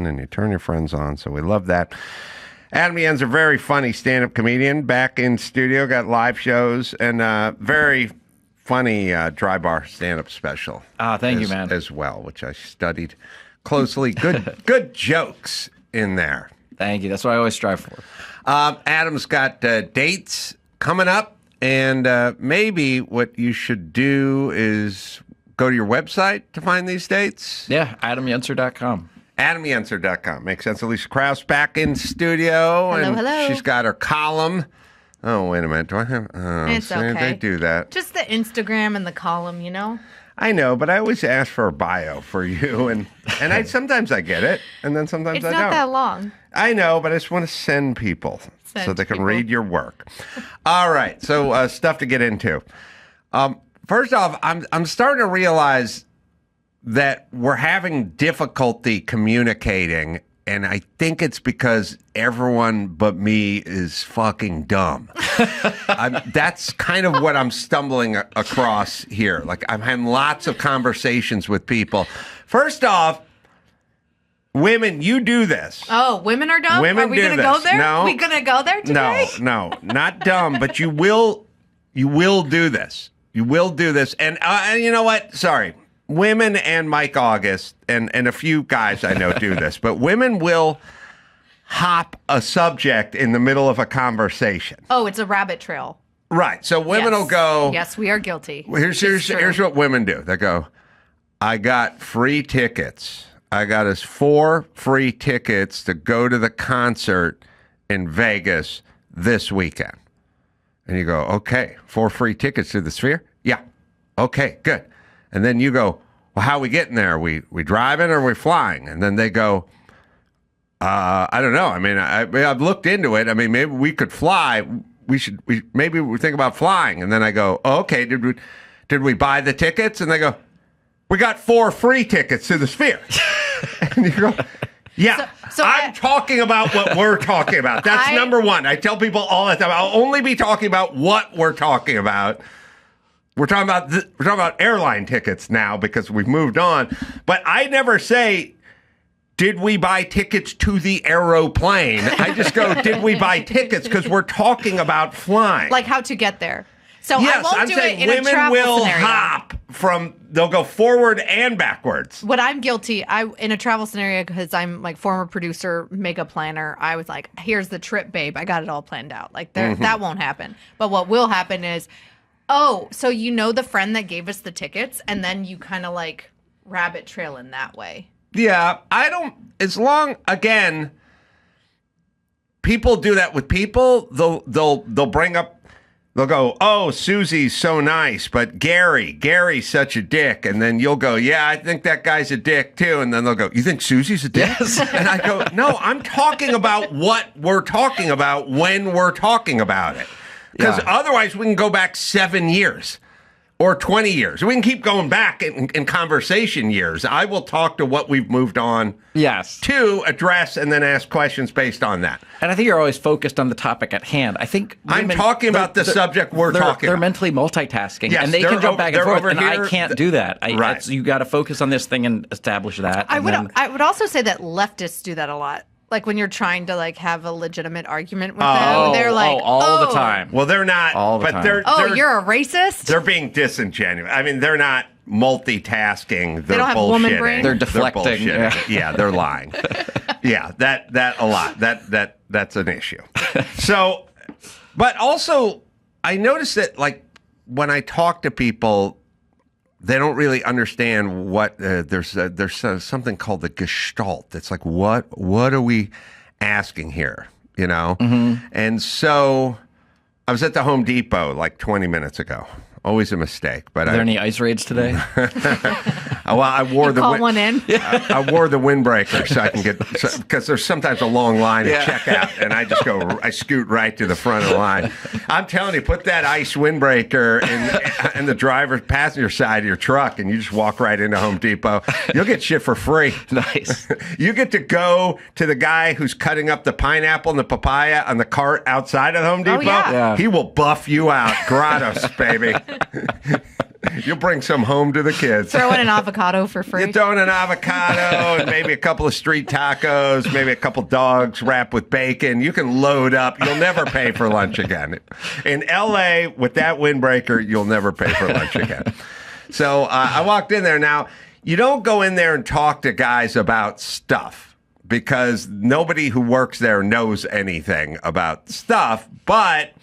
listen and you turn your friends on. So we love that. Adam Yen's a very funny stand-up comedian back in studio, got live shows, and very funny dry bar stand-up special. Thank you, man. As well, which I studied closely. Good jokes in there. Thank you. That's what I always strive for. Adam's got dates coming up, and maybe what you should do is go to your website to find these dates. Yeah, adamyenser.com. AdamYenser.com. Makes sense. Alicia Krause back in studio. Hello. She's got her column. Oh, wait a minute. Do I have... It's okay. They do that. Just the Instagram and the column, you know? I know, but I always ask for a bio for you, and sometimes I get it, and then sometimes I don't. It's not that long. I know, but I just want to send people so they can read your work. All right, so stuff to get into. First off, I'm starting to realize that we're having difficulty communicating, and I think it's because everyone but me is fucking dumb. That's kind of what I'm stumbling across here. Like, I'm having lots of conversations with people. First off, women, you do this. Oh, women are dumb? Women are we do gonna this. go there? No. Are we going to go there today? No, not dumb, but you will do this. You will do this. And you know what? Sorry. Women and Mike August and a few guys I know do this, but women will hop a subject in the middle of a conversation. Oh, it's a rabbit trail. Right. So women will go. Yes, we are guilty. Here's what women do. They go, I got free tickets. I got us 4 free tickets to go to the concert in Vegas this weekend. And you go, okay, 4 free tickets to the Sphere? Yeah. Okay, good. And then you go, well, how are we getting there? We driving or are we flying? And then they go, I don't know. I mean, I've looked into it. I mean, maybe we could fly. Maybe we think about flying. And then I go, oh, okay, did we buy the tickets? And they go, we got 4 free tickets to the Sphere. And you go, yeah, so I'm talking about what we're talking about. That's number one. I tell people all the time, I'll only be talking about what we're talking about. We're talking about airline tickets now because we've moved on. But I never say, did we buy tickets to the aeroplane? I just go, did we buy tickets? Because we're talking about flying. Like how to get there. So yes, I won't I'm do saying it in a women travel will scenario. hop they'll go forward and backwards. What I'm guilty, in a travel scenario, because I'm like former producer, mega planner, I was like, here's the trip, babe. I got it all planned out. Like that won't happen. But what will happen is, oh, so you know the friend that gave us the tickets, and then you kind of like rabbit trail in that way. Yeah, again, people do that with people. They'll bring up, they'll go, oh, Susie's so nice, but Gary's such a dick. And then you'll go, yeah, I think that guy's a dick too. And then they'll go, you think Susie's a dick? Yes. And I go, no, I'm talking about what we're talking about when we're talking about it. Because otherwise we can go back 7 years or 20 years. We can keep going back in conversation years. I will talk to what we've moved on to address and then ask questions based on that. And I think you're always focused on the topic at hand. I think I'm talking about the subject we're talking They're about. mentally multitasking, yes, and they can jump back and forth, and I can't do that. Right. You got to focus on this thing and establish that. I would also say that leftists do that a lot. Like when you're trying to like have a legitimate argument with them, they're like, all the time. Well, they're not. All the time. You're a racist? They're being disingenuous. I mean, they're not multitasking. They're don't have bullshitting. woman brain? They're deflecting. Yeah, they're lying. Yeah, that a lot. That's an issue. So, but also, I noticed that like when I talk to people, they don't really understand what there's something called the gestalt. It's like what are we asking here, you know? Mm-hmm. And so I was at the Home Depot like 20 minutes ago. Always a mistake. But Are there any ice raids today? Well, I wore one in. I wore the windbreaker so I can get, because there's sometimes a long line at checkout, and I scoot right to the front of the line. I'm telling you, put that ice windbreaker in the driver's passenger side of your truck, and you just walk right into Home Depot. You'll get shit for free. Nice. You get to go to the guy who's cutting up the pineapple and the papaya on the cart outside of Home Depot. Yeah. He will buff you out. Gratis, baby. You'll bring some home to the kids. Throw in an avocado for free. You throw in an avocado and maybe a couple of street tacos, maybe a couple dogs wrapped with bacon. You can load up. You'll never pay for lunch again. In L.A., with that windbreaker, you'll never pay for lunch again. So I walked in there. Now, you don't go in there and talk to guys about stuff because nobody who works there knows anything about stuff, but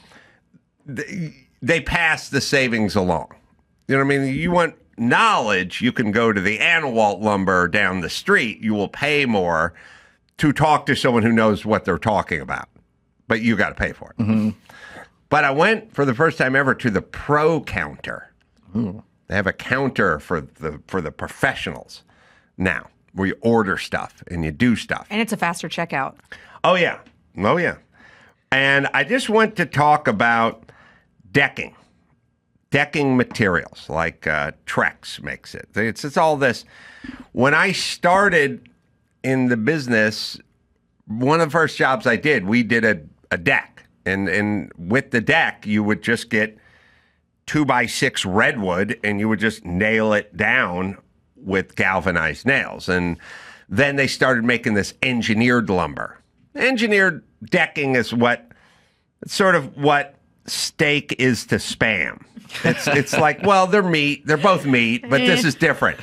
they pass the savings along. You know what I mean? You want knowledge, you can go to the Anawalt Lumber down the street. You will pay more to talk to someone who knows what they're talking about, but you got to pay for it. Mm-hmm. But I went for the first time ever to the pro counter. Ooh. They have a counter for the professionals now, where you order stuff and you do stuff. And it's a faster checkout. Oh, yeah. Oh, yeah. And I just went to talk about decking materials, like Trex makes it. It's all this. When I started in the business, one of the first jobs I did, we did a deck. And with the deck, you would just get 2x6 redwood and you would just nail it down with galvanized nails. And then they started making this engineered lumber. Engineered decking is it's sort of what steak is to Spam. It's like, well, they're meat. They're both meat, but this is different.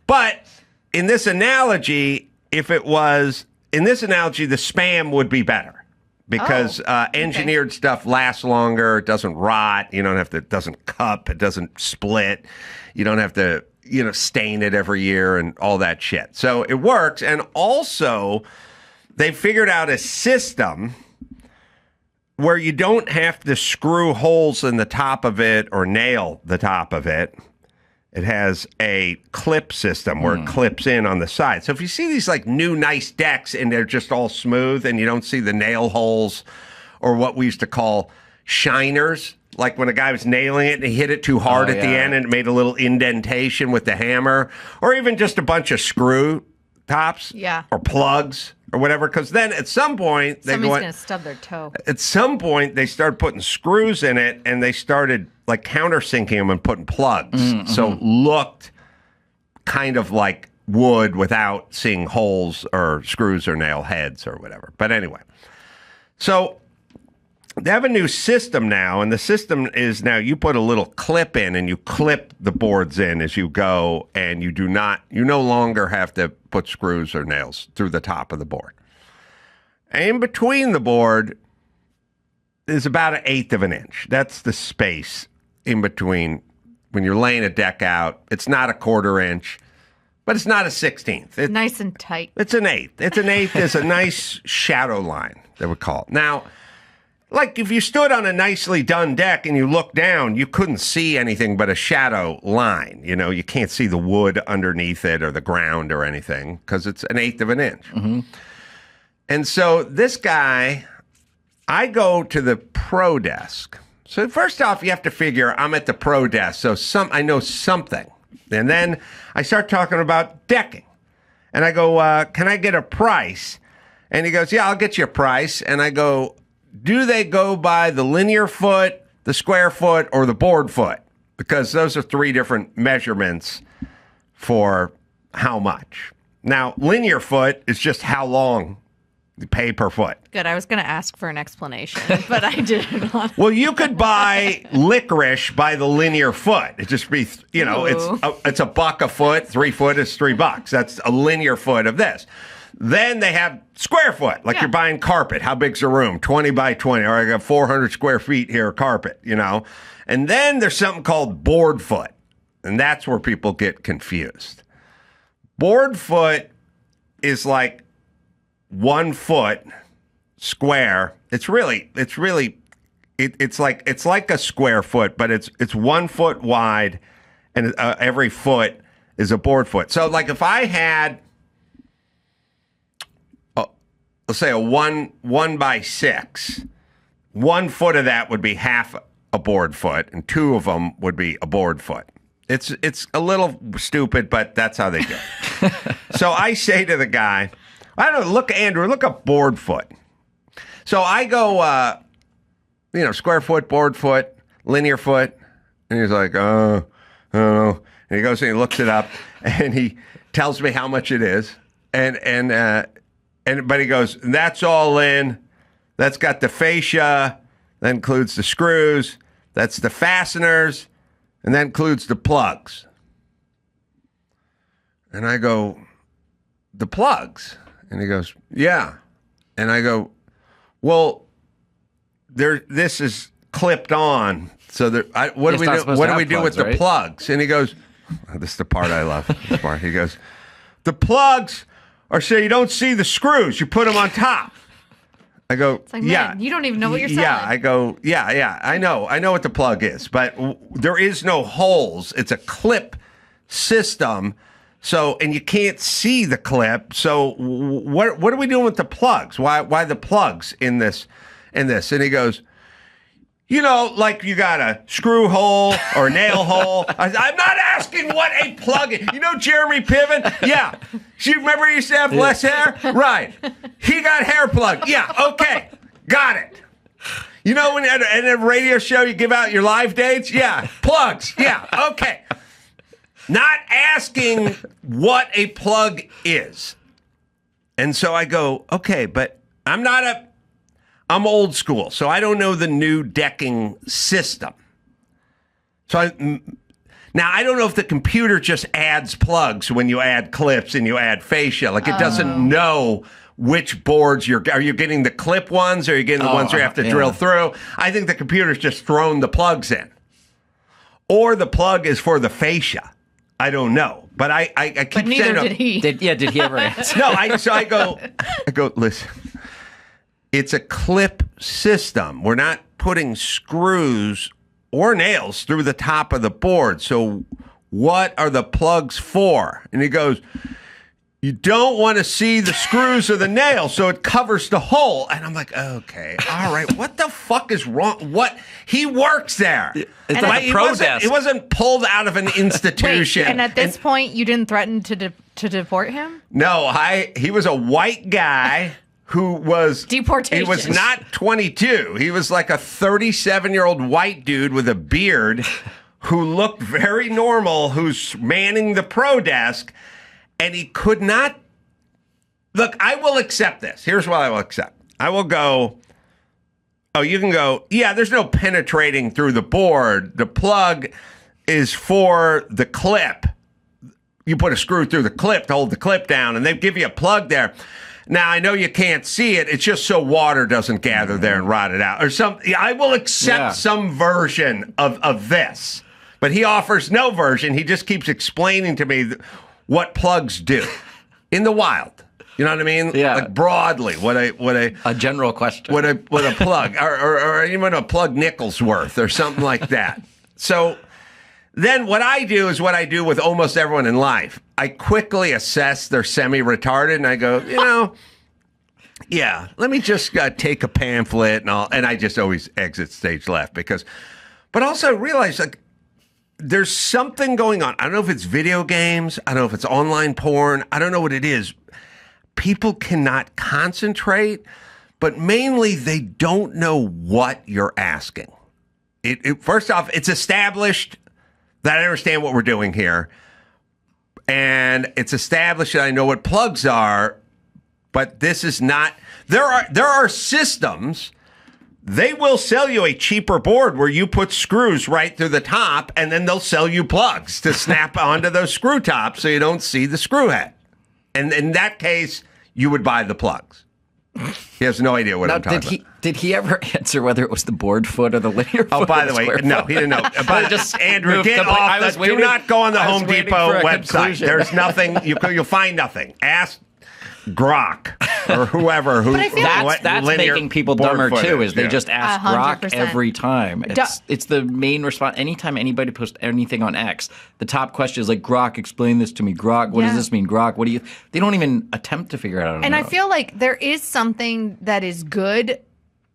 But in this analogy, the Spam would be better because engineered stuff lasts longer. It doesn't rot. It doesn't cup. It doesn't split. You don't have to, stain it every year and all that shit. So it works. And also, they figured out a system where you don't have to screw holes in the top of it or nail the top of it. It has a clip system where it clips in on the side. So if you see these like new nice decks and they're just all smooth and you don't see the nail holes or what we used to call shiners, like when a guy was nailing it and he hit it too hard at the end and it made a little indentation with the hammer, or even just a bunch of screw tops or plugs or whatever, because then at some point somebody's going to stub their toe. At some point they started putting screws in it and they started like countersinking them and putting plugs. Mm-hmm. So it looked kind of like wood without seeing holes or screws or nail heads or whatever. But anyway, so they have a new system now, and the system is now you put a little clip in and you clip the boards in as you go, and you no longer have to put screws or nails through the top of the board. In between the board is about 1/8 of an inch. That's the space in between when you're laying a deck out. It's not a 1/4 inch, but it's not a 1/16. It's nice and tight. It's an 1/8. It's an 1/8. It's a nice shadow line, they would call it. Now, like if you stood on a nicely done deck and you looked down, you couldn't see anything but a shadow line. You can't see the wood underneath it or the ground or anything because it's 1/8 of an inch. Mm-hmm. And so this guy, I go to the pro desk. So first off, you have to figure I'm at the pro desk, so I know something. And then I start talking about decking. And I go, can I get a price? And he goes, yeah, I'll get you a price. And I go, do they go by the linear foot, the square foot, or the board foot? Because those are 3 different measurements for how much. Now, linear foot is just how long you pay per foot. Good. I was going to ask for an explanation, but I didn't want to. Well, you could buy licorice by the linear foot. It just be, it's $1 a foot. 3 foot is $3. That's a linear foot of this. Then they have square foot, like you're buying carpet. How big's a room? 20 by 20. Or I got 400 square feet here, carpet, And then there's something called board foot. And that's where people get confused. Board foot is like 1 foot square. It's like a square foot, but it's 1 foot wide, and every foot is a board foot. So like if I had, let's say a 1 by 6, 1 foot of that would be half a board foot, and 2 of them would be a board foot. It's a little stupid, but that's how they do it. So I say to the guy, I don't know, look, Andrew, look up board foot. So I go, square foot, board foot, linear foot. And he's like, I don't know. And he goes and he looks it up, and he tells me how much it is. But he goes, that's all in. That's got the fascia. That includes the screws. That's the fasteners. And that includes the plugs. And I go, the plugs? And he goes, yeah. And I go, well, this is clipped on. So what do we do with the plugs? And he goes, oh, this is the part I love. This part. He goes, the plugs are so you don't see the screws. You put them on top. I go, it's like, man, you don't even know what you're selling. Yeah, I go, yeah, I know what the plug is, but there is no holes. It's a clip system, so and you can't see the clip. So what are we doing with the plugs? Why the plugs in this? And he goes, like you got a screw hole or a nail hole. I'm not asking what a plug is. Jeremy Piven? Yeah. You remember he used to have less hair? Right. He got hair plug. Yeah. Okay. Got it. When at a radio show you give out your live dates? Yeah. Plugs. Yeah. Okay. Not asking what a plug is. And so I go, okay, but I'm old school, so I don't know the new decking system. So now I don't know if the computer just adds plugs when you add clips and you add fascia. Like it doesn't know which boards are you getting the clip ones or are you getting the ones where you have to drill through? I think the computer's just thrown the plugs in. Or the plug is for the fascia. I don't know. But I keep but neither saying... did he. Did he ever answer? No, I go, listen... It's a clip system. We're not putting screws or nails through the top of the board. So what are the plugs for? And he goes, you don't want to see the screws or the nails, so it covers the hole. And I'm like, okay, all right. What the fuck is wrong? What? He works there. It's like a pro desk. He wasn't pulled out of an institution. Wait, and at this point, you didn't threaten to deport him? No, he was a white guy. Who was deportation? He was not 22. He was like a 37-year-old white dude with a beard who looked very normal, who's manning the pro desk, and he could not. Look, I will accept this. Here's what I will accept. I will go, oh, you can go, yeah, there's no penetrating through the board. The plug is for the clip. You put a screw through the clip to hold the clip down, and they give you a plug there. Now, I know you can't see it. It's just so water doesn't gather there and rot it out. Or I will accept some version of this. But he offers no version. He just keeps explaining to me what plugs do in the wild. You know what I mean? Yeah. Like broadly, what a general question. What a plug, or even a plug nickel's worth, or something like that. So then what I do is what I do with almost everyone in life. I quickly assess they're semi-retarded, and I go, yeah, let me just take a pamphlet and I just always exit stage left but also realize like there's something going on. I don't know if it's video games. I don't know if it's online porn. I don't know what it is. People cannot concentrate, but mainly they don't know what you're asking. First off, it's established that I understand what we're doing here. And it's established that I know what plugs are, but this is not. There are systems. They will sell you a cheaper board where you put screws right through the top, and then they'll sell you plugs to snap onto those screw tops so you don't see the screw head. And in that case, you would buy the plugs. He has no idea what I'm talking about. Did he ever answer whether it was the board foot or the linear foot? Oh, by the way, no, he didn't know. But just Andrew, get off. Do not go on the Home Depot website. There's nothing. You'll find nothing. Ask Grok or whoever. That's making people dumber too. Is they just ask 100%. Grok every time. It's the main response. Anytime anybody posts anything on X, the top question is like, Grok, explain this to me. Grok, what does this mean? Grok, what do you? They don't even attempt to figure it out. And I feel like there is something that is good.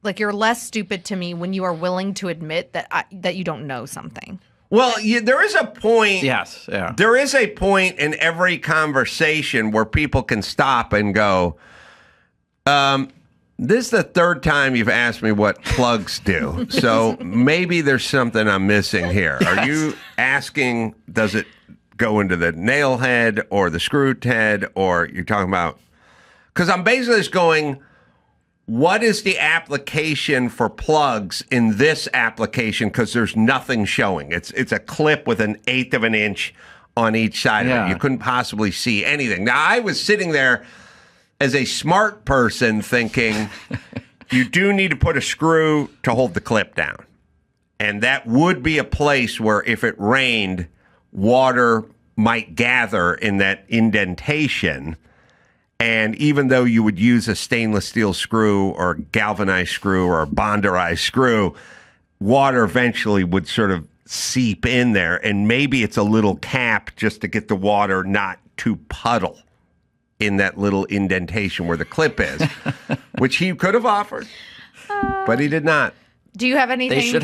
Like you're less stupid to me when you are willing to admit that you don't know something. Well, there is a point. Yes, yeah. There is a point in every conversation where people can stop and go, This is the third time you've asked me what plugs do. So maybe there's something I'm missing here. Are you asking, does it go into the nail head or the screw head, or you're talking about, because I'm basically just going, what is the application for plugs in this application? Because there's nothing showing. It's a clip with an eighth of an inch on each side of it. You couldn't possibly see anything. Now, I was sitting there as a smart person thinking, you do need to put a screw to hold the clip down. And that would be a place where if it rained, water might gather in that indentation. And even though you would use a stainless steel screw or a galvanized screw or a bonderized screw, water eventually would sort of seep in there. And maybe it's a little cap just to get the water not to puddle in that little indentation where the clip is, which he could have offered, but he did not. Do you have anything? They should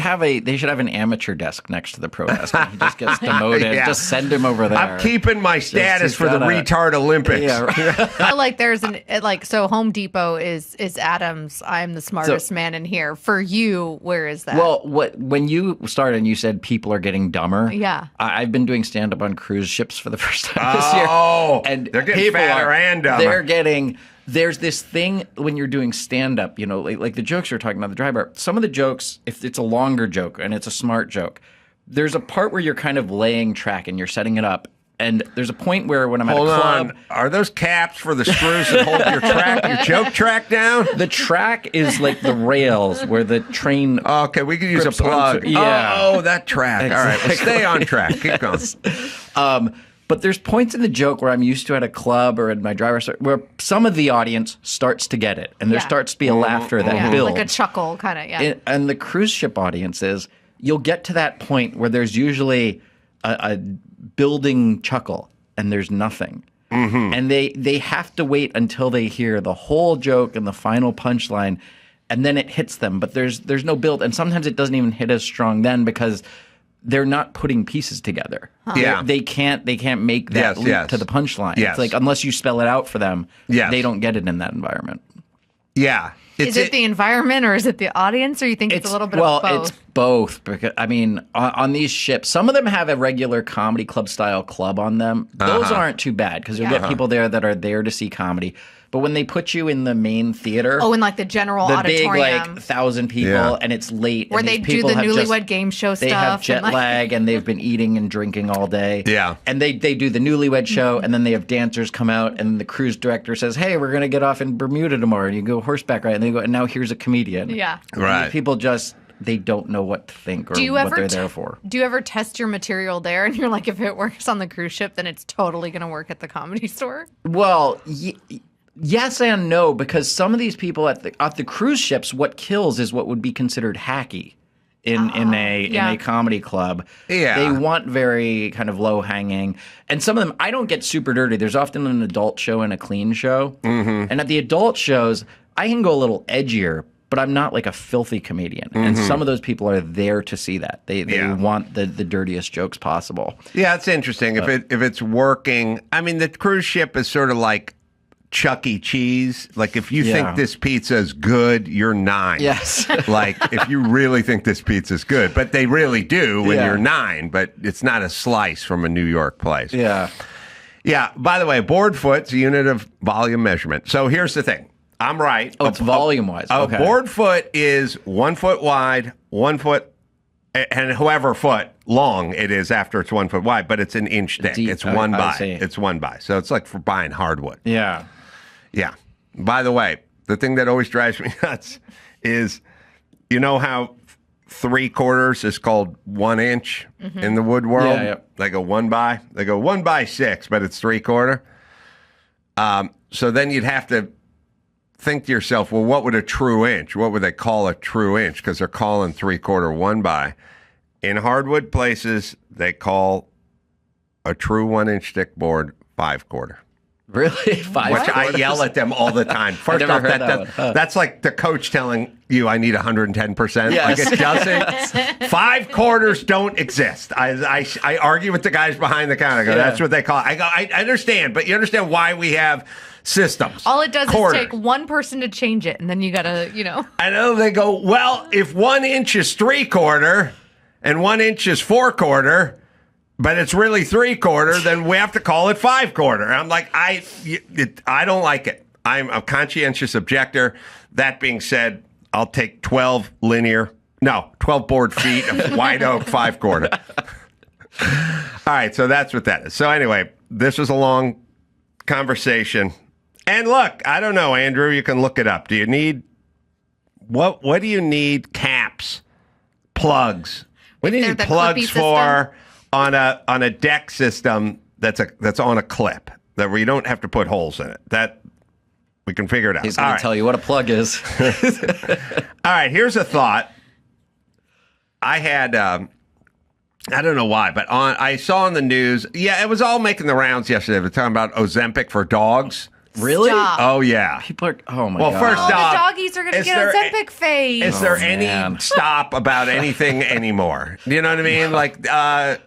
have an amateur desk next to the pro desk. He just gets demoted. Just send him over there. I'm keeping my status for the retard Olympics. Yeah, right. I feel like there's so Home Depot is Adam's. I'm the smartest man in here. For you, where is that? Well, when you started and you said people are getting dumber. Yeah. I've been doing stand up on cruise ships for the first time this year. Oh, and they're getting fatter and dumber. There's this thing when you're doing stand-up, like the jokes you're talking about, the dry bar. Some of the jokes, if it's a longer joke and it's a smart joke, there's a part where you're kind of laying track and you're setting it up. And there's a point where when I'm at a club... Are those caps for the screws that hold your joke track down? The track is like the rails where the train... Okay, we could use a plug. Oh, that track. Exactly. All right, well, stay on track. Keep going. But there's points in the joke where I'm used to at a club or at my driver's where some of the audience starts to get it, and there starts to be a laughter that builds. Like a chuckle, kind of, And the cruise ship audiences, you'll get to that point where there's usually a building chuckle, and there's nothing. Mm-hmm. And they have to wait until they hear the whole joke and the final punchline, and then it hits them. But there's no build, and sometimes it doesn't even hit as strong then because they're not putting pieces together. Huh. Yeah. They can't make that leap to the punchline. Yes. It's like unless you spell it out for them, yes. they don't get it in that environment. Yeah. Is it the environment or is it the audience, or you think it's a little bit of both? Well, it's both. Because I mean, on these ships, some of them have a regular comedy club style club on them. Those aren't too bad because you'll get people there that are there to see comedy. But when they put you in the main theater, in like the general auditorium, big like 1,000 people, and it's late, where and they do the newlywed game show stuff. They have jet lag, and they've been eating and drinking all day. Yeah, and they do the newlywed show, and then they have dancers come out, and the cruise director says, "Hey, we're gonna get off in Bermuda tomorrow," and you go horseback ride, and they go, "And now here's a comedian." Yeah, right. People just they don't know what to think or what they're there for. Do you ever test your material there, and you're like, if it works on the cruise ship, then it's totally gonna work at the Comedy Store? Well. Yes and no, because some of these people at the cruise ships, what kills is what would be considered hacky in a comedy club. Yeah. They want very kind of low hanging, and some of them I don't get super dirty. There's often an adult show and a clean show, and at the adult shows I can go a little edgier, but I'm not like a filthy comedian. And some of those people are there to see that. They want the dirtiest jokes possible. Yeah, it's interesting if it's working. I mean, the cruise ship is sort of like Chuck E. Cheese. Like, if you think this pizza is good, you're 9. Yes. Like, if you really think this pizza is good. But they really do when you're 9, but it's not a slice from a New York place. Yeah. Yeah. By the way, board foot's a unit of volume measurement. So here's the thing. I'm right. Oh, it's volume-wise. A board foot is 1 foot wide, 1 foot, and however foot long it is after it's 1 foot wide, but it's an inch thick. It's 1 by. It's 1 by. So it's like for buying hardwood. Yeah. Yeah. By the way, the thing that always drives me nuts is, you know how 3/4 is called 1 inch in the wood world? Yeah. They go 1 by. They go 1 by 6, but it's 3/4. So then you'd have to think to yourself, well, what would a true inch? What would they call a true inch? Because they're calling 3/4 1 by. In hardwood places, they call a true 1 inch thick board 5/4. Really? 5 Which I quarters? yell at them all the time. First never off, heard that one. Huh. that's like the coach telling you I need 110%. Yes. Like it doesn't. 5 quarters don't exist. I argue with the guys behind the counter. I go, that's what they call it. I go, I understand, but you understand why we have systems. All it does Quarters. is take one person to change it, and then you gotta, I know they go, well, if 1 inch is 3/4 and 1 inch is 4/4, but it's really 3/4, then we have to call it 5/4. I'm like, I don't like it. I'm a conscientious objector. That being said, I'll take 12 board feet of white oak 5/4. All right, so that's what that is. So anyway, this was a long conversation. And look, I don't know, Andrew, you can look it up. Do you need what do you need? Caps, plugs. What do you They're need the plugs clippy for on a deck system that's on a clip that where you don't have to put holes in it? That we can figure it out. He's going to tell you what a plug is. All right, here's a thought. I had I don't know why, but I saw on the news. Yeah, it was all making the rounds yesterday. They're talking about Ozempic for dogs. Really? Stop. Oh yeah. People are, oh my Well, God. first all off, the doggies are gonna is get there Ozempic face. Is there man. any stop about anything anymore? You know what I mean? Like,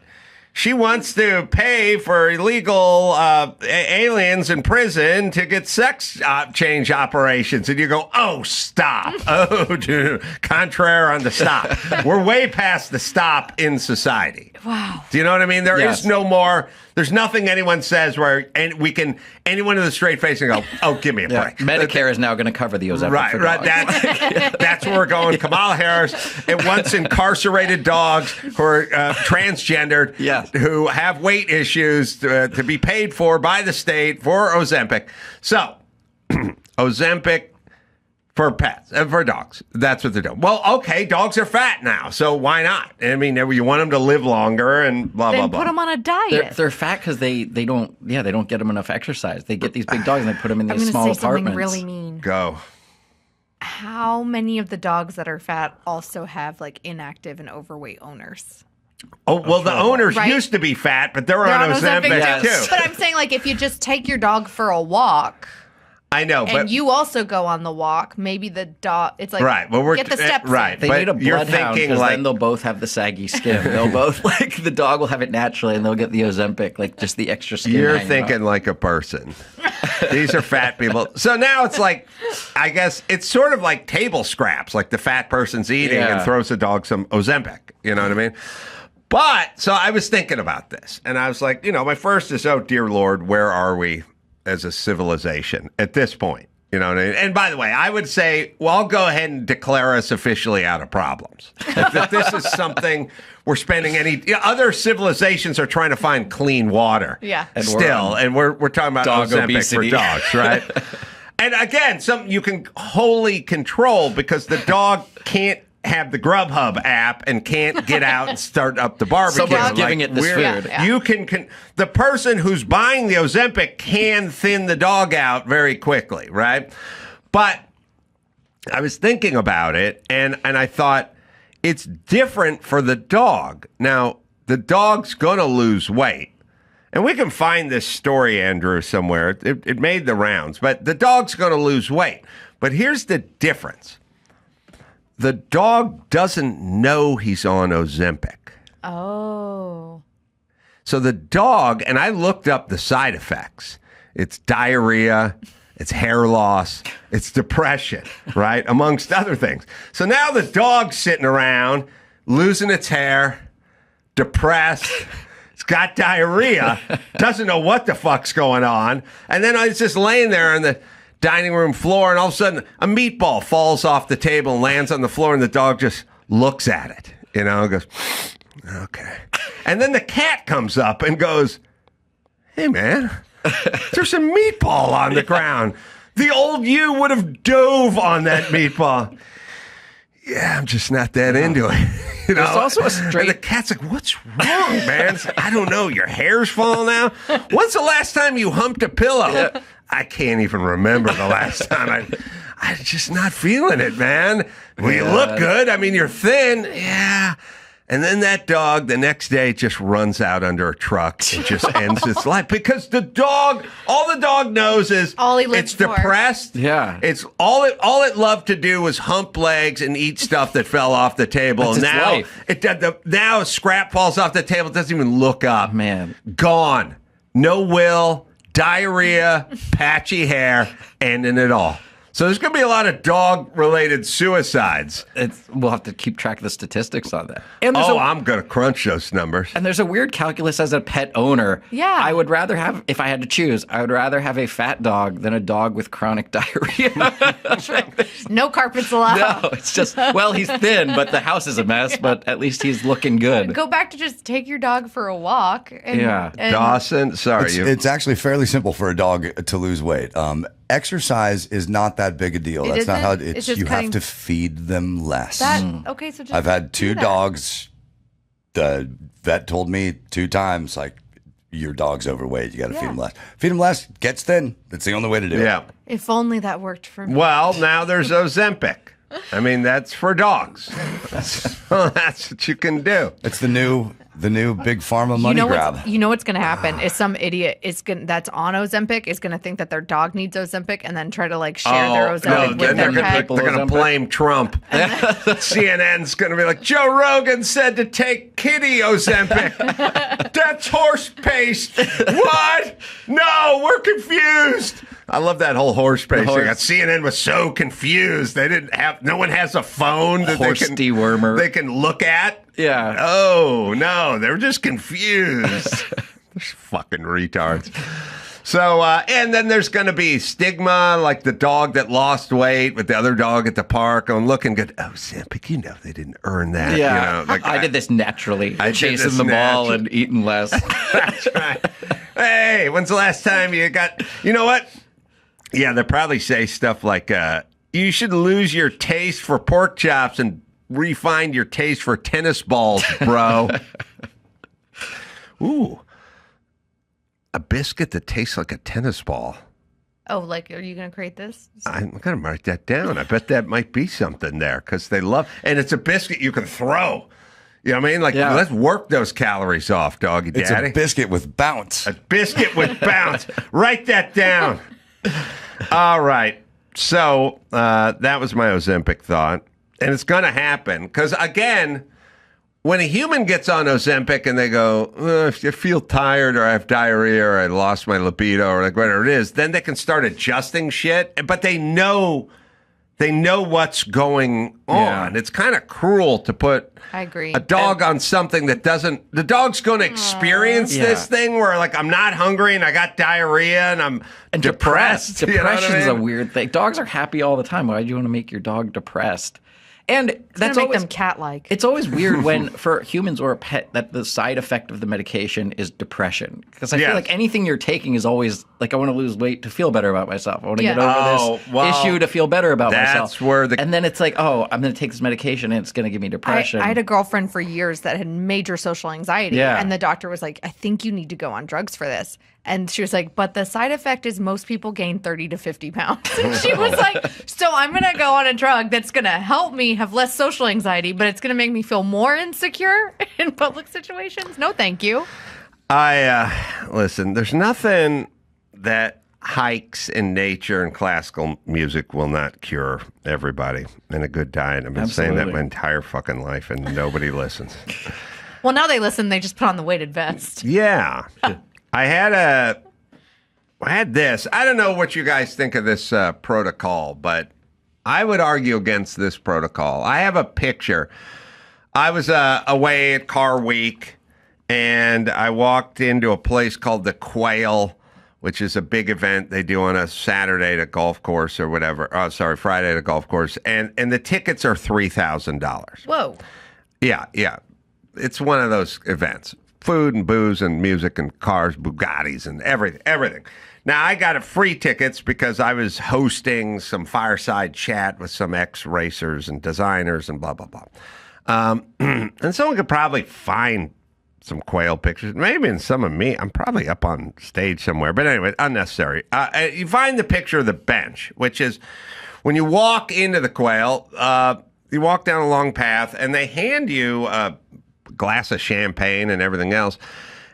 she wants to pay for illegal aliens in prison to get sex change operations. And you go, oh, stop. Oh, dude. Contraire on the stop. We're way past the stop in society. Wow. Do you know what I mean? There Yes. is no more. There's nothing anyone says where anyone in the straight face can go, oh, give me a break. Medicare is now going to cover the Ozempic Right, for right. dogs. That's where we're going. Kamala Harris, and once incarcerated dogs who are transgendered, Yes. who have weight issues to be paid for by the state for Ozempic. So, Ozempic for pets, for dogs. That's what they're doing. Well, okay, dogs are fat now, so why not? I mean, you want them to live longer and blah, blah, Then blah. put them on a diet. They're fat because they don't get them enough exercise. They get these big dogs and they put them in I'm these gonna small say something apartments. really mean. Go. How many of the dogs that are fat also have like inactive and overweight owners? Oh, well, the owners Right? used to be fat, but they're They're on on Ozempic, Ozempic too. But I'm saying, like, if you just take your dog for a walk I know, and but you also go on the walk, maybe the dog, it's like, Right, well, we're get the steps right. in. They But need a you're bloodhound thinking because like- then they'll both have the saggy skin. They'll both the dog will have it naturally and they'll get the Ozempic, like just the extra skin. You're hanging thinking off. like a person. These are fat people. So now it's like, I guess it's sort of like table scraps, like the fat person's eating and Yeah. throws the dog some Ozempic. You know what I mean? But so I was thinking about this, and I was like, my first is, oh dear Lord, where are we as a civilization at this point? You know what I mean? And by the way, I would say, well, I'll go ahead and declare us officially out of problems. If this is something we're spending other civilizations are trying to find clean water. Yeah. And We're talking about dog Ozempic obesity. for dogs, right? And again, something you can wholly control because the dog can't have the Grubhub app and can't get out and start up the barbecue. Someone's giving it this we're- food. Yeah. You can the person who's buying the Ozempic can thin the dog out very quickly, right? But I was thinking about it and I thought it's different for the dog. Now, the dog's going to lose weight. And we can find this story, Andrew, somewhere. It made the rounds, but the dog's going to lose weight. But here's the difference. The dog doesn't know he's on Ozempic. Oh. So the dog, and I looked up the side effects. It's diarrhea, it's hair loss, it's depression, right? Amongst other things. So now the dog's sitting around, losing its hair, depressed, it's got diarrhea, doesn't know what the fuck's going on. And then it's just laying there on the dining room floor, and all of a sudden a meatball falls off the table and lands on the floor, and the dog just looks at it, and goes, okay. And then the cat comes up and goes, hey, man, there's some meatball on the ground. The old you would have dove on that meatball. Yeah, I'm just not that into it. There's also a straight- And the cat's like, what's wrong, man? It's like, I don't know. Your hair's falling out. When's the last time you humped a pillow? Yeah. I can't even remember the last time. I'm just not feeling it, man. Well, you look good. I mean, you're thin. Yeah. And then that dog, the next day, just runs out under a truck and just ends its life. Because all the dog knows is all he lives it's for. depressed. Yeah. It's all it loved to do was hump legs and eat stuff that fell off the table. That's its life. Now a scrap falls off the table, it doesn't even look up. Man. Gone. No will, diarrhea, patchy hair, ending it all. So there's going to be a lot of dog-related suicides. We'll have to keep track of the statistics on that. And I'm going to crunch those numbers. And there's a weird calculus as a pet owner. Yeah. I would rather have, if I had to choose, I would rather have a fat dog than a dog with chronic diarrhea. No carpets allowed. No, it's just, well, he's thin, but the house is a mess, but at least he's looking good. Go back to just take your dog for a walk. And Dawson, sorry. It's actually fairly simple for a dog to lose weight. Exercise is not that big a deal. That's not how it's just you have to feed them less. Okay, so just I've had do 2 that. dogs. The vet told me 2 times, like, your dog's overweight. You got to feed him less. Feed him less, gets thin. That's the only way to do it. Yeah. If only that worked for me. Well, now there's Ozempic. I mean, that's for dogs. That's what you can do. It's the new big pharma money grab. You know what's going to happen is some idiot that's on Ozempic is going to think that their dog needs Ozempic and then try to share their Ozempic with then their they're pet. going to blame Trump. CNN's going to be like, Joe Rogan said to take kitty Ozempic. That's horse paste. What? No, we're confused. I love that whole horse paste thing. CNN was so confused. They didn't have. No one has a phone that they can look at. Yeah. Oh no, they're just confused. They're fucking retards. So, and then there's going to be stigma, like the dog that lost weight with the other dog at the park on looking good. Oh, Ozempic, they didn't earn that. Yeah. I did this naturally. Chasing the ball and eating less. That's right. Hey, when's the last time you got, you know what? Yeah, they'll probably say stuff like, you should lose your taste for pork chops and refine your taste for tennis balls, bro. Ooh. A biscuit that tastes like a tennis ball. Oh, are you going to create this? I'm going to write that down. I bet that might be something there because they love, and it's a biscuit you can throw. You know what I mean? Let's work those calories off, doggy daddy. It's a biscuit with bounce. A biscuit with bounce. Write that down. All right. So that was my Ozempic thought. And it's going to happen because, again, when a human gets on Ozempic and they go, if you feel tired or I have diarrhea or I lost my libido or whatever it is, then they can start adjusting shit. But they know what's going on. Yeah. It's kind of cruel to put I agree. a dog on something that doesn't. The dog's going to experience this thing where, I'm not hungry and I got diarrhea and I'm depressed. Depression's a weird thing. Dogs are happy all the time. Why do you want to make your dog depressed? And that's make always them cat-like. It's always weird when, for humans or a pet, that the side effect of the medication is depression. Because I feel like anything you're taking is always I want to lose weight to feel better about myself. I want to get over this issue to feel better about myself. And then it's I'm going to take this medication and it's going to give me depression. I had a girlfriend for years that had major social anxiety. Yeah. And the doctor was like, I think you need to go on drugs for this. And she was like, but the side effect is most people gain 30 to 50 pounds. And she was like, so I'm going to go on a drug that's going to help me have less social anxiety, but it's going to make me feel more insecure in public situations? No, thank you. Listen, there's nothing that hikes in nature and classical music will not cure everybody. And a good diet. I've been saying that my entire fucking life and nobody listens. Well, now they listen. They just put on the weighted vest. Yeah. I had this. I don't know what you guys think of this protocol, but I would argue against this protocol. I have a picture. I was away at Car Week, and I walked into a place called the Quail, which is a big event they do on a Saturday at a golf course or whatever. Oh, sorry, Friday at a golf course. And the tickets are $3,000. Whoa. Yeah. It's one of those events. Food and booze and music and cars, Bugattis and everything. Now, I got free tickets because I was hosting some fireside chat with some ex-racers and designers and blah, blah, blah. And someone could probably find some Quail pictures, maybe in some of me. I'm probably up on stage somewhere. But anyway, unnecessary. You find the picture of the bench, which is when you walk into the Quail, you walk down a long path, and they hand you a glass of champagne and everything else.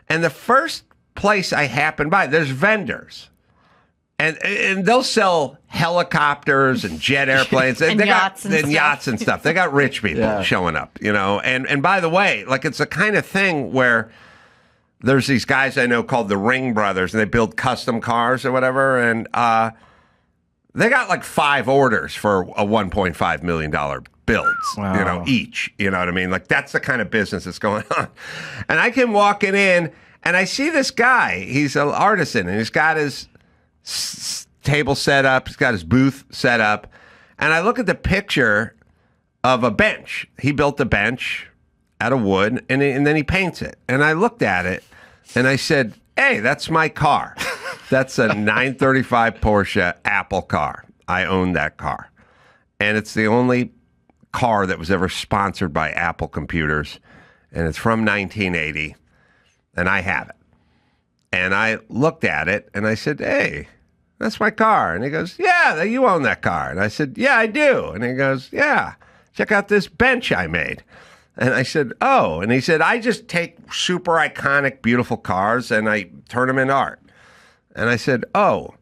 And the first place I happened by, there's vendors. And they'll sell helicopters and jet airplanes And they yachts got, and stuff. yachts and stuff. They got rich people showing up, And by the way, like it's the kind of thing where there's these guys I know called the Ring Brothers, and they build custom cars or whatever, and they got like 5 orders for a $1.5 million builds, each. You know what I mean? Like that's the kind of business that's going on. And I came walking in, and I see this guy. He's an artisan, and he's got his table set up. He's got his booth set up. And I look at the picture of a bench. He built a bench out of wood, and then he paints it. And I looked at it, and I said, hey, that's my car. That's a 935 Porsche Apple car. I own that car. And it's the only car that was ever sponsored by Apple Computers. And it's from 1980. And I have it. And I looked at it, and I said, hey, that's my car. And he goes, yeah, you own that car. And I said, yeah, I do. And he goes, yeah, check out this bench I made. And I said, oh. And he said, I just take super iconic, beautiful cars, and I turn them into art. And I said, oh,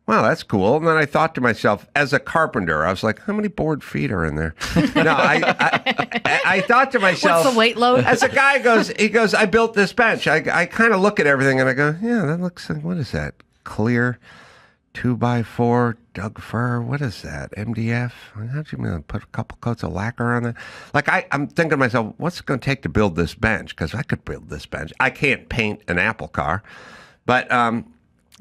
well, that's cool. And then I thought to myself, as a carpenter, I was like, how many board feet are in there? No, I thought to myself. What's the weight load? As a guy he goes, I built this bench. I kind of look at everything and I go, yeah, that looks like, what is that? Clear 2x4 Doug fir. What is that? MDF? How'd you mean put a couple coats of lacquer on it? Like I'm thinking to myself, what's it going to take to build this bench? Because I could build this bench. I can't paint an Apple car, but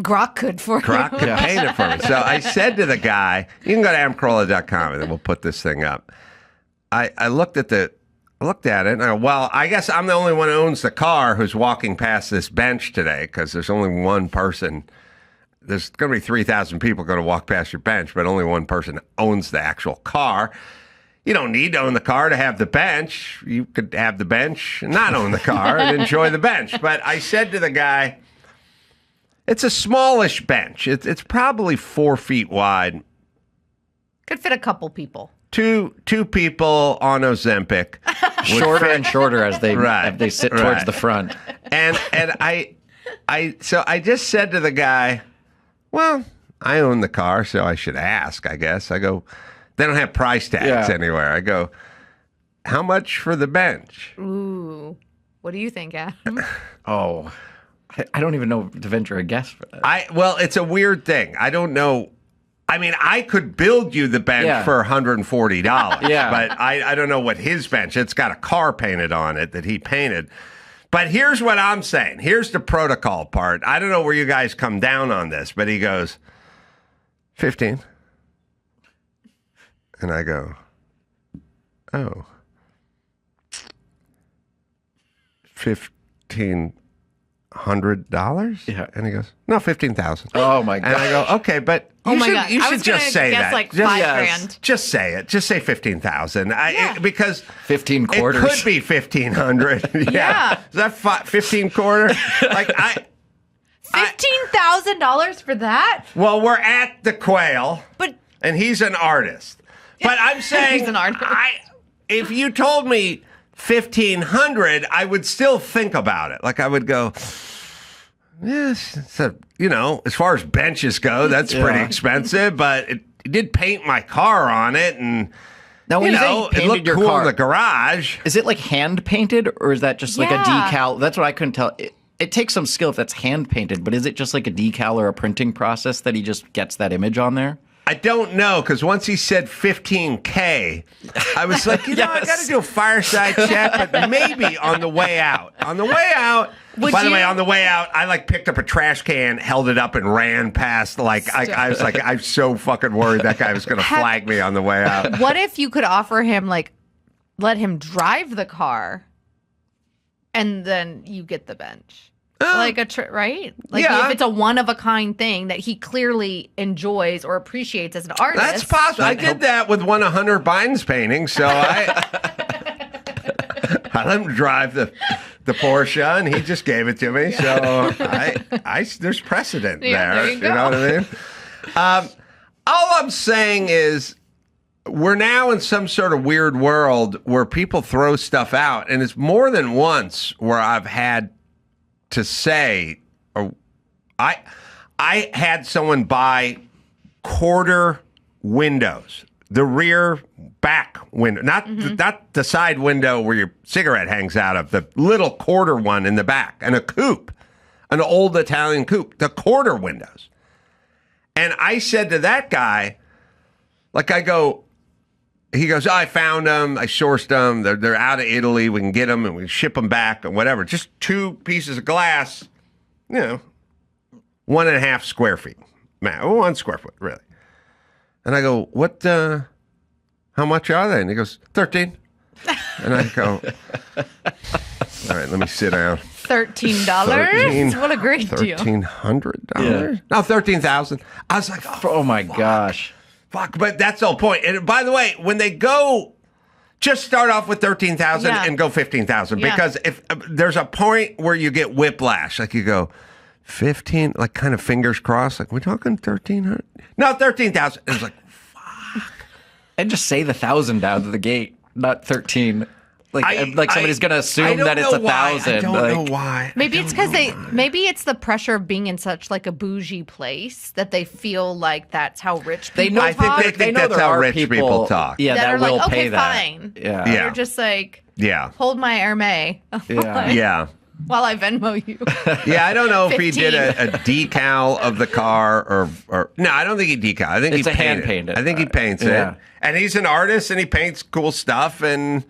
Grok could for you. Grok could paint it for me. So I said to the guy, you can go to amcarolla.com and then we'll put this thing up. I looked at it and I go, well, I guess I'm the only one who owns the car who's walking past this bench today because there's only one person. There's going to be 3,000 people going to walk past your bench, but only one person owns the actual car. You don't need to own the car to have the bench. You could have the bench and not own the car and enjoy the bench. But I said to the guy, it's a smallish bench. It's probably 4 feet wide. Could fit a couple people. Two people on Ozempic. Shorter and shorter as they sit towards the front. And so I just said to the guy, well, I own the car, so I should ask, I guess. I go, they don't have price tags anywhere. I go, how much for the bench? Ooh. What do you think, Adam? Oh, I don't even know to venture a guess for that. Well, it's a weird thing. I don't know. I mean, I could build you the bench for $140. But I don't know what his bench. It's got a car painted on it that he painted. But here's what I'm saying. Here's the protocol part. I don't know where you guys come down on this, but he goes, 15. And I go, oh, $1,500? Yeah. And he goes, no, 15,000. Oh my God. And I go, okay, but you should just say that. Like just, $5,000. Just say it. Just say 15,000. Because 15 quarters. It could be 1,500. Yeah. Is that 15 quarter? Like $15,000 for that? Well, we're at the Quail, But and he's an artist. But I'm saying, He's an artist. if you told me 1,500, I would still think about it. Like I would go, yes, so, as far as benches go, that's pretty expensive. But it did paint my car on it, and now when you say you it painted looked your cool car, in the garage. is it like hand painted or is that just like a decal? That's what I couldn't tell. It takes some skill if that's hand painted, but is it just like a decal or a printing process that he just gets that image on there? I don't know, because once he said 15K, I was like, I got to do a fireside chat, but maybe on the way out. On the way out, by the way, on the way out, I picked up a trash can, held it up, and ran past. I was like, I'm so fucking worried that guy was going to flag me on the way out. What if you could offer him, let him drive the car, and then you get the bench? Right? If it's a one-of-a-kind thing that he clearly enjoys or appreciates as an artist. That's possible. I did that with one of Hunter Biden's paintings, so I let him drive the Porsche, and he just gave it to me. So there's precedent there. There you go. know what I mean? All I'm saying is, we're now in some sort of weird world where people throw stuff out, and it's more than once where I've had to say, I had someone buy quarter windows, the rear back window, not the side window where your cigarette hangs out of, the little quarter one in the back, and a coupe, an old Italian coupe, the quarter windows. And I said to that guy, he goes, I found them, I sourced them, they're out of Italy, we can get them and we can ship them back or whatever. Just 2 pieces of glass, 1.5 square feet. 1 square foot, really. And I go, what, how much are they? And he goes, 13. And I go, all right, let me sit down. $13? What a great deal. $1,300? Yeah. No, 13,000. I was like, Oh my gosh. Fuck, but that's the whole point. And by the way, when they go, just start off with 13,000 and go 15,000 because if there's a point where you get whiplash, like you go 15, like kind of fingers crossed, like we're talking 1,300. No, 13,000. It's like, fuck. And just say the 1,000 down to the gate, not 13. Like somebody's gonna assume that it's 1,000. I don't know why. Maybe it's because maybe it's the pressure of being in such like a bougie place that they feel like that's how rich people They know. I think talk. they think that's how rich people talk. Yeah, that that are will like, pay okay, that. fine. Yeah. Yeah. You're just like, Yeah. hold my Hermes Yeah. while I Venmo you. Yeah, I don't know if he did 15. a decal of the car or no, I don't think he decal. I think It's he a hand painted. painted. I think he paints Yeah. it. And he's an artist and he paints cool stuff and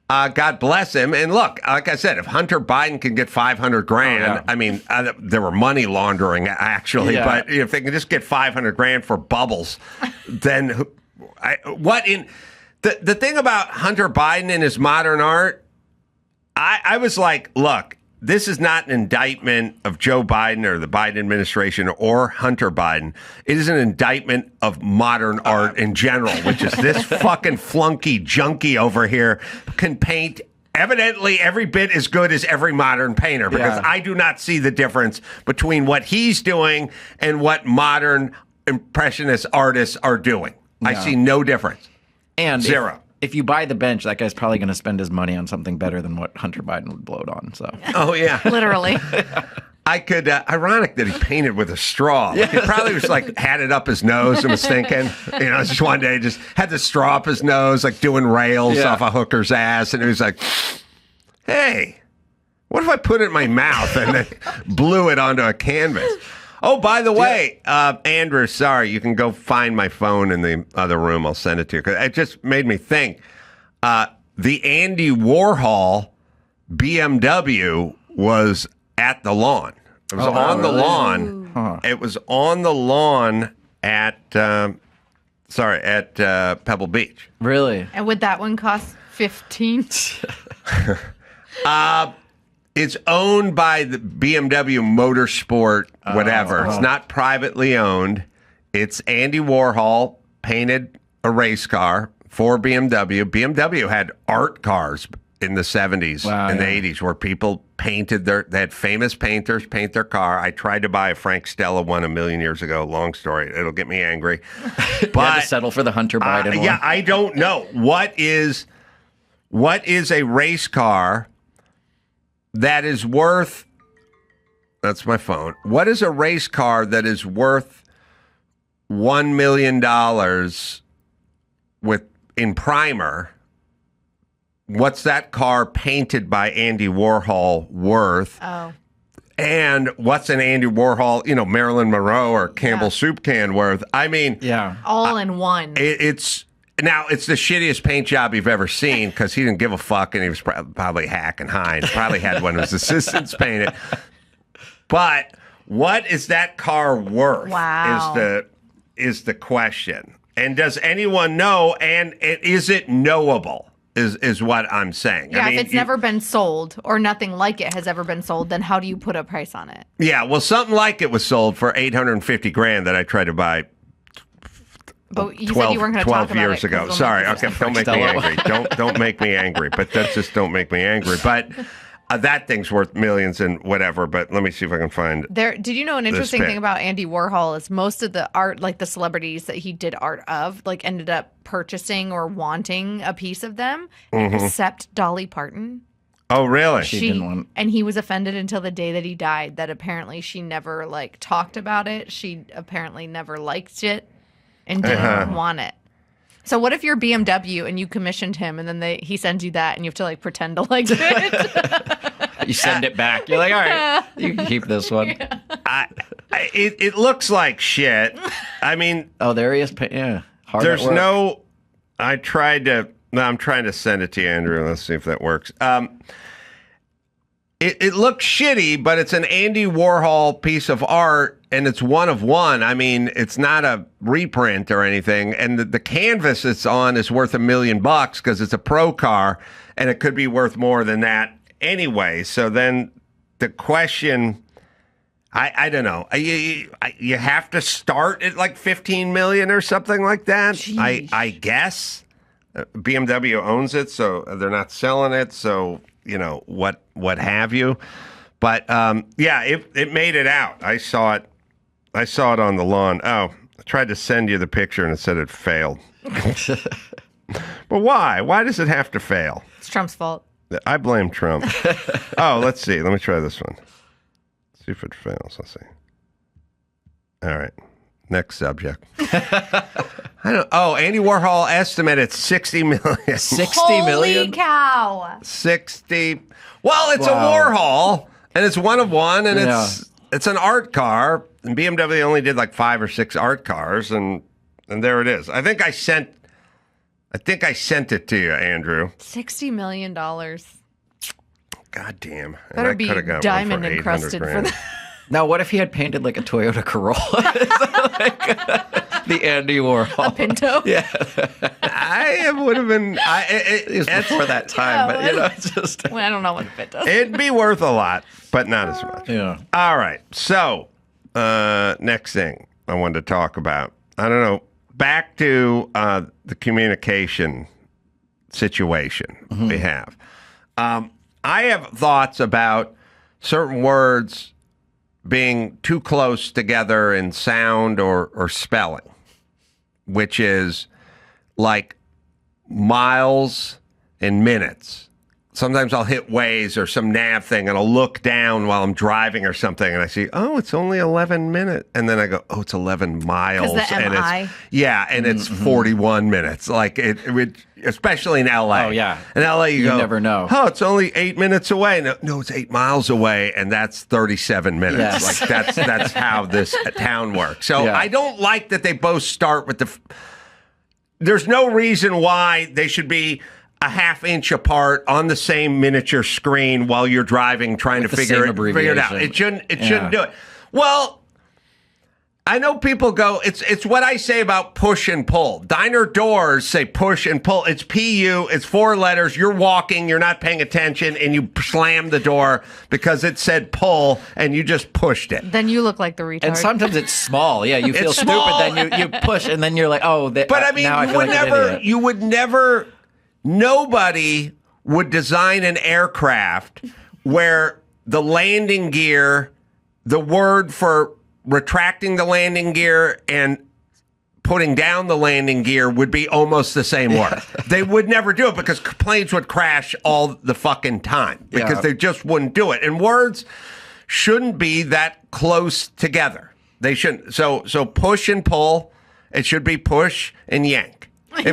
God bless him. And look, like I said, if Hunter Biden can get $500,000, I mean, there were money laundering actually, but if they can just get $500,000 for bubbles, then the thing about Hunter Biden and his modern art, I was like, look, this is not an indictment of Joe Biden or the Biden administration or Hunter Biden. It is an indictment of modern art in general, which is this fucking flunky junkie over here can paint evidently every bit as good as every modern painter because I do not see the difference between what he's doing and what modern impressionist artists are doing. I see no difference. And zero. If you buy the bench, that guy's probably going to spend his money on something better than what Hunter Biden would blow it on. So, oh yeah, Literally. I could. Ironic that he painted with a straw. Like, he probably was like had it up his nose and was thinking, just one day just had the straw up his nose, like doing rails off a hooker's ass, and he was like, "Hey, what if I put it in my mouth and then blew it onto a canvas?" Oh, by the way, Andrew, sorry, you can go find my phone in the other room. I'll send it to you. 'Cause it just made me think. The Andy Warhol BMW was at the lawn. It was on the lawn. Huh. It was on the lawn at Pebble Beach. Really? And would that one cost 15? It's owned by the BMW Motorsport, whatever. It's not privately owned. It's Andy Warhol painted a race car for BMW. BMW had art cars in the 70s and the 80s where people painted they had famous painters paint their car. I tried to buy a Frank Stella one a million years ago. Long story. It'll get me angry. You had to settle for the Hunter Biden one. Yeah, I don't know. What is a race car that is worth, that's my phone. What is a race car that is worth $1 million in primer? What's that car painted by Andy Warhol worth? Oh. And what's an Andy Warhol, Marilyn Monroe or Campbell soup can worth? I mean, all in one. It's the shittiest paint job you've ever seen because he didn't give a fuck and he was probably hacking high and probably had one of his assistants paint it. But what is that car worth? Wow. Is the question. And does anyone know? And is it knowable? Is what I'm saying. Yeah, I mean, if it's never been sold or nothing like it has ever been sold, then how do you put a price on it? Yeah, well, something like it was sold for $850,000 that I tried to buy. But you said you weren't going to talk about 12 years it 'cause ago. it'll make Sorry. you Okay, don't make me angry. Don't make me angry. But that's just don't make me angry. But That thing's worth millions and whatever, but let me see if I can find Did you know an interesting pic. thing about Andy Warhol is most of the art, like the celebrities that he did art of, like ended up purchasing or wanting a piece of them, except Dolly Parton. Oh, really? She didn't want- And he was offended until the day that he died that apparently she never like talked about it. She apparently never liked it and didn't want it. So what if you're BMW and you commissioned him and then he sends you that and you have to like pretend to like it? You send it back. You're like, all right, you can keep this one. It looks like shit. I mean, Oh, there he is. Yeah. Hard there's at work. no. I'm trying to send it to you, Andrew. Let's see if that works. It looks shitty, but it's an Andy Warhol piece of art, and it's one of one. I mean, it's not a reprint or anything. And the canvas it's on is worth $1 million because it's a pro car, and it could be worth more than that anyway. So then the question, I don't know. You have to start at like 15 million or something like that. Sheesh. I guess BMW owns it, so they're not selling it. So what have you. But yeah, it made it out. I saw it on the lawn. Oh, I tried to send you the picture and it said it failed. But why? Why does it have to fail? It's Trump's fault. I blame Trump. Oh, let's see. Let me try this one. See if it fails. Let's see. All right. Next subject. Andy Warhol estimated 60 million. 60 Holy million? cow. 60. Well, it's Wow. a Warhol, and it's one of one, and Yeah. it's an art car. And BMW only did like 5 or 6 art cars, and there it is. I think I sent it to you, Andrew. $60 million. God damn. And Better I be coulda got one diamond for encrusted for $800,000. that. Now, what if he had painted like a Toyota Corolla? The Andy Warhol. Pinto. Yeah, It would have been. it was before that time, but it's just. Well, I don't know what a Pinto. It'd be worth a lot, but not as much. Yeah. All right. So, next thing I wanted to talk about. I don't know. Back to the communication situation we have. I have thoughts about certain words being too close together in sound or spelling, which is like miles and minutes. Sometimes I'll hit Waze or some nav thing and I'll look down while I'm driving or something and I see, oh, it's only 11 minutes. And then I go, oh, it's 11 miles. 'Cause the and MI. it's 41 minutes. Like it would, especially in LA. Oh, yeah. In LA, you go, never know. oh, it's only 8 minutes away. No, it's 8 miles away. And that's 37 minutes. Yes. Like that's how this town works. So Yeah. I don't like that they both start with there's no reason why they should be a half inch apart on the same miniature screen while you're driving, trying With to the figure same it out. abbreviation. It shouldn't do it. Well, I know people go, it's what I say about push and pull. Diner doors say push and pull. It's PU, it's 4 letters. You're walking, you're not paying attention, and you slam the door because it said pull and you just pushed it. Then you look like the retard. And sometimes it's small. Yeah, you feel It's stupid. small. Then you push, and then you're like, oh. But I mean, now I feel like an idiot. you would never, nobody would design an aircraft where the landing gear, the word for retracting the landing gear and putting down the landing gear would be almost the same word. They would never do it because planes would crash all the fucking time because Yeah. they just wouldn't do it. And words shouldn't be that close together. They shouldn't. So push and pull, it should be push and yank. If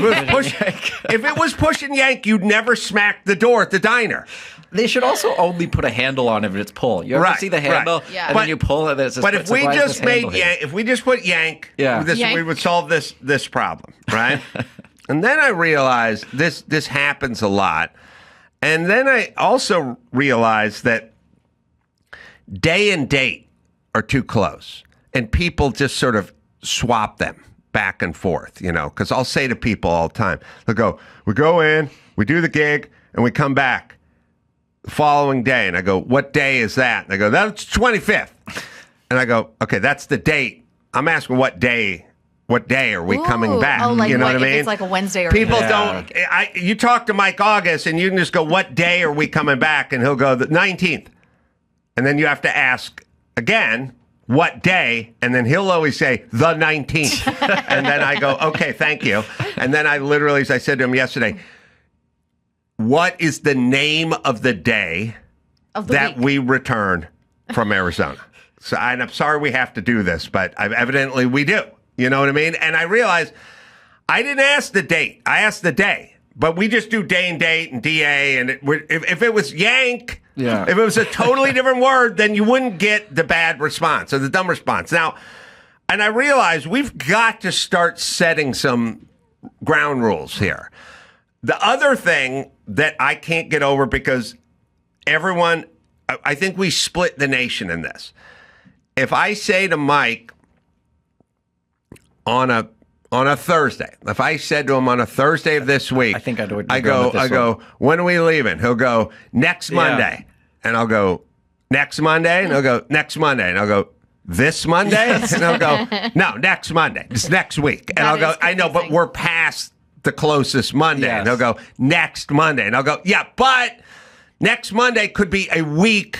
it was push and yank, you'd never smack the door at the diner. They should also only put a handle on it if it's pull. You ever Right, see the handle? right. Yeah. And But- then you pull it. It's just, But if it's like, we why is just this made handle here? yank, if we just put yank, Yeah. we Yank. would solve this problem, right? And then I realized this happens a lot. And then I also realized that day and date are too close, and people just sort of swap them back and forth, because I'll say to people all the time, they'll go, we go in, we do the gig, and we come back the following day. And I go, what day is that? And they go, that's 25th. And I go, okay, that's the date. I'm asking what day what day are we coming Ooh. back? Oh, like you know what, what I if mean? it's like a Wednesday or People Thursday. don't. You talk to Mike August, and you can just go, "What day are we coming back?" And he'll go, "The 19th," and then you have to ask again, "What day?" And then he'll always say, "The 19th," and then I go, "Okay, thank you." And then I literally, as I said to him yesterday, "What is the name of the day Of the that week. we return from Arizona?" So, and I'm sorry we have to do this, but evidently we do. You know what I mean? And I realized I didn't ask the date. I asked the day. But we just do day and date and DA. And if it was yank, Yeah. if it was a totally different word, then you wouldn't get the bad response or the dumb response. Now, and I realized we've got to start setting some ground rules here. The other thing that I can't get over, because everyone, I think we split the nation in this. If I say to Mike on a Thursday, if I said to him on a Thursday of this week, I think I know what I you're going go, with this I go, "When are we leaving?" He'll go, "Next Monday," and I'll go, "Next Monday," and he'll go, "Next Monday," and I'll go, "This Monday," and he'll go, "No, next Monday, it's next week," and That I'll go, is "I know, but confusing. we're past the closest Monday," Yes. and he'll go, "Next Monday," and I'll go, "Yeah, but next Monday could be a week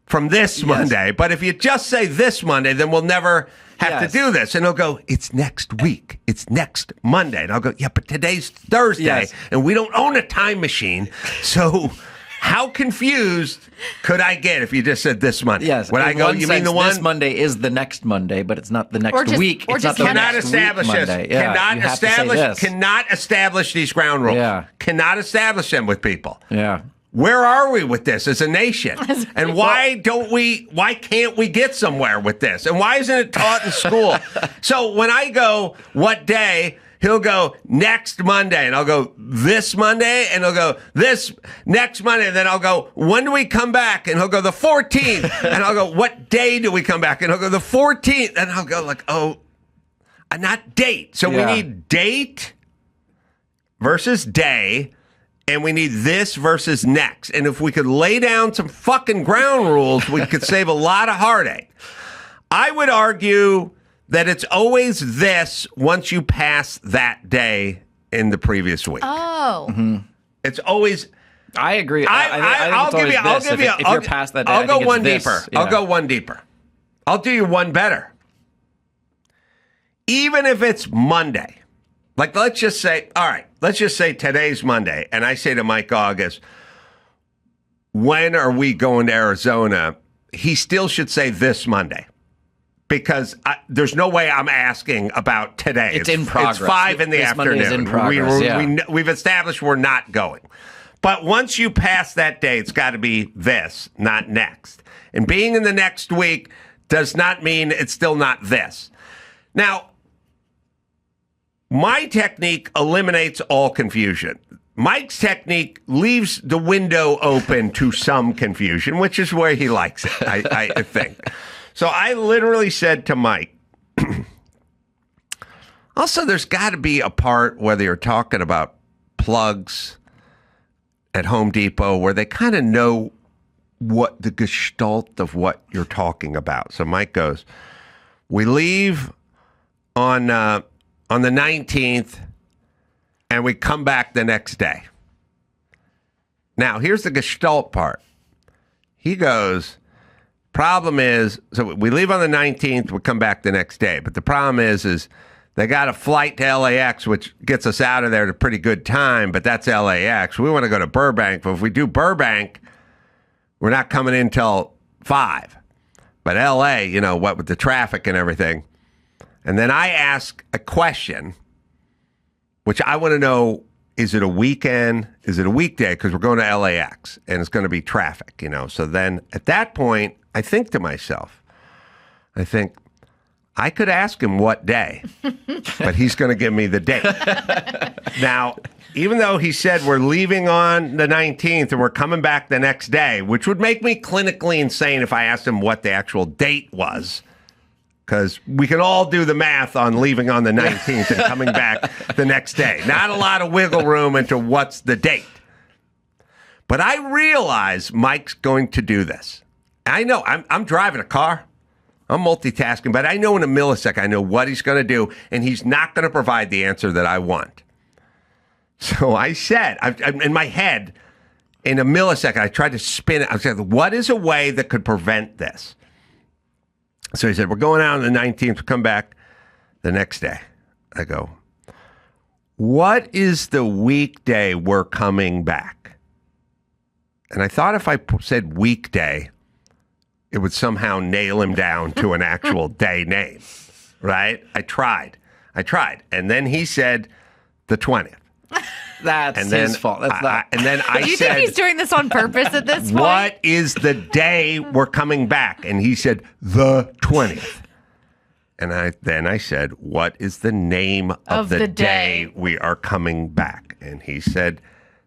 from this Monday, but if you just say this Monday, then we'll never have Yes. to do this." And he'll go, "It's next week. It's next Monday." And I'll go, "Yeah, but today's Thursday, Yes. and we don't own a time machine. So how confused could I get if you just said this Monday?" Yes. When I in go, one "You mean sense, the one?" this Monday is the next Monday, but it's not the next Or just- week. or It's not just the Cannot next establish week this. Monday. Yeah, Cannot you have to say establish. this. Cannot establish these ground rules. Yeah. Cannot establish them with people. Yeah. Where are we with this as a nation? And why can't we get somewhere with this? And why isn't it taught in school? So when I go, "What day?" he'll go, "Next Monday." And I'll go, "This Monday?" And he'll go, "This next Monday." And then I'll go, "When do we come back?" And he'll go, "The 14th." And I'll go, "What day do we come back?" And he'll go, "The 14th." And I'll go like, "Oh, not date." So Yeah. we need date versus day. And we need this versus next. And if we could lay down some fucking ground rules, we could save a lot of heartache. I would argue that it's always this once you pass that day in the previous week. Oh. It's always. I agree. I'll give you. I'll give you. If you're past that day, I'll I go think it's one this. deeper. Yeah. I'll go one deeper. I'll do you one better. Even if it's Monday, like let's just say, all right, let's just say today's Monday, and I say to Mike August, "When are we going to Arizona?" He still should say this Monday. Because there's no way I'm asking about today. It's in progress. It's 5 in the This afternoon. Monday is in progress, yeah. We've established we're not going. But once you pass that day, it's got to be this, not next. And being in the next week does not mean it's still not this. Now, my technique eliminates all confusion. Mike's technique leaves the window open to some confusion, which is where he likes it, I think. So I literally said to Mike, also, there's got to be a part, whether you're talking about plugs at Home Depot, where they kind of know what the gestalt of what you're talking about. So Mike goes, "We leave on the 19th, and we come back the next day." Now, here's the gestalt part. He goes, "Problem is," so we leave on the 19th, we come back the next day. But the problem is they got a flight to LAX, which gets us out of there at a pretty good time, but that's LAX. We want to go to Burbank, but if we do Burbank, we're not coming in till 5. But LA, what with the traffic and everything. And then I ask a question, which I want to know, is it a weekend? Is it a weekday? Because we're going to LAX, and it's going to be traffic, So then at that point, I think to myself, I could ask him what day, but he's going to give me the date. Now, even though he said we're leaving on the 19th and we're coming back the next day, which would make me clinically insane if I asked him what the actual date was, because we can all do the math on leaving on the 19th and coming back the next day. Not a lot of wiggle room into what's the date. But I realize Mike's going to do this. I know I'm driving a car. I'm multitasking, but I know in a millisecond, I know what he's going to do, and he's not going to provide the answer that I want. So I said, I'm in my head, in a millisecond, I tried to spin it. I said, what is a way that could prevent this? So he said, we're going out on the 19th, we'll come back the next day. I go, what is the weekday we're coming back? And I thought if I said weekday, it would somehow nail him down to an actual day name, right? I tried. And then he said the 20th. That's his fault. That's not. And then I Do you said, think he's doing this on purpose at this point? what is the day we're coming back? And he said, the 20th. And I said, what is the name of the day we are coming back? And he said,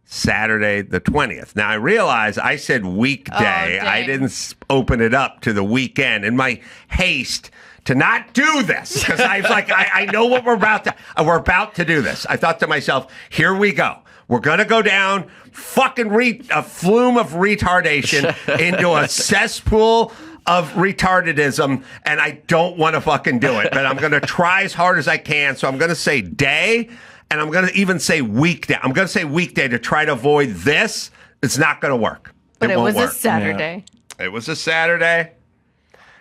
Saturday the 20th. Now, I realize I said weekday. I didn't open it up to the weekend. In my haste to not do this, because I was like, I know what we're about to do this. I thought to myself, here we go. We're going to go down fucking a flume of retardation into a cesspool of retardedism, and I don't want to fucking do it, but I'm going to try as hard as I can. So I'm going to say day, and I'm going to even say weekday. I'm going to say weekday to try to avoid this. It's not going to work. But it won't was work. a Saturday. Yeah. It was a Saturday.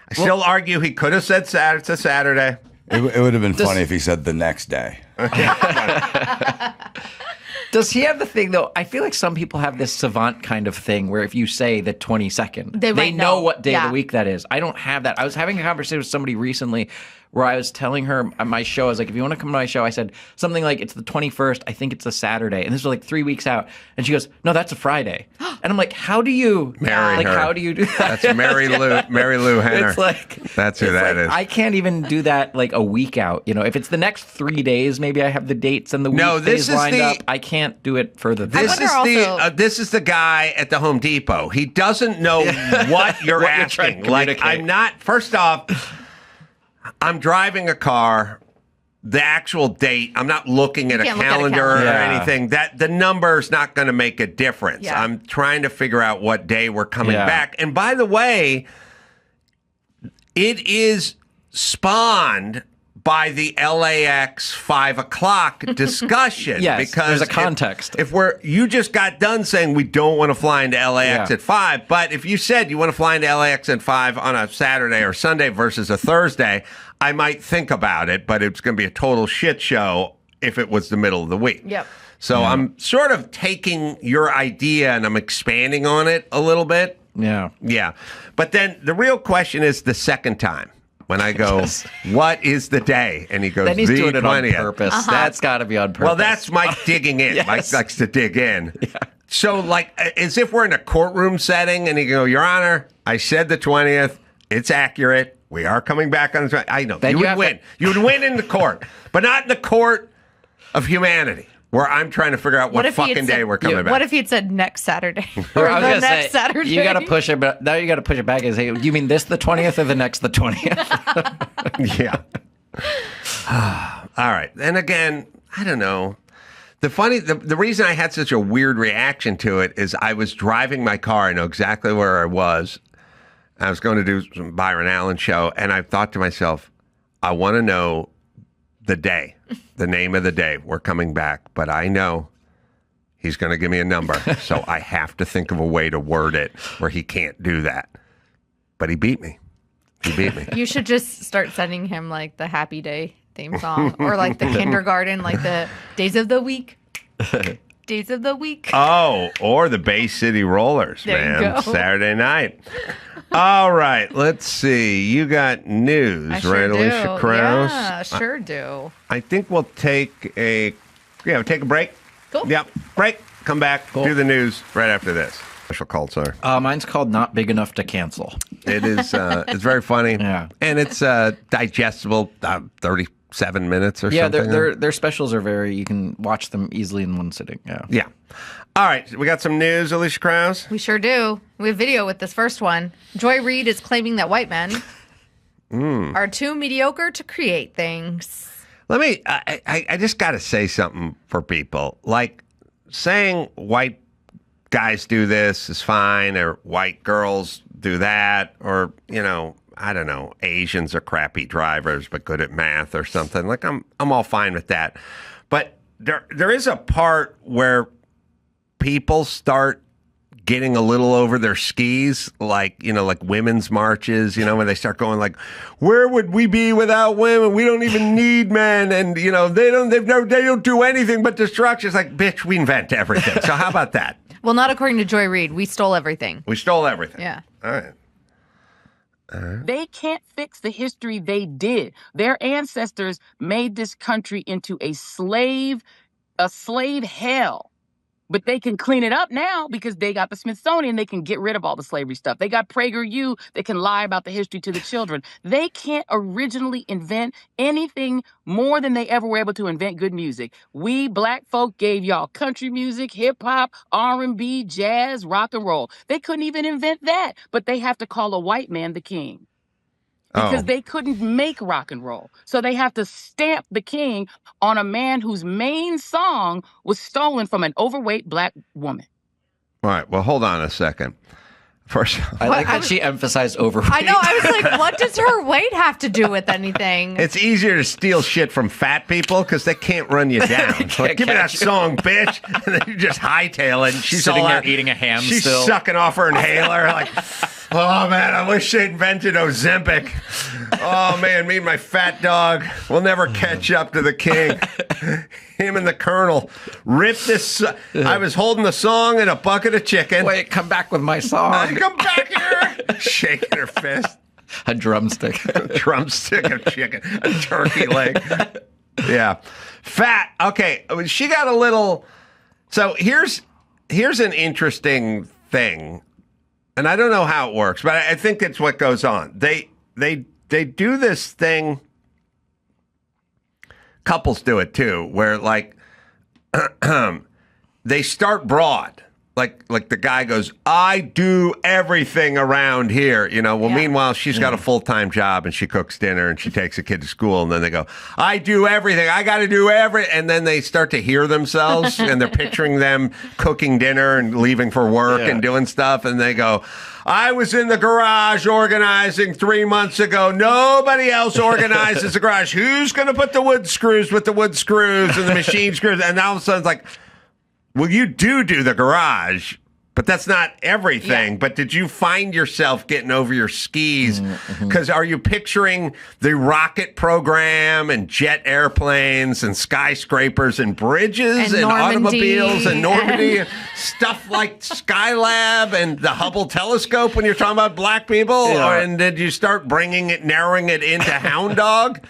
I still argue he could have said Saturday. It's a Saturday. It would have been funny if he said the next day. Does he have the thing, though? I feel like some people have this savant kind of thing where if you say the 22nd, they know what day of Yeah. the week that is. I don't have that. I was having a conversation with somebody recently where I was telling her at my show, I was like, if you want to come to my show, I said something like, it's the 21st. I think it's a Saturday. And this was like 3 weeks out. And she goes, no, that's a Friday. And I'm like, how do you Marry her. How do you do that? That's Mary Lou Henner. It's like, that's who that is. I can't even do that like a week out. You know, if it's the next 3 days, maybe I have the dates and the weekdays lined up. I can't do it further than This that. is this is the guy at the Home Depot. He doesn't know what you're What you're asking. trying to Like, communicate. I'm not. First off, I'm driving a car. The actual date, I'm not looking at a can't look at a calendar or calendar. Yeah. anything. That the number's not going to make a difference. Yeah. I'm trying to figure out what day we're coming Yeah. back. And by the way, it is spawned by the LAX 5 o'clock discussion. Yes, because there's a context. If you just got done saying we don't want to fly into LAX Yeah. at 5, but if you said you want to fly into LAX at 5 on a Saturday or Sunday versus a Thursday, I might think about it, but it's going to be a total shit show if it was the middle of the week. Yep. So I'm sort of taking your idea and I'm expanding on it a little bit. Yeah. Yeah. But then the real question is the second time. When I go, what is the day? And he goes, Then he's the doing it 20th. on purpose. That's got to be on purpose. Well, that's Mike digging in. Yes. Mike likes to dig in. Yeah. So, like, as if we're in a courtroom setting, and he go, Your Honor, I said the 20th. It's accurate. We are coming back on the 20th. I know. Then you you would have win. to- You would win in the court, but not in the court of humanity, where I'm trying to figure out what if he had fucking day said- we're coming back. What if he had said next Saturday? Or Or I was the gonna next say, Saturday? you got to push it, but now you got to push it back and say, you mean this the 20th or the next the 20th? Yeah. All right. And again, I don't know. The reason I had such a weird reaction to it is I was driving my car. I know exactly where I was. I was going to do some Byron Allen show, and I thought to myself, I want to know the day, the name of the day we're coming back, but I know he's going to give me a number, so I have to think of a way to word it where he can't do that. But he beat me. He beat me. You should just start sending him like the Happy Day theme song or like the kindergarten, like the days of the week. Days of the week. Oh, or the Bay City Rollers, There you man. go. Saturday night. All right, let's see. You got news, I sure right, do. Alicia Krause? Yeah, sure do. I think we'll take a break. Cool. Yep, break. Come back. Do the news right after this. Special call, sir. Mine's called Not Big Enough to Cancel. It is. It's very funny. Yeah. and it's digestible. 37 minutes or Yeah, something. their specials are you can watch them easily in one sitting. Yeah. Yeah. All right, we got some news, Alicia Krause. We sure do. We have video with this first one. Joy Reid is claiming that white men are too mediocre to create things. Let me. I just got to say something for people. Like saying white guys do this is fine, or white girls do that, or I don't know, Asians are crappy drivers but good at math or something. Like I'm all fine with that. But there is a part where people start getting a little over their skis, like, you know, like women's marches, you know, when they start going like, where would we be without women? We don't even need men. And, you know, they don't do anything but destruction. It's like, bitch, we invent everything. So how about that? Well, not according to Joy Reid. We stole everything. We stole everything. Yeah. All right. They can't fix the history they did. Their ancestors made this country into a slave hell. But they can clean it up now because they got the Smithsonian. They can get rid of all the slavery stuff. They got PragerU. They can lie about the history to the children. They can't originally invent anything more than they ever were able to invent good music. We black folk gave y'all country music, hip hop, R&B, jazz, rock and roll. They couldn't even invent that, but they have to call a white man the king. Because they couldn't make rock and roll. So they have to stamp the king on a man whose main song was stolen from an overweight black woman. All right. Well, hold on a second. First, I like that she emphasized overweight. I know. I was like, what does her weight have to do with anything? it's easier to steal shit from fat people because they can't run you down. Like, give me that song, bitch. And then you just hightail it. And she's Sitting all there out, eating a ham she's still. sucking off her inhaler. Like, oh, man, I wish they invented Ozempic. Oh, man, me and my fat dog will never catch up to the king. Him and the colonel ripped this. I was holding the song and a bucket of chicken. Wait, come back with my song. Come back here. Shaking her fist. A drumstick. A drumstick of chicken. A turkey leg. Yeah. Fat. Okay. She got a little. So here's an interesting thing. And I don't know how it works, but I think it's what goes on. They do this thing. Couples do it too, where like they start broad. Like the guy goes, I do everything around here, you know. Well, meanwhile, she's got a full-time job and she cooks dinner and she takes a kid to school, and then they go, I do everything. I got to do and then they start to hear themselves and they're picturing them cooking dinner and leaving for work and doing stuff, and they go, I was in the garage organizing 3 months ago. Nobody else organizes the garage. Who's going to put the wood screws with the wood screws and the machine screws? And all of a sudden it's like, well, you do the garage, but that's not everything. Yeah. But did you find yourself getting over your skis? Because are you picturing the rocket program and jet airplanes and skyscrapers and bridges and automobiles and Normandy and stuff like Skylab and the Hubble telescope when you're talking about black people? Yeah. And did you start narrowing it into Hound Dog?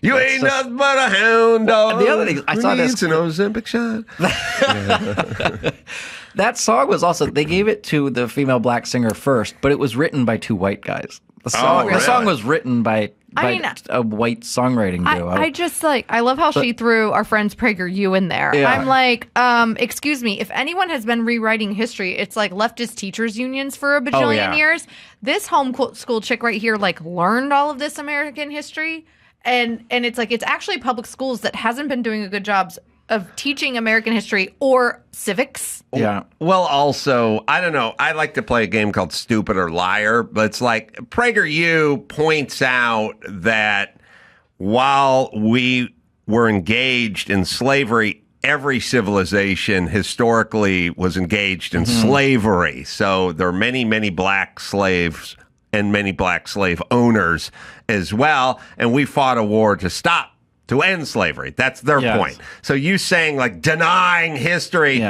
You ain't nothing but a hound dog. The other thing, I saw this. An Ozempic shot. That song was also, they gave it to the female black singer first, but it was written by two white guys. The song was written by a white songwriting duo. I just I love how she threw our friend's PragerU in there. Yeah. I'm like, excuse me, if anyone has been rewriting history, it's like leftist teachers unions for a bajillion years. This homeschool chick right here learned all of this American history. And it's like, it's actually public schools that hasn't been doing a good job of teaching American history or civics. Yeah. Well, also, I don't know. I like to play a game called Stupid or Liar, but it's like PragerU points out that while we were engaged in slavery, every civilization historically was engaged in slavery. So there are many, many black slaves and many black slave owners as well. And we fought a war to end slavery. That's their point. So you saying denying history,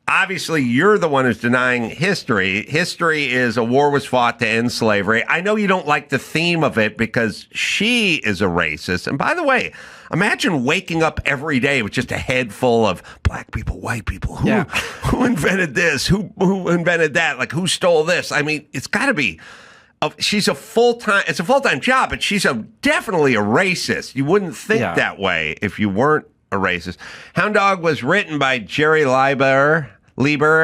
obviously you're the one who's denying history. History is a war was fought to end slavery. I know you don't like the theme of it because she is a racist. And by the way, imagine waking up every day with just a head full of black people, white people. Who invented this? Who invented that? Who stole this? I mean, it's got to be... It's a full-time job, but she's definitely a racist. You wouldn't think that way if you weren't a racist. Hound Dog was written by Jerry Lieber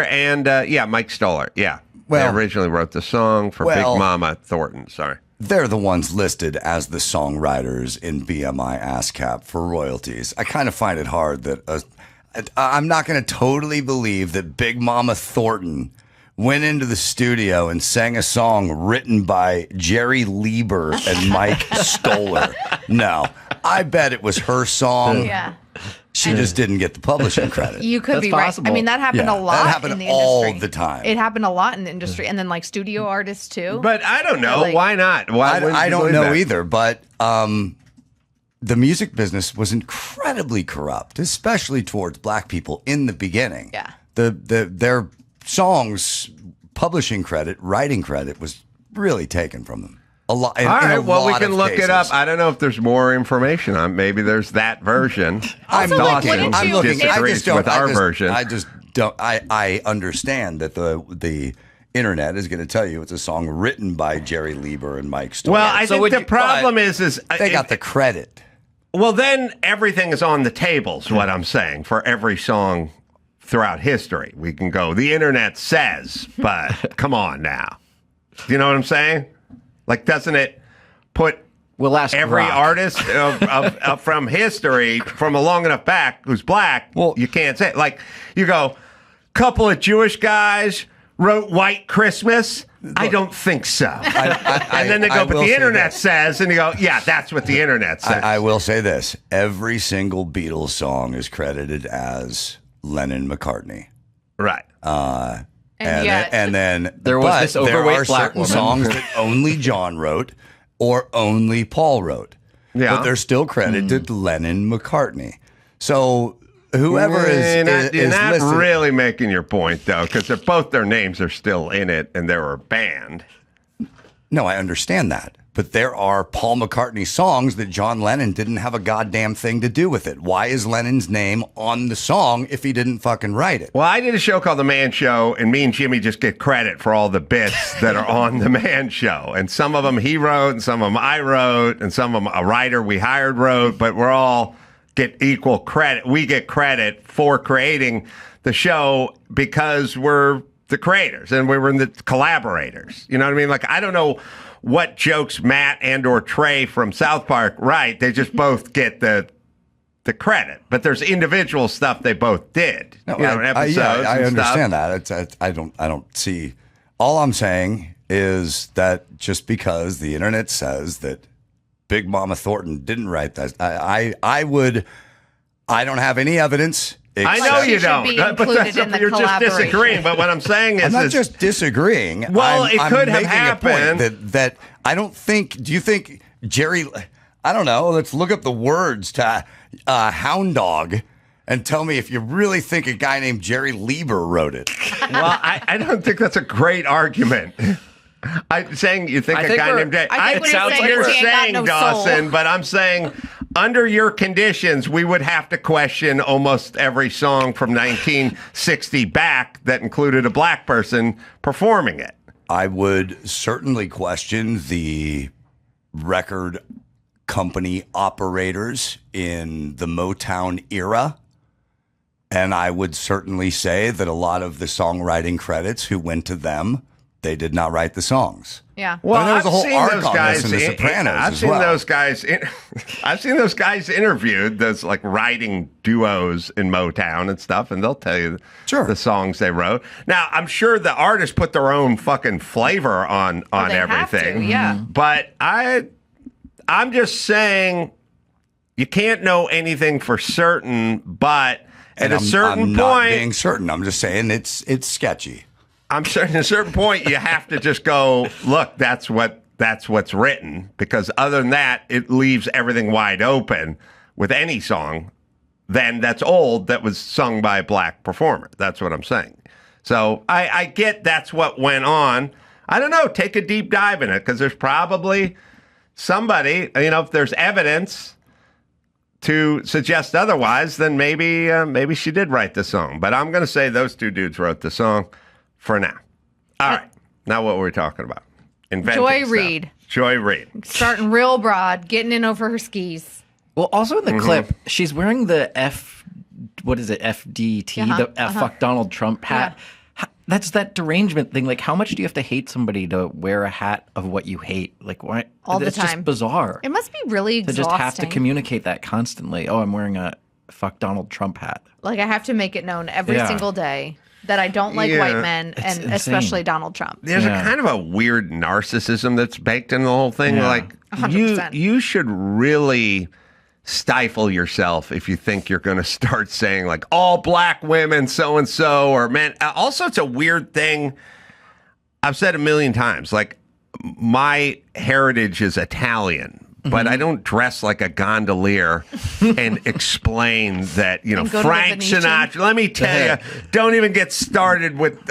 and Mike Stoller. Yeah. Well, they originally wrote the song for Big Mama Thornton. Sorry. They're the ones listed as the songwriters in BMI ASCAP for royalties. I kind of find it hard that I'm not going to totally believe that Big Mama Thornton went into the studio and sang a song written by Jerry Lieber and Mike Stoller. No, I bet it was her song. Yeah. She just didn't get the publishing credit. You could That's be possible. right. I mean, that happened a lot That happened in the all industry. the time. It happened a lot in the industry. And then like studio artists too. But I don't know. Like- Why not? Why wouldn't I you don't believe know that? either, but the music business was incredibly corrupt, especially towards black people in the beginning. Yeah. Their songs, publishing credit, writing credit was really taken from them. A lot. All right, well, we can look it up. I don't know if there's more information on. Maybe there's that version. I'm Also, like, looking. wouldn't I'm you- looking. I disagrees just don't. with our version. I just don't. I understand that the internet is going to tell you it's a song written by Jerry Lieber and Mike Stoller. Well, I think the problem is they got the credit. Well, then everything is on the table, is what I'm saying, for every song throughout history. We can go, the internet says, but come on now. You know what I'm saying? Like, doesn't it put We'll ask every Rock. artist from history, from a long enough back, who's black, Well- you can't say it. Like, you go, couple of Jewish guys wrote White Christmas. I don't think so. And then they go, but the internet says, and you go, yeah, that's what the internet says. I will say this: every single Beatles song is credited as Lennon-McCartney. Right. And yet- and then There was but this there overweight are black certain woman. songs that only John wrote or only Paul wrote. Yeah. But they're still credited to Lennon-McCartney. So whoever You're is not listed, really making your point, though, because both their names are still in it, and they were banned. No, I understand that. But there are Paul McCartney songs that John Lennon didn't have a goddamn thing to do with it. Why is Lennon's name on the song if he didn't fucking write it? Well, I did a show called The Man Show, and me and Jimmy just get credit for all the bits that are on The Man Show. And some of them he wrote, and some of them I wrote, and some of them a writer we hired wrote, but we're all get equal credit. We get credit for creating the show because we're the creators and we were the collaborators. You know what I mean? Like, I don't know what jokes Matt and or Trey from South Park write. They just both get the credit, but there's individual stuff they both did. No, episodes. I and stuff. understand that. I don't see. All I'm saying is that just because the internet says that Big Mama Thornton didn't write that, I don't have any evidence. I know She you should don't, be but included in the you're just collaboration. disagreeing. But what I'm saying is, I'm not just disagreeing. Well, I'm, it I'm could have making a point happened. that I don't think. Do you think Jerry? I don't know. Let's look up the words to Hound Dog and tell me if you really think a guy named Jerry Lieber wrote it. well, I don't think that's a great argument. I'm saying you think I a think guy we're- named Jerry. I think what sounds he's like saying you're is he ain't saying, got no soul. Dawson, but I'm saying under your conditions, we would have to question almost every song from 1960 back that included a black person performing it. I would certainly question the record company operators in the Motown era. And I would certainly say that a lot of the songwriting credits who went to them, they did not write the songs. Yeah. Well, I mean, there was a I've whole seen arc those on guys this in The Sopranos I've as seen well. those guys. I've seen those guys interviewed. Those like writing duos in Motown and stuff, and they'll tell you Sure. the songs they wrote. Now, I'm sure the artists put their own fucking flavor on they have to, everything. yeah. But I'm just saying you can't know anything for certain. But at And a certain I'm not point, being certain. I'm just saying it's sketchy. I'm certain at a certain point you have to just go, look, that's what's written, because other than that, it leaves everything wide open with any song then that's old that was sung by a black performer. That's what I'm saying. So I get that's what went on. I don't know, take a deep dive in it, because there's probably somebody, if there's evidence to suggest otherwise, then maybe she did write the song. But I'm going to say those two dudes wrote the song. For now. All right. Now what were we talking about? Inventing Joy stuff. Reid. Joy Reid. Starting real broad, getting in over her skis. Well, also in the clip, she's wearing the FDT, the fuck Donald Trump hat. That's that derangement thing. Like, how much do you have to hate somebody to wear a hat of what you hate? Like, why? All the it's time. just bizarre. It must be really to exhausting. just have to communicate that constantly. Oh, I'm wearing a fuck Donald Trump hat. Like, I have to make it known every Yeah. single day. that I don't like Yeah. white men, and insane. especially Donald Trump. There's Yeah. a kind of a weird narcissism that's baked in the whole thing. Yeah. Like 100%. you should really stifle yourself if you think you're going to start saying like all black women so and so or men. Also, it's a weird thing. I've said a million times, like my heritage is Italian, but I don't dress like a gondolier and explain that, And go to the Frank Venetian. Sinatra. Let me tell you, don't even get started with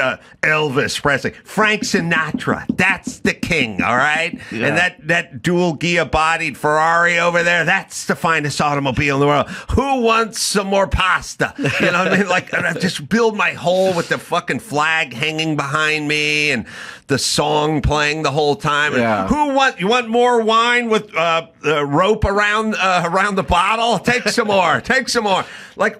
Elvis Presley. Frank Sinatra, that's the king, all right? Yeah. And that dual gear-bodied Ferrari over there, that's the finest automobile in the world. Who wants some more pasta? You know what I mean? Like, and I just build my hole with the fucking flag hanging behind me and the song playing the whole time. And Yeah. you want more wine with rope around the bottle? Take some more. Take some more. Like,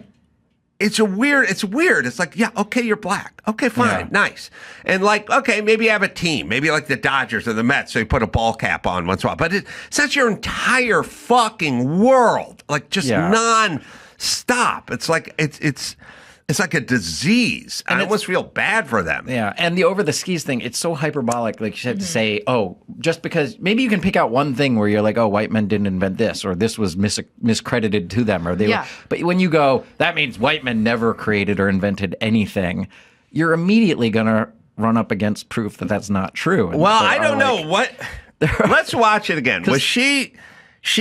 it's weird. It's like, yeah, okay, you're black. Okay, fine, Yeah. nice. And like, okay, maybe you have a team, maybe like the Dodgers or the Mets, so you put a ball cap on once in a while. But it's not your entire fucking world. Like, just non-stop. It's like it's like a disease. I almost feel bad for them. Yeah, and the over the skis thing, it's so hyperbolic. Like you have to say, oh, just because maybe you can pick out one thing where you're like, oh, white men didn't invent this, or this was miscredited to them, or they Yeah. were. But when you go, that means white men never created or invented anything, you're immediately gonna run up against proof that that's not true. And Well, so I don't know like- what. Let's watch it again. Was she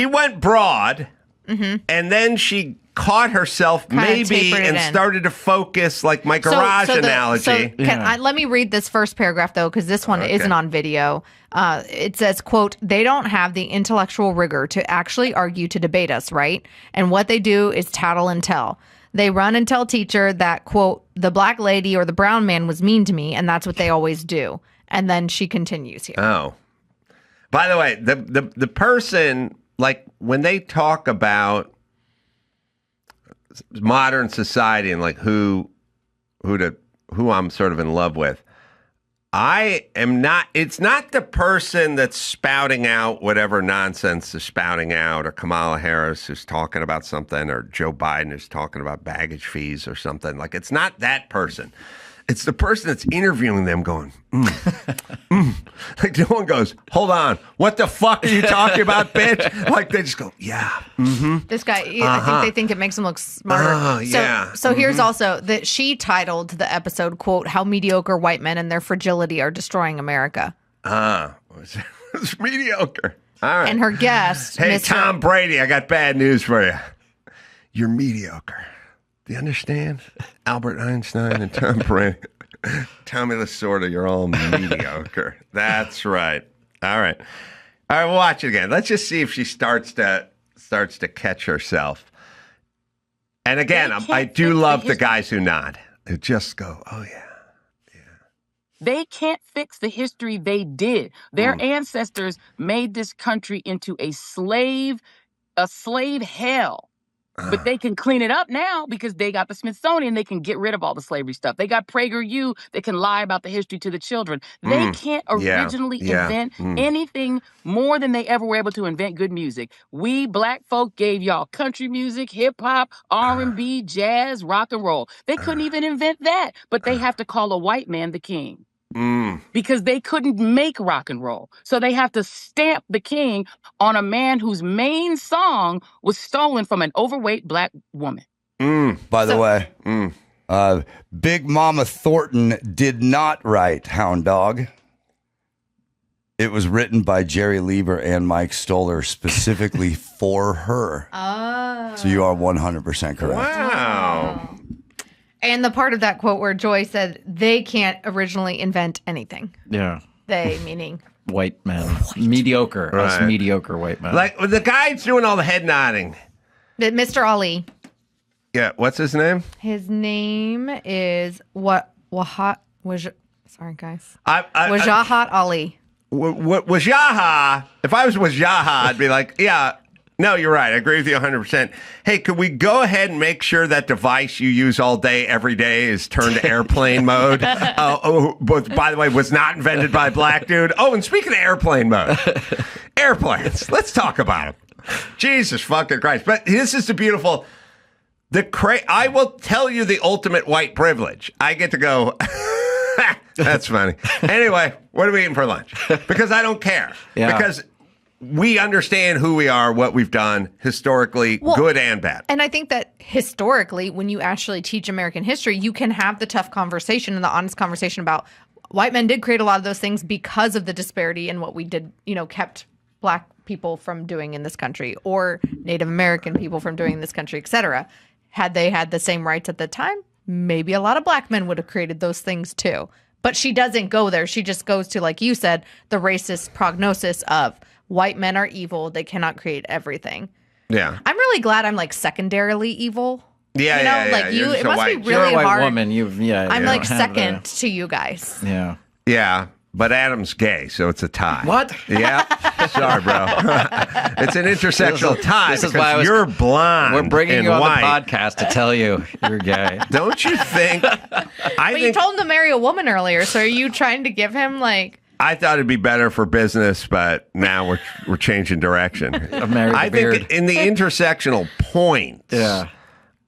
went broad, and then she caught herself maybe tapered it and in. started to focus like my garage analogy. Let me read this first paragraph, though, because this one isn't on video. It says, quote, they don't have the intellectual rigor to actually argue to debate us, right? And what they do is tattle and tell. They run and tell teacher that, quote, the black lady or the brown man was mean to me, and that's what they always do. And then she continues here. Oh, by the way, the person, like when they talk about modern society and like who I'm sort of in love with, I am not. It's not the person that's spouting out whatever nonsense they're spouting out, or Kamala Harris who's talking about something, or Joe Biden who's talking about baggage fees or something. Like, it's not that person. It's the person that's interviewing them going, Like, no one goes, hold on, what the fuck are you talking about, bitch? Like, they just go, yeah. This guy, I think they think it makes him look smarter. Oh, yeah. So here's also that she titled the episode, quote, how mediocre white men and their fragility are destroying America. It's mediocre. All right. And her guest, Hey, Mr. Tom Brady, I got bad news for you. You're mediocre. Do you understand? Albert Einstein and Tom Brady. Tommy Lasorda, you're all mediocre. That's right. All right. All right, we'll watch it again. Let's just see if she starts to catch herself. And again, I do love the guys who nod. Who just go, oh, yeah. They can't fix the history they did. Their ancestors made this country into a slave hell. But they can clean it up now because they got the Smithsonian. They can get rid of all the slavery stuff. They got PragerU. They can lie about the history to the children. They can't originally invent anything more than they ever were able to invent good music. We black folk gave y'all country music, hip hop, R&B, jazz, rock and roll. They couldn't even invent that, but they have to call a white man the king. Because they couldn't make rock and roll. So they have to stamp the king on a man whose main song was stolen from an overweight black woman. By the way, Big Mama Thornton did not write Hound Dog. It was written by Jerry Lieber and Mike Stoller specifically for her. Oh. So you are 100% correct. Wow. And the part of that quote where Joy said they can't originally invent anything. Yeah. They meaning White men. Mediocre. Us Right. mediocre white men. Like, the guy's doing all the head nodding. Mr. Ali. Yeah, what's his name? His name is sorry guys. Wajahat Wajahat Ali. Wajaha. If I was Wajaha, I'd be like, yeah, no, you're right. I agree with you 100%. Hey, could we go ahead and make sure that device you use all day, every day is turned to airplane mode? But by the way, was not invented by a black dude. Oh, and speaking of airplane mode, airplanes. Let's talk about them. Jesus fucking Christ. But this is the beautiful. I will tell you the ultimate white privilege. I get to go, that's funny. Anyway, what are we eating for lunch? Because I don't care. Yeah. Because we understand who we are, what we've done historically, good and bad. And I think that historically, when you actually teach American history, you can have the tough conversation and the honest conversation about white men did create a lot of those things because of the disparity in what we did, kept Black people from doing in this country, or Native American people from doing in this country, et cetera. Had they had the same rights at the time, maybe a lot of Black men would have created those things too. But she doesn't go there. She just goes to, like you said, the racist prognosis of white men are evil. They cannot create everything. Yeah. I'm really glad I'm like secondarily evil. Yeah, Like You're you, just it a must white- be You're really a white hard. woman. I'm you like don't have second to you guys. Yeah. Yeah, but Adam's gay, so it's a tie. What? Yeah. Sorry, bro. It's an intersectional tie this is because why I was- you're blonde. We're bringing and you on white. the podcast to tell you you're gay. Don't you think? But you told him to marry a woman earlier, so are you trying to give him like? I thought it'd be better for business, but now we're changing direction. married I the beard. think in the intersectional points, Yeah.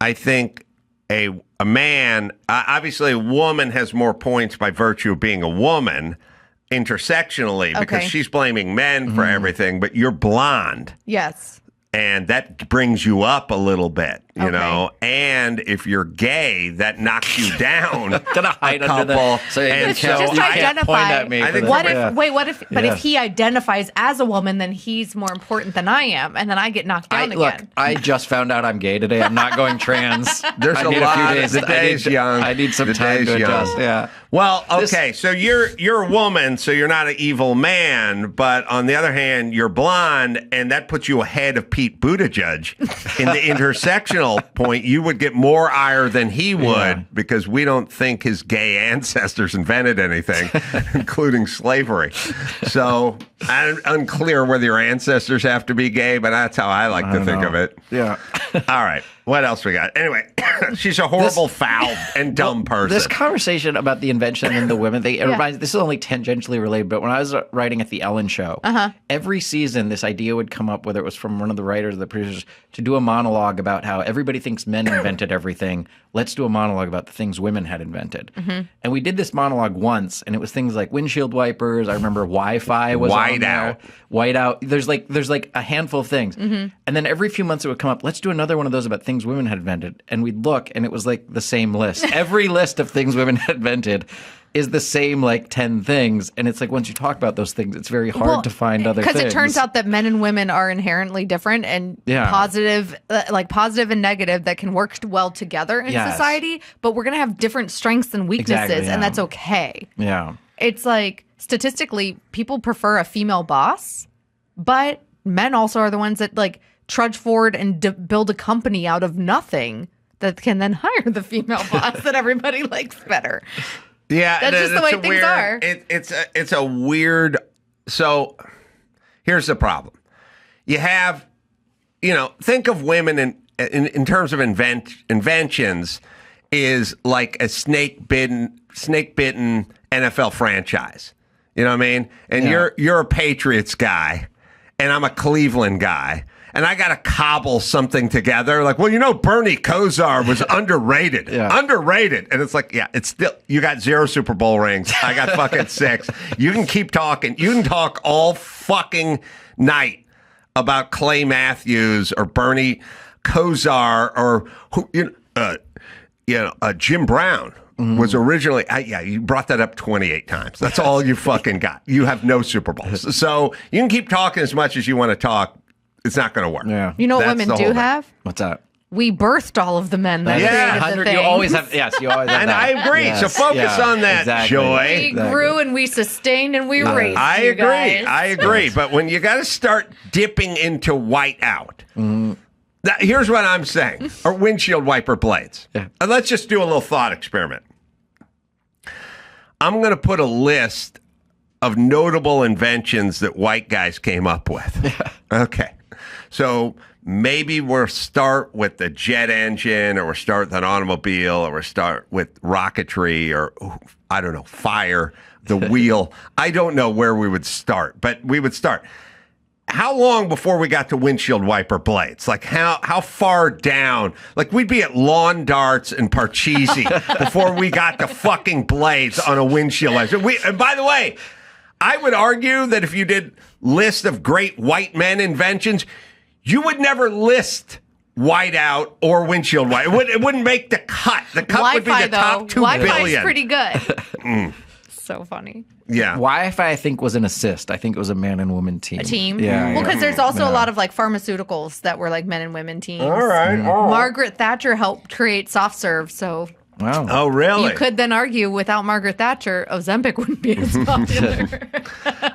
I think a man, obviously a woman has more points by virtue of being a woman intersectionally because Okay. she's blaming men for everything, but you're blonde. Yes. And that brings you up a little bit, you Okay. know. And if you're gay, that knocks you down. Gonna hide a under couple. the. So you And can't, so you I- can't point identify- at me. I for think this. What if? Yeah. Wait. What if? But Yeah. if he identifies as a woman, then he's more important than I am, and then I get knocked down Look, again. I just found out I'm gay today. I'm not going trans. There's I a need lot. few days. The day's young. I need some The time day's to young. adjust. Yeah. Well, okay, so you're a woman, so you're not an evil man, but on the other hand, you're blonde, and that puts you ahead of Pete Buttigieg in the intersectional point. You would get more ire than he would Yeah. because we don't think his gay ancestors invented anything, including slavery. So I'm unclear whether your ancestors have to be gay, but that's how I like to think of it. Yeah. All right, what else we got? Anyway, she's a horrible, foul, and dumb person. This conversation about the invention and the women thing, it reminds, this is only tangentially related, but when I was writing at the Ellen Show, every season this idea would come up, whether it was from one of the writers or the producers, to do a monologue about how everybody thinks men invented everything. Let's do a monologue about the things women had invented. And we did this monologue once, and it was things like windshield wipers. I remember Wi-Fi was on there. Whiteout. There's like a handful of things. And then every few months it would come up, let's do another one of those about things women had invented. And we'd look, and it was like the same list. Every list of things women had invented is the same like 10 things. And it's like once you talk about those things, it's very hard to find other things. Because it turns out that men and women are inherently different and positive and negative that can work well together in society. But we're going to have different strengths and weaknesses, and that's okay. Yeah. It's like statistically, people prefer a female boss, but men also are the ones that like trudge forward and build a company out of nothing that can then hire the female boss that everybody likes better. Yeah, That's just the way things are. It's a weird. So here's the problem. You have, think of women in terms of inventions is like a snake bitten NFL franchise. You know what I mean? And you're a Patriots guy, and I'm a Cleveland guy. And I got to cobble something together. Like, Bernie Kosar was underrated. Underrated. And it's like, it's still, you got 0 Super Bowl rings. I got fucking 6. You can keep talking. You can talk all fucking night about Clay Matthews or Bernie Kosar or Jim Brown. Was originally, you brought that up 28 times. That's all you fucking got. You have no Super Bowls. So you can keep talking as much as you want to talk. It's not going to work. Yeah. You know what That's women the do whole thing. have? What's that? We birthed all of the men that created the 100, things. you always have, you always have And that. I agree. Yes, So focus on that, exactly. Joy. We grew and we sustained and we raised I you agree. guys. I agree. But when you got to start dipping into whiteout, here's what I'm saying: or windshield wiper blades. Yeah. And let's just do a little thought experiment. I'm going to put a list of notable inventions that white guys came up with. Okay. So maybe we'll start with the jet engine, or we'll start with an automobile, or we'll start with rocketry, or I don't know, fire, the wheel. I don't know where we would start, but we would start. how long before we got to windshield wiper blades? Like how far down? Like we'd be at lawn darts and Parcheesi before we got to fucking blades on a windshield wiper. And by the way, I would argue that if you did list of great white men inventions, you would never list whiteout or windshield wiper. It wouldn't make the cut. The cut would be the top 2 billion. Wi-Fi's pretty good. So funny. Yeah. Wi-Fi, I think, was an assist. I think it was a man and woman team. A team? Yeah. Well, because there's also a lot of like pharmaceuticals that were like men and women teams. All right. Margaret Thatcher helped create soft serve, so Wow. Oh, really? you could then argue without Margaret Thatcher, Ozempic wouldn't be as popular.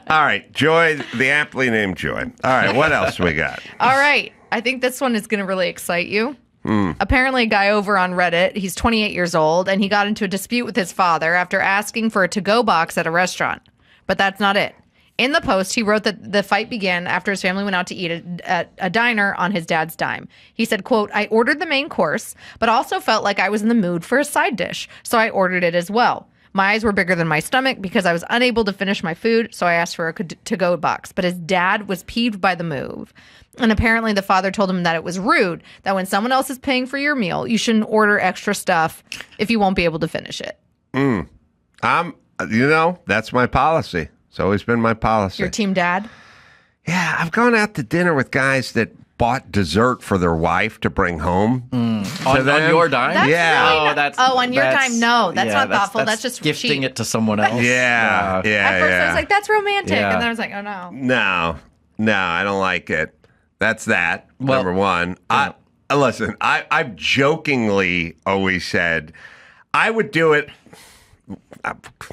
All right. Joy, the aptly named Joy. All right. What else we got? All right. I think this one is going to really excite you. Apparently, a guy over on Reddit, he's 28 years old, and he got into a dispute with his father after asking for a to-go box at a restaurant. But that's not it. In the post, he wrote that the fight began after his family went out to eat at a diner on his dad's dime. He said, quote, "I ordered the main course, but also felt like I was in the mood for a side dish, so I ordered it as well. My eyes were bigger than my stomach because I was unable to finish my food, so I asked for a to-go box. But his dad was peeved by the move. And apparently the father told him that it was rude, that when someone else is paying for your meal, you shouldn't order extra stuff if you won't be able to finish it." That's my policy. It's always been my policy. Your team dad? Yeah, I've gone out to dinner with guys that bought dessert for their wife to bring home. On your dime? That's Yeah. really not- on your time, no. That's not thoughtful. That's just gifting cheap. it to someone else. Yeah. At first I was like, that's romantic. Yeah. And then I was like, oh no. No, I don't like it. That's that, Well, number one. Listen, I've jokingly always said I would do it.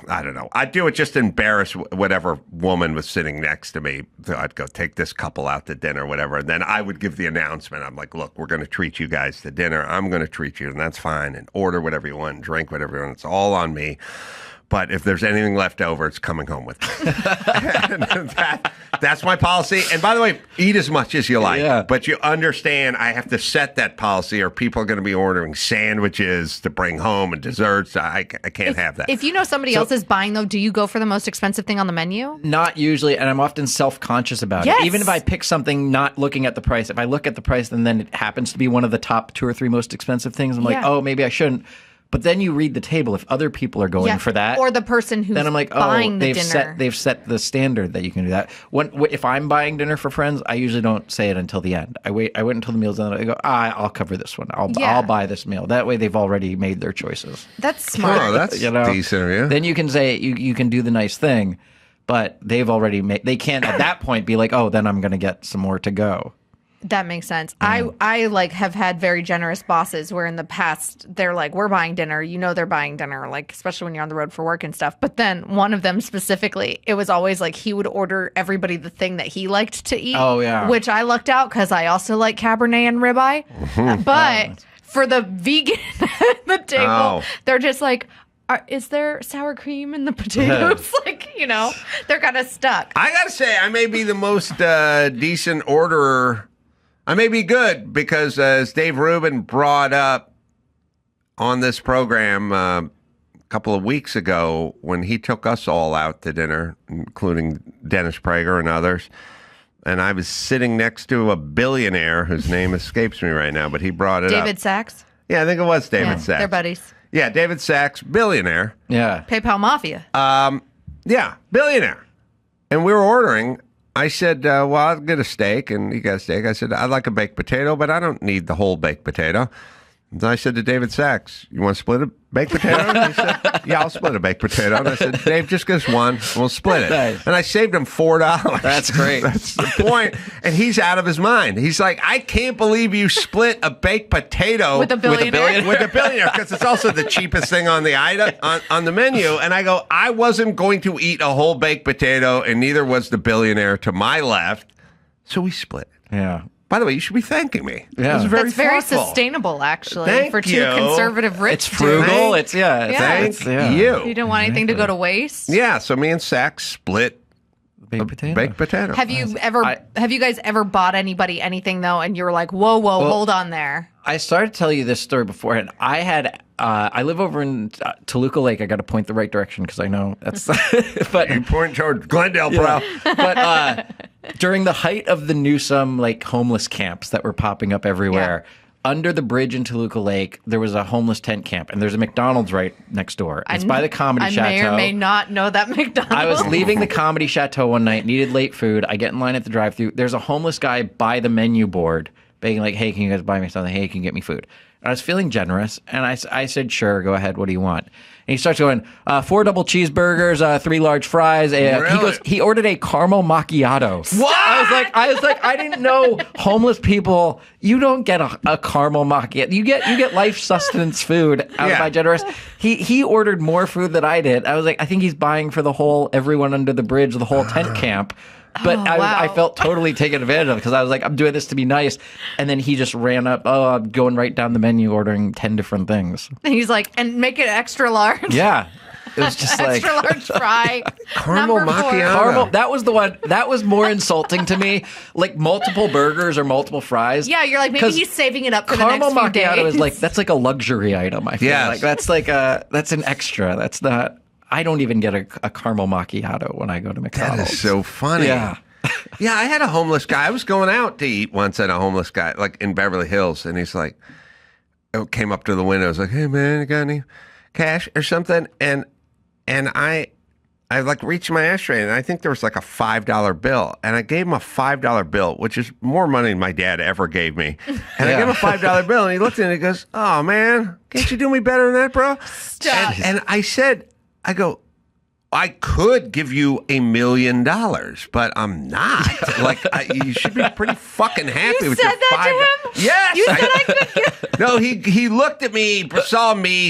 I don't know. I'd do it just to embarrass whatever woman was sitting next to me. So I'd go take this couple out to dinner, whatever. And then I would give the announcement. I'm like, look, we're going to treat you guys to dinner. I'm going to treat you, and that's fine. And order whatever you want, drink whatever you want. It's all on me. But if there's anything left over, it's coming home with me. That's my policy. And by the way, eat as much as you like. Yeah. But you understand I have to set that policy or people are going to be ordering sandwiches to bring home and desserts. I can't have that. If you know somebody else is buying, though, do you go for the most expensive thing on the menu? Not usually, and I'm often self-conscious about Yes. it. Even if I pick something not looking at the price, if I look at the price and then it happens to be one of the top 2 or 3 most expensive things, I'm like, Yeah. oh, maybe I shouldn't. But then you read the table. If other people are going for that, Or the person who's then I'm like, buying the they've dinner. they've set the standard that you can do that. If I'm buying dinner for friends, I usually don't say it until the end. I wait until the meal's done. I go, I'll cover this one. Yeah. I'll buy this meal. That way, they've already made their choices. That's smart. Oh, that's decent of you. Then you can say you can do the nice thing, but they've already made. They can't at that point be like, oh, then I'm going to get some more to go. That makes sense. I like have had very generous bosses where in the past they're like, we're buying dinner. You know they're buying dinner, like especially when you're on the road for work and stuff. But then one of them specifically, it was always like he would order everybody the thing that he liked to eat. Oh, yeah. Which I lucked out because I also like Cabernet and ribeye. But for the vegan at the table, they're just like, is there sour cream in the potatoes? Like, they're kind of stuck. I got to say, I may be the most decent orderer. I may be good because as Dave Rubin brought up on this program a couple of weeks ago when he took us all out to dinner, including Dennis Prager and others, and I was sitting next to a billionaire whose name escapes me right now, but he brought it up. David Sachs? Yeah, I think it was David Sachs. They're buddies. Yeah, David Sachs, billionaire. Yeah. PayPal Mafia. Yeah, billionaire. And we were ordering. I said, well, I'll get a steak, and he got a steak. I said, I'd like a baked potato, but I don't need the whole baked potato. And I said to David Sachs, you want to split a baked potato? And he said, yeah, I'll split a baked potato. And I said, Dave, just get us one. We'll split it. Nice. And I saved him $4. That's great. That's the point. And he's out of his mind. He's like, I can't believe you split a baked potato With a billionaire? With a billionaire, because it's also the cheapest thing on the item on the menu. And I go, I wasn't going to eat a whole baked potato, and neither was the billionaire to my left. So we split it. Yeah. By the way, you should be thanking me. Yeah. It was That's very thoughtful. sustainable, actually, Thank for two you. conservative rich It's frugal. dudes. Thank you. You don't want anything to go to waste. Yeah, so me and Sachs split Baked potato. baked potato. Have you guys ever bought anybody anything though, and you were like, whoa, hold on there? I started to tell you this story beforehand. I had I live over in Toluca Lake. I got to point the right direction because I know that's. But You point toward Glendale, bro. but During the height of the Newsom homeless camps that were popping up everywhere, under the bridge in Toluca Lake, there was a homeless tent camp, and there's a McDonald's right next door. It's by the Comedy Chateau. I may or may not know that McDonald's. I was leaving the Comedy Chateau one night, needed late food. I get in line at the drive-thru. There's a homeless guy by the menu board begging hey, can you guys buy me something? Hey, can you get me food? And I was feeling generous, and I said, sure, go ahead. What do you want? And he starts going, 4 double cheeseburgers, 3 large fries. Really? He ordered a caramel macchiato. What? I was like, I didn't know homeless people, you don't get a caramel macchiato. You get life sustenance food out of my generous. He ordered more food than I did. I was like, I think he's buying for everyone under the bridge, the whole tent camp. But I felt totally taken advantage of because I was like, I'm doing this to be nice. And then he just ran up, I'm going right down the menu, ordering 10 different things. And he's like, and make it extra large. Yeah. It was just extra large fry. Caramel number 4. macchiato. That was the one. That was more insulting to me. Like multiple burgers or multiple fries. Yeah, you're like, maybe he's saving it up for the next few days. Caramel macchiato is that's like a luxury item, I feel Yes. like. That's an extra. That's not... I don't even get a caramel macchiato when I go to McDonald's. That is so funny. Yeah. Yeah, I had a homeless guy. I was going out to eat once at a homeless guy, in Beverly Hills, and he's like, came up to the window. I was like, hey, man, you got any cash or something? And I reached my ashtray, and I think there was a $5 bill. And I gave him a $5 bill, which is more money than my dad ever gave me. And I gave him a $5 bill, and he looked at it and he goes, oh, man, can't you do me better than that, bro? Stop. And I go, I could give you $1 million, but I'm not. You should be pretty fucking happy You with said your that $5. to him? Yes. You said I could give... No, he looked at me,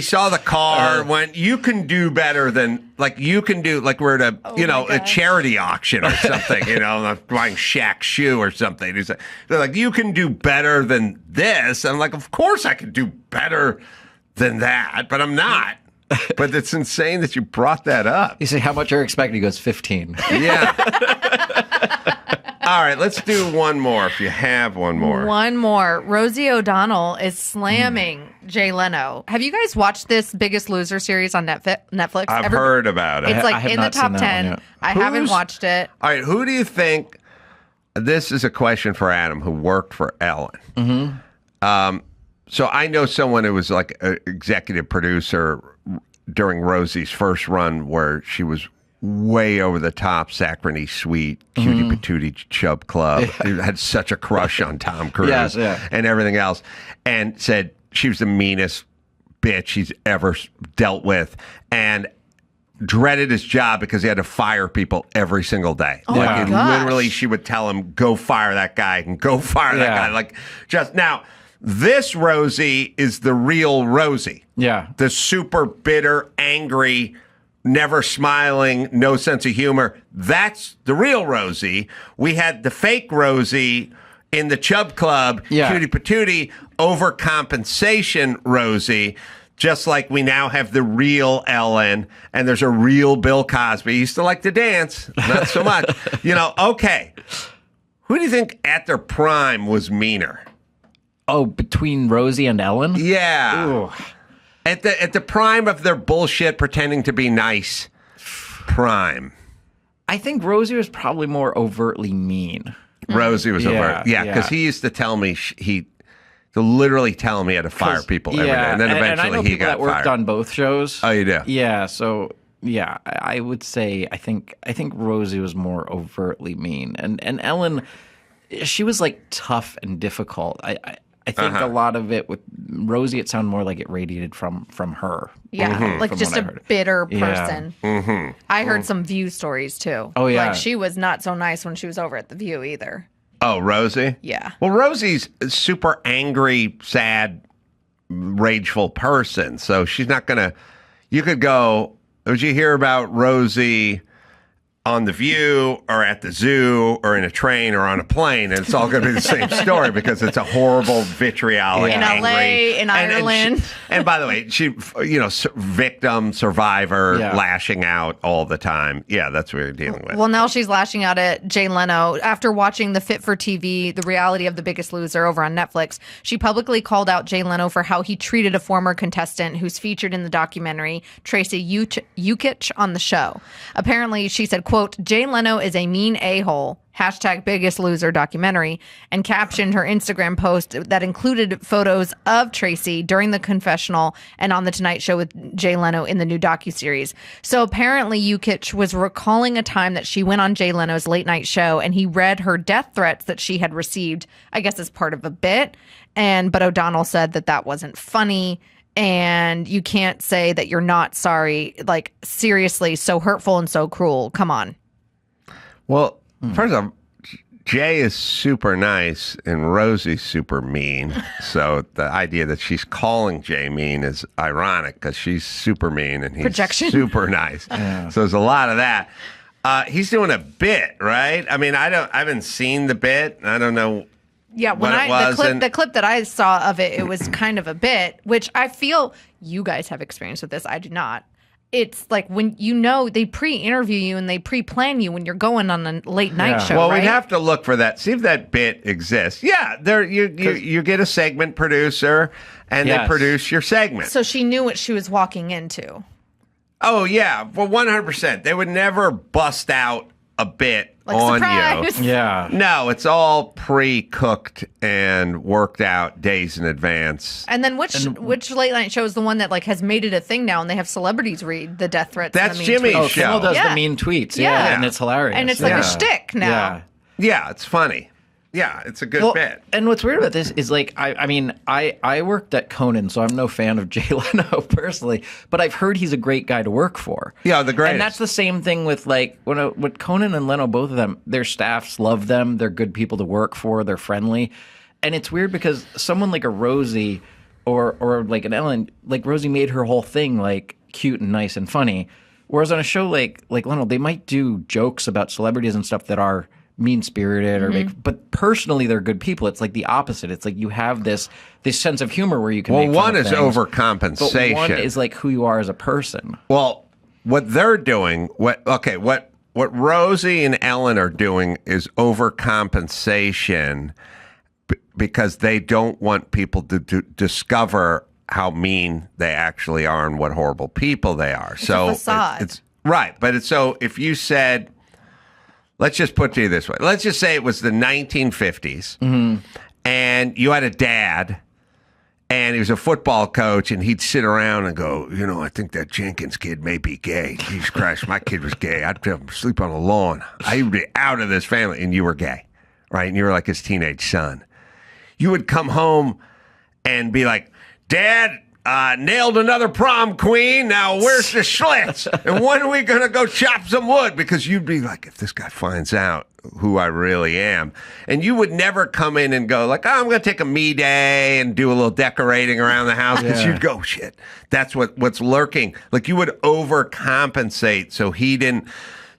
saw the car, went, you can do better than, you can do, we're at a charity auction or something, I'm buying Shaq's shoe or something. They're like, you can do better than this. I'm like, of course I can do better than that, but I'm not. But it's insane that you brought that up. You say, how much are you expecting? He goes, 15. Yeah. All right, let's do one more if you have one more. One more. Rosie O'Donnell is slamming Jay Leno. Have you guys watched this Biggest Loser series on Netflix? I've heard about it. It's I have in the not top seen that 10. one yet. I haven't watched it. All right, who do you think? This is a question for Adam, who worked for Ellen. Mm-hmm. So I know someone who was an executive producer during Rosie's first run where she was way over the top, saccharine sweet, cutie patootie chub club. Had such a crush on Tom Cruise and everything else, and said she was the meanest bitch he's ever dealt with, and dreaded his job because he had to fire people every single day. Oh my gosh. Literally, she would tell him, go fire that guy and go fire that guy. Just now, this Rosie is the real Rosie. Yeah. The super bitter, angry, never smiling, no sense of humor. That's the real Rosie. We had the fake Rosie in the Chub Club, cutie patootie, overcompensation Rosie. Just like we now have the real Ellen, and there's a real Bill Cosby. He used to like to dance, not so much. Okay. Who do you think at their prime was meaner? Oh, between Rosie and Ellen? Yeah. Ooh. At the prime of their bullshit, pretending to be nice prime. I think Rosie was probably more overtly mean. Rosie was overt. Yeah, because he used to tell me to literally tell me how to fire people every day, and then eventually and I know he people got that worked fired. on both shows. Oh, you do? Yeah, so yeah, I would say I think Rosie was more overtly mean, and Ellen, she was tough and difficult. I think a lot of it with Rosie, it sounded more like it radiated from her. Yeah, from just what I a heard. bitter Yeah. person. Mm-hmm. I heard some View stories too. Oh, yeah. She was not so nice when she was over at the View either. Oh, Rosie? Yeah. Well, Rosie's a super angry, sad, rageful person, so she's not going to... You could go... Did you hear about Rosie on The View or at the zoo or in a train or on a plane? And it's all going to be the same story because it's a horrible, vitriolic, In angry... LA, in Ireland. And by the way, she, victim, survivor, lashing out all the time. Yeah, that's what you're dealing with. Well, now she's lashing out at Jay Leno. After watching the Fit for TV, the reality of The Biggest Loser over on Netflix, she publicly called out Jay Leno for how he treated a former contestant who's featured in the documentary, Tracy Ukich, on the show. Apparently, she said, quote, quote, Jay Leno is a mean a-hole, hashtag biggest loser documentary, and captioned her Instagram post that included photos of Tracy during the confessional and on The Tonight Show with Jay Leno in the new docuseries. So apparently Yukich was recalling a time that she went on Jay Leno's late night show and he read her death threats that she had received, I guess as part of a bit. But O'Donnell said that wasn't funny. And you can't say that you're not sorry. Like, seriously, so hurtful and so cruel. Come on. Well, first off, Jay is super nice and Rosie's super mean. So the idea that she's calling Jay mean is ironic because she's super mean and he's Projection. super nice. Yeah. So there's a lot of that. He's doing a bit, right? I mean, I haven't seen the bit. I don't know. Yeah, when the clip that I saw of it, it was kind of a bit, which I feel you guys have experience with this. I do not. It's like when they pre-interview you and they pre-plan you when you're going on a late night show. Well, right? we'd have to look for that. See if that bit exists. Yeah, you get a segment producer and they produce your segment. So she knew what she was walking into. Oh yeah, well 100%. They would never bust out a bit like on surprise. you. Yeah. No, it's all pre-cooked and worked out days in advance. And then which late night show is the one that like has made it a thing now and they have celebrities read the death threats? That's and the mean Jimmy's tweets? show. Kimmel does Yeah. the mean tweets. Yeah. Yeah. And it's hilarious. And it's like a shtick now. Yeah, it's funny. Yeah, it's a good bit. And what's weird about this is like, I worked at Conan, so I'm no fan of Jay Leno personally, but I've heard he's a great guy to work for. Yeah, the greatest. And that's the same thing with like, with Conan and Leno, both of them, their staffs love them. They're good people to work for. They're friendly. And it's weird because someone like a Rosie or like an Ellen, like Rosie made her whole thing like cute and nice and funny. Whereas on a show like Leno, they might do jokes about celebrities and stuff that are mean-spirited or but personally they're good people. It's like the opposite. It's like you have this sense of humor where you can make fun one of is things, overcompensation. but one is like who you are as a person. Well, what they're doing, what Rosie and Ellen are doing is overcompensation because they don't want people to discover how mean they actually are and what horrible people they are. It's a facade. It's right, but it's so if you said, let's just put it to you this way. Let's just say it was the 1950s, and you had a dad, and he was a football coach, and he'd sit around and go, I think that Jenkins kid may be gay. Jesus Christ, my kid was gay. I'd have him sleep on the lawn. I would be out of this family, and you were gay, right? And you were like his teenage son. You would come home and be like, Dad, nailed another prom queen. Now where's the Schlitz? And when are we going to go chop some wood? Because you'd be like, if this guy finds out who I really am. And you would never come in and go like, I'm going to take a me day and do a little decorating around the house. Because you'd go, shit, that's what's lurking. Like you would overcompensate so he didn't.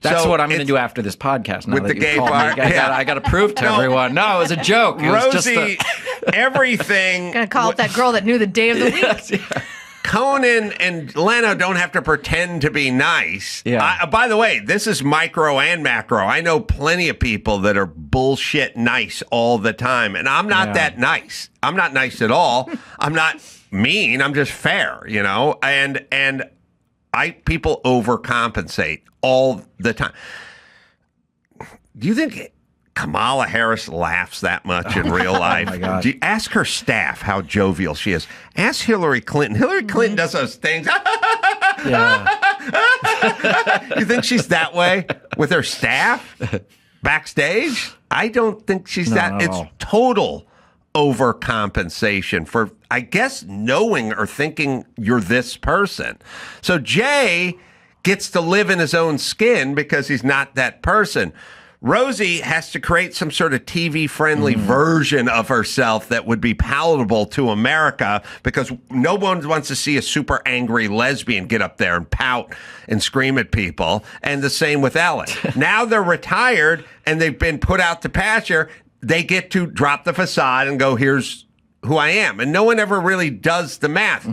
That's So what I'm going to it's- do after this podcast. Now With that the you've gay called me. part? I got to prove to everyone. No, it was a joke. It was just Rosie, everything. Gonna call it that girl that knew the day of the week. Conan and Leno don't have to pretend to be nice. Yeah. By the way, this is micro and macro. I know plenty of people that are bullshit nice all the time, and I'm not that nice. I'm not nice at all. I'm not mean. I'm just fair, And people overcompensate all the time. Do you think Kamala Harris laughs that much in real life? my God. Ask her staff how jovial she is. Ask Hillary Clinton. Hillary Clinton does those things. You think she's that way with her staff backstage? I don't think she's that. not at It's all. total overcompensation for, I guess, knowing or thinking you're this person. So Jay gets to live in his own skin because he's not that person. Rosie has to create some sort of TV-friendly version of herself that would be palatable to America because no one wants to see a super angry lesbian get up there and pout and scream at people. And the same with Ellen. Now they're retired and they've been put out to pasture. They get to drop the facade and go, here's who I am. And no one ever really does the math.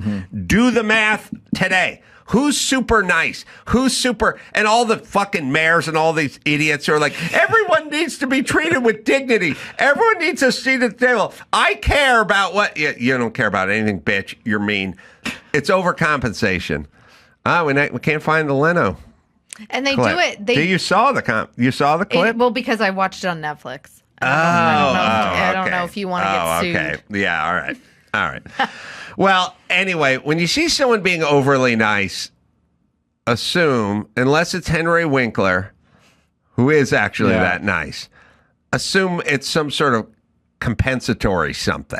Do the math today. Who's super nice? Who's super... And all the fucking mayors and all these idiots are like, everyone needs to be treated with dignity. Everyone needs a seat at the table. I care about what... You don't care about anything, bitch. You're mean. It's overcompensation. We can't find the Leno. And they clip. do it. You saw the clip? Well, because I watched it on Netflix. I don't know if you want to get sued. Okay. Yeah, all right. Well, anyway, when you see someone being overly nice, assume, unless it's Henry Winkler, who is actually that nice, assume it's some sort of compensatory something.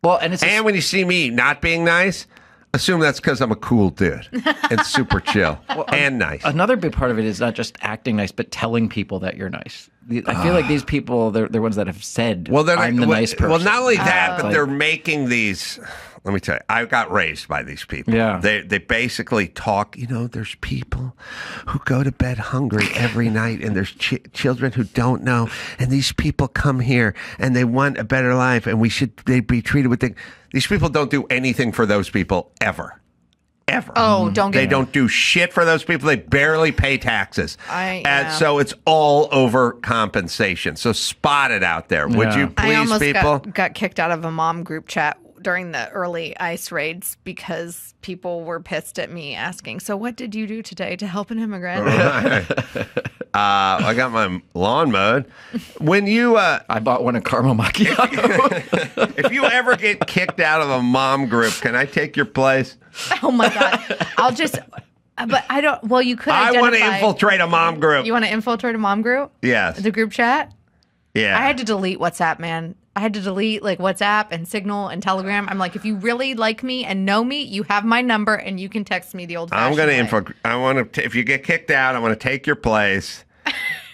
Well, and when you see me not being nice, assume that's because I'm a cool dude and super chill and nice. Another big part of it is not just acting nice, but telling people that you're nice. I feel like these people, they're ones that have said, I'm the nice person. Well, not only that, but they're making these... Let me tell you, I got raised by these people. Yeah. They basically talk, there's people who go to bed hungry every night, and there's children who don't know, and these people come here, and they want a better life, and they be treated with things. These people don't do anything for those people, ever. Ever. Oh, They don't do shit for those people. They barely pay taxes. And so it's all over compensation. So spot it out there. Would you please, people? Got kicked out of a mom group chat during the early ICE raids because people were pissed at me asking, so what did you do today to help an immigrant? I got my lawn mowed. When you... I bought one at Caramel Macchiato. If you ever get kicked out of a mom group, can I take your place? Oh my God. I'll just... But I don't... Well, you could identify... I want to infiltrate a mom group. You want to infiltrate a mom group? Yes. The group chat? Yeah. I had to delete WhatsApp, man. I had to delete WhatsApp and Signal and Telegram. I'm like, if you really like me and know me, you have my number and you can text me the old-fashioned way. I want to. If you get kicked out, I want to take your place,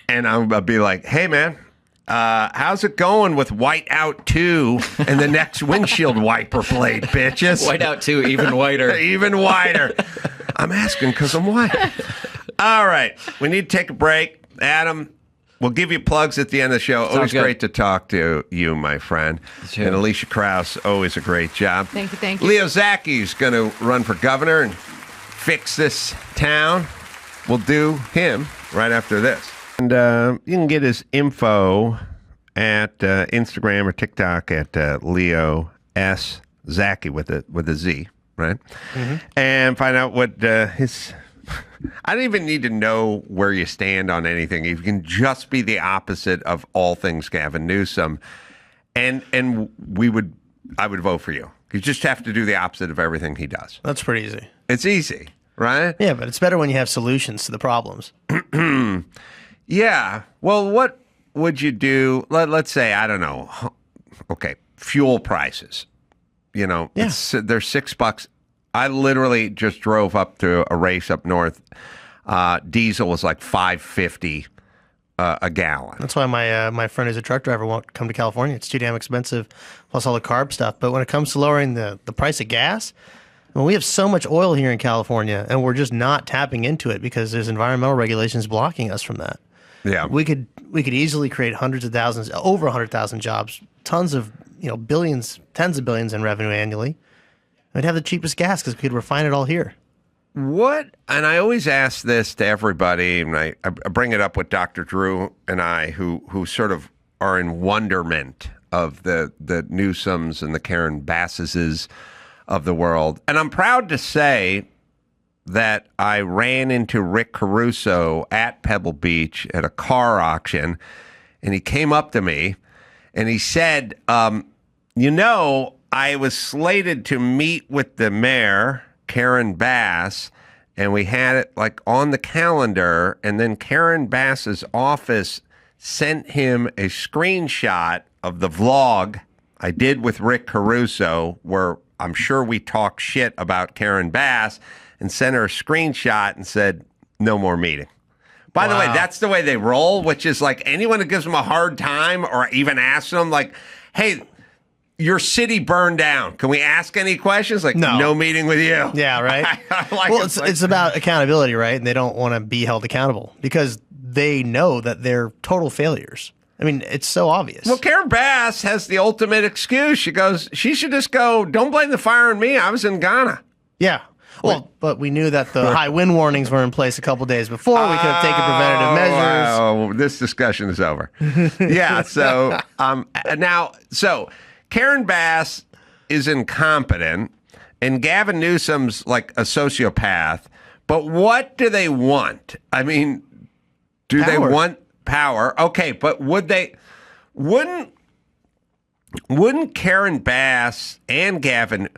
and I'll be like, hey man, how's it going with Whiteout 2 and the next windshield wiper blade, bitches? Whiteout 2, even whiter. Even whiter. I'm asking because I'm white. All right, we need to take a break, Adam. We'll give you plugs at the end of the show. Sounds always good. Great to talk to you, my friend. Sure. And Alicia Krause, always a great job. Thank you. Leo Zacky's going to run for governor and fix this town. We'll do him right after this. And you can get his info at Instagram or TikTok at Leo S. Zacky with a Z, right? Mm-hmm. And find out what his... I don't even need to know where you stand on anything. You can just be the opposite of all things Gavin Newsom, and I would vote for you. You just have to do the opposite of everything he does. That's pretty easy. It's easy, right? Yeah, but it's better when you have solutions to the problems. Yeah. Well, what would you do? Let's say, I don't know. Okay, fuel prices. They're $6. I literally just drove up to a race up north. Diesel was like $5.50 a gallon. That's why my friend who's a truck driver won't come to California. It's too damn expensive, plus all the carb stuff. But when it comes to lowering the price of gas, well, we have so much oil here in California, and we're just not tapping into it because there's environmental regulations blocking us from that. Yeah, we could easily create hundreds of thousands, over 100,000 jobs, tons of billions, tens of billions in revenue annually. We'd have the cheapest gas because we could refine it all here. What? And I always ask this to everybody, and I bring it up with Dr. Drew and I, who sort of are in wonderment of the Newsoms and the Karen Basses of the world. And I'm proud to say that I ran into Rick Caruso at Pebble Beach at a car auction, and he came up to me and he said, I was slated to meet with the mayor, Karen Bass, and we had it on the calendar, and then Karen Bass's office sent him a screenshot of the vlog I did with Rick Caruso, where I'm sure we talked shit about Karen Bass, and sent her a screenshot and said, no more meeting. By the way, that's the way they roll, which is anyone who gives them a hard time or even asks them, hey, your city burned down. Can we ask any questions? No meeting with you. Yeah, right. It's about accountability, right? And they don't want to be held accountable because they know that they're total failures. I mean, it's so obvious. Well, Karen Bass has the ultimate excuse. She should just go, don't blame the fire on me. I was in Ghana. Yeah. Well, but we knew that the high wind warnings were in place a couple days before. We could have taken preventative measures. Oh, this discussion is over. Yeah. So Karen Bass is incompetent, and Gavin Newsom's like a sociopath. But what do they want? I mean, do they Power. want power? Okay, but wouldn't Karen Bass and Gavin,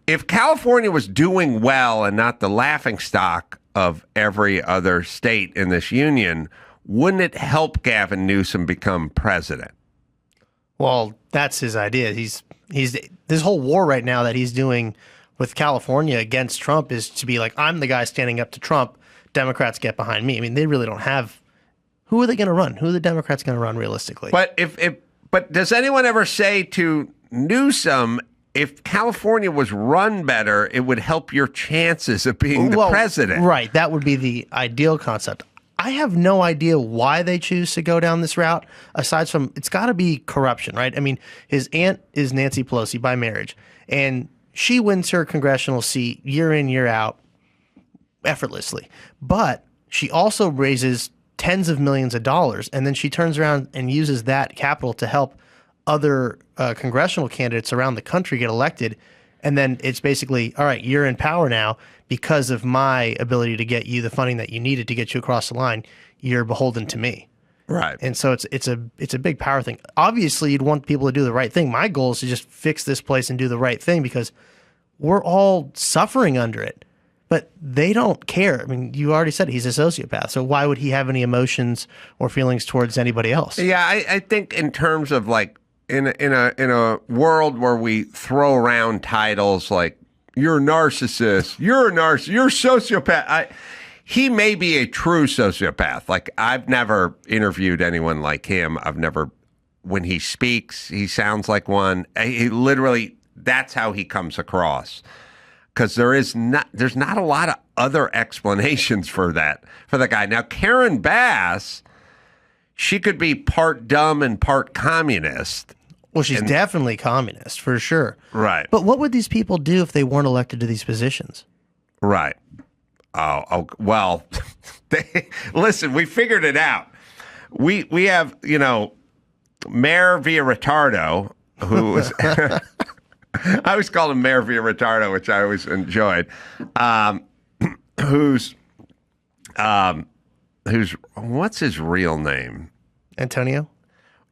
if California was doing well and not the laughingstock of every other state in this union, wouldn't it help Gavin Newsom become president? Well, that's his idea. He's this whole war right now that he's doing with California against Trump is to be like, I'm the guy standing up to Trump. Democrats get behind me. I mean, they really don't have. Who are they going to run? Who are the Democrats going to run realistically? But but does anyone ever say to Newsom, if California was run better, it would help your chances of being the president? Right. That would be the ideal concept. I have no idea why they choose to go down this route, aside from it's got to be corruption, right? I mean, his aunt is Nancy Pelosi by marriage, and she wins her congressional seat year in, year out effortlessly. But she also raises tens of millions of dollars, and then she turns around and uses that capital to help other congressional candidates around the country get elected. And then it's basically, all right, you're in power now because of my ability to get you the funding that you needed to get you across the line. You're beholden to me. Right. And so it's a big power thing. Obviously, you'd want people to do the right thing. My goal is to just fix this place and do the right thing because we're all suffering under it. But they don't care. I mean, you already said he's a sociopath. So why would he have any emotions or feelings towards anybody else? Yeah, I think in terms of like in a world where we throw around titles like you're a narcissist, you're a sociopath. He may be a true sociopath. Like I've never interviewed anyone like him. When he speaks, he sounds like one. He literally, that's how he comes across. Because there's not a lot of other explanations for the guy. Now, Karen Bass, she could be part dumb and part communist. Well, she's definitely communist, for sure. Right. But what would these people do if they weren't elected to these positions? Right. Oh well, listen, we figured it out. We have, Mayor Via Retardo, who was... I always called him Mayor Via Retardo, which I always enjoyed. Who's what's his real name? Antonio?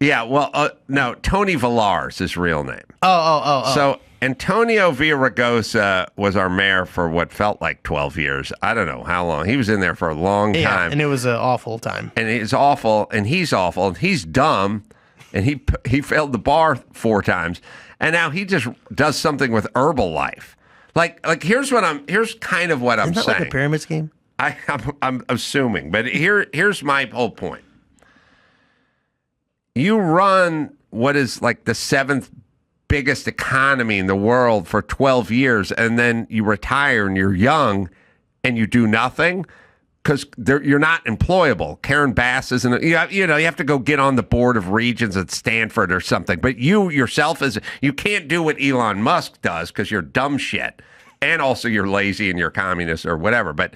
Yeah, well, no, Tony Villar's his real name. Oh. So Antonio Villaraigosa was our mayor for what felt like 12 years. I don't know how long. He was in there for a long time. Yeah, and it was an awful time. And it's awful, and he's awful, and he's dumb, and he failed the bar 4 times. And now he just does something with Herbalife. Like here's kind of what I'm Isn't that saying. like a pyramid scheme? I'm assuming, but here's my whole point. You run what is like the 7th biggest economy in the world for 12 years, and then you retire and you're young and you do nothing because you're not employable. Karen Bass isn't. You have to go get on the board of regents at Stanford or something. But you yourself you can't do what Elon Musk does because you're dumb shit, and also you're lazy and you're communist or whatever. But